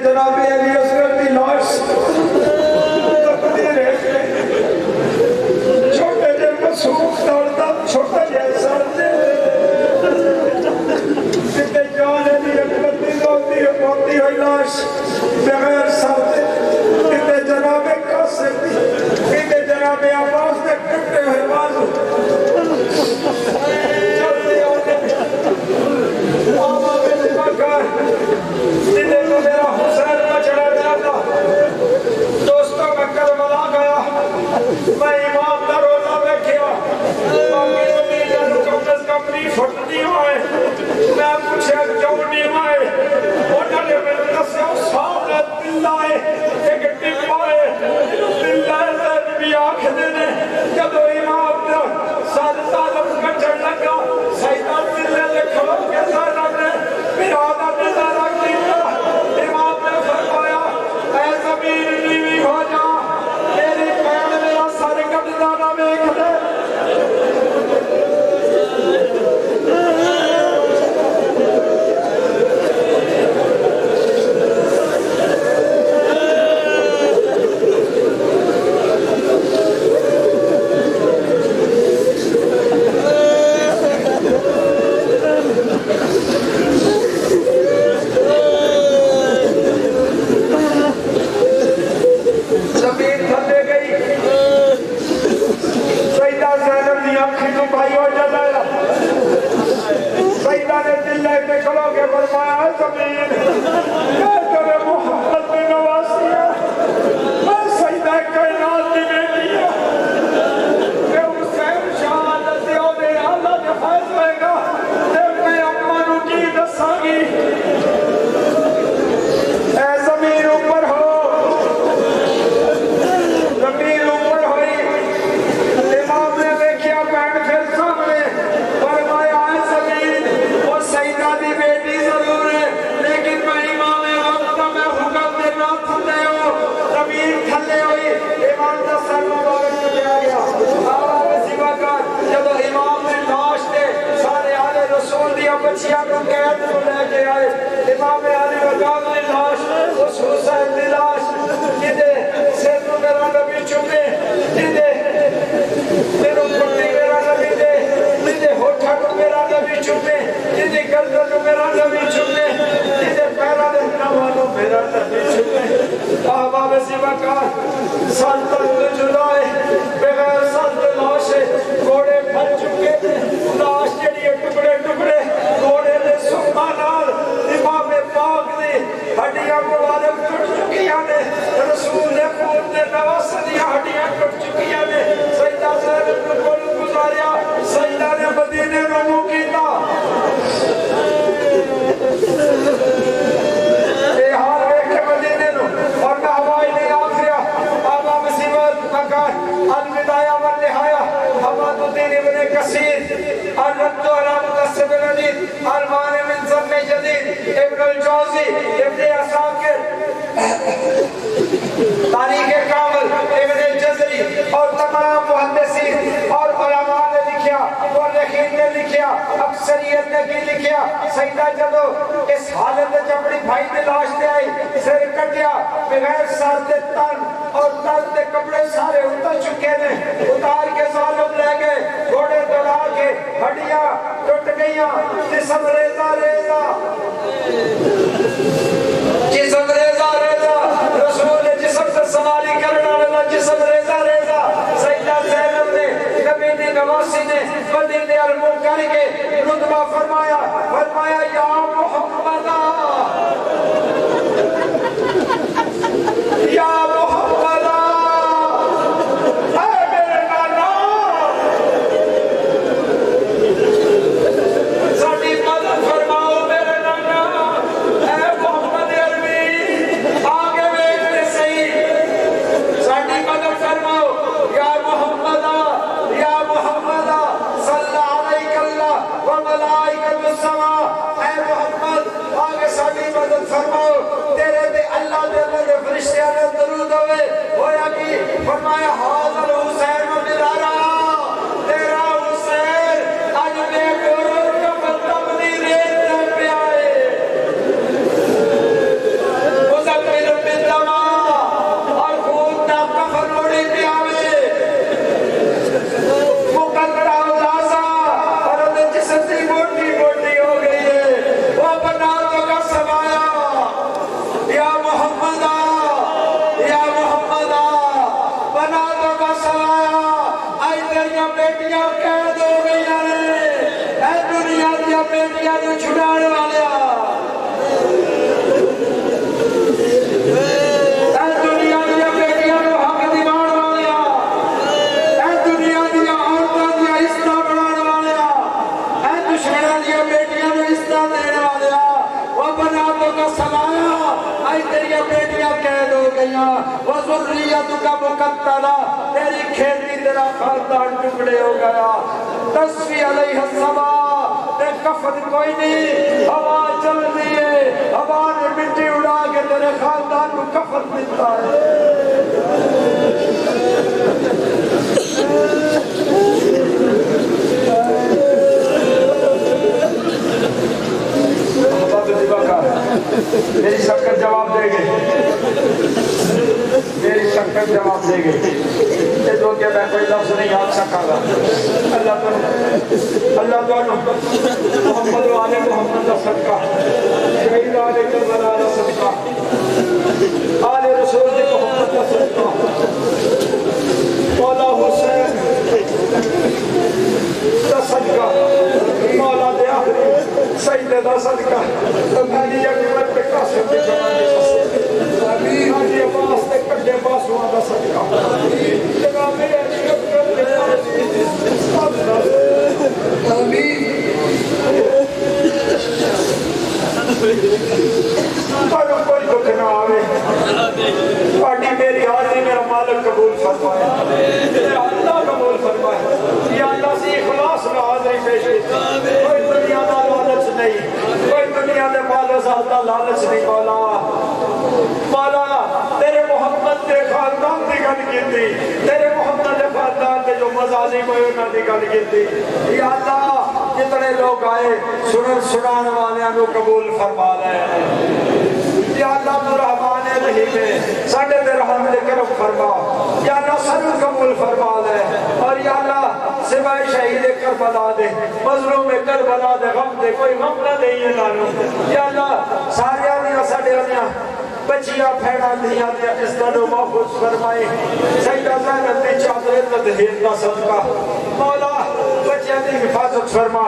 جناب علی اصغر کی لاش چھوٹے جے مسوخ دوڑتا چھوٹا جیسا کتے جان علی اکبر دی دوڑتی ہوئی لاش بغیر ساتھ کتے جناب قاسم کتے جناب عباس نے کٹے ہوئے بازو چلتے ہوتے آما میں دماغار دلے کو میرا حسین مچڑا جاتا دوستوں میں کربلا گیا میں امام دا روزہ بیٹھیا باقی زمین جانو کم از کم نہیں پھٹتی ہوئے میں پوچھے کیوں نہیں آئے انہوں نے میں دسیا سامنے دل آئے ایک ٹپ آئے دل آئے سے بھی آنکھ دینے جب امام دا سال تعلق کچھڑ لگا سیدہ دلے لے کھلو کے سارا نے میرا نظارہ کیا امام نے فرمایا اے زمین نیوی ہو جا میری پیر میرا سر کٹ جانا دیکھ دے بچیاں کو قید کو لے کے آئے امام علی وقام نے لاش اس حسین دی لاش جدے سر کو میرا نبی چومے جدے میرے پٹی میرا نبی دے جدے ہوٹھا کو میرا نبی چومے جدے گردن کو میرا نبی چومے جدے پیرا دے نوانو میرا نبی چومے احباب وقار سال تک جلائے بغیر سال لاش گھوڑے پھل چکے لاش جڑی ٹکڑے ٹکڑے ہڈیاں مبارک ٹوٹ چکی نے رسول نے خون دے نواسے دی ہڈیاں ٹوٹ چکی نے سیدہ زینب نے کول گزاریا سیدہ نے مدینے نو منہ کیتا اے حال ویکھ کے مدینے نو اور میں ہوائی نے آخریا آبا مصیبت مکار الوداع والنہایا حماد الدین ابن کثیر الرد على مقصد الحديث المان من ضم جدید ابن الجوزی ابن عساکر تاریخ کامل ابن جزری اور تمام محدثین اور علماء نے لکھیا مورخین نے لکھیا اکثریت نے کی لکھیا سیدہ جدو اس حالت چپڑی بھائی نے لاش دے آئی سر کٹیا بغیر سر دے تن اور تن دے کپڑے سارے اتر چکے نے اتار کے ظالم لے گئے گھوڑے دوڑا کے ہڈیاں ٹوٹ گئیاں جسم ریزہ ریزہ جسم ریزہ ریزہ رسول جسم سے سواری کرنا والا جسم ریزہ ریزہ سیدہ زینب نے نبی دی نواسی نے مدینے المن کر کے رتبہ فرمایا یا محمدہ یا محمدہ اے میرے نانا ساڑی مدد فرماؤ میرے نانا اے محمد عربی آگے بیٹھتے صحیح ساڑی مدد فرماؤ یا محمدہ صلی علیک اللہ و ملائکۃ السماء اے محمد آگے ساڑی مدد فرماؤ تیرے دے اللہ دے فرشتیاں نے درود ہوئے ہویا کی فرمایا حاضر حسین و ملارا تیرا حسین آج بے گورو کا مطمنی ریت پہ آئے مزمل بالدما اور خون نا کفر مڑی پہ آئے مقدرہ اداسا اور انہیں جسم سی موٹی موٹی ہو گئی ہے وہ بناتوں کا سمایا یا محمدہ بناتوں کا سمایا آئی تیریاں بیٹیاں قید ہو گئی اے دنیا دیا بیٹیاں جو چھڑانے والے اے دنیا دیا بیٹیاں جو حق دیوان والے اے دنیا دیا عورتوں دیا حصہ بڑھانے والے اے دشمنوں دیا بیٹیاں جو حصہ دینے والے وہ بناتوں کا سمایا آئی تیریاں بیٹیاں قید ہو گئیاں وہ ذریتوں کا مقتلہ تیری کھیتی تیرا خاندان ٹکڑے ہو گیا تصفی علیہ السماء تے کفن کوئی نہیں ہوا چل رہی ہے ہوا نے مٹی اڑا کے تیرے خاندان کو کفن ملتا ہے میری شکر جواب دے گے میری شکر جواب دے گے یہ دو کہ میں کوئی لفظ نہیں یاد سکا گا اللہ تعالیٰ محمد و آل محمد کا صدقہ شہید آل کربلا کا صدقہ آل رسول دی محمد کا صدقہ مولا حسین کا صدقہ مولا دے آخری سیدہ دا صدقہ تبھیلی اکبر پہ قاسم پہ جمانے صدقہ حاجی عباس نے کٹے باسوان دا صدقہ جناب علی اکبر پہ آمین پر کوئی دکھ نہ آوے پاٹی میری حاضری میرا مالک قبول فرمائے میرا اللہ قبول فرمائے یا اللہ سے اخلاص میں حاضری پیش کوئی دنیا دا لالچ نہیں کوئی دنیا دے مال و زالدہ لالچ نہیں مولا تیرے محمد دے خاندان دی گل کیتی تیرے محمد دے خاندان دے جو مظالم ہوئے انہاں دی گل کیتی یا اللہ جتنے لوگ آئے سنان والے انہوں قبول فرما لے یا اللہ تو رحمان رحیم ہے ساڑھے دے رحم دے کرم فرما یا اللہ سر قبول فرما لے اور یا اللہ سوائے شہید کربلا دے مظلوم کربلا دے غم دے کوئی غم نہ دے یہ لانو یا اللہ سارے آنیا ساڑھے آنیا بچیاں پھیڑا دیا دیا اس طرح محفوظ فرمائے سیدہ زینب دی چادر عزت ہیر کا صدقہ مولا بچیاں دی حفاظت فرما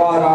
12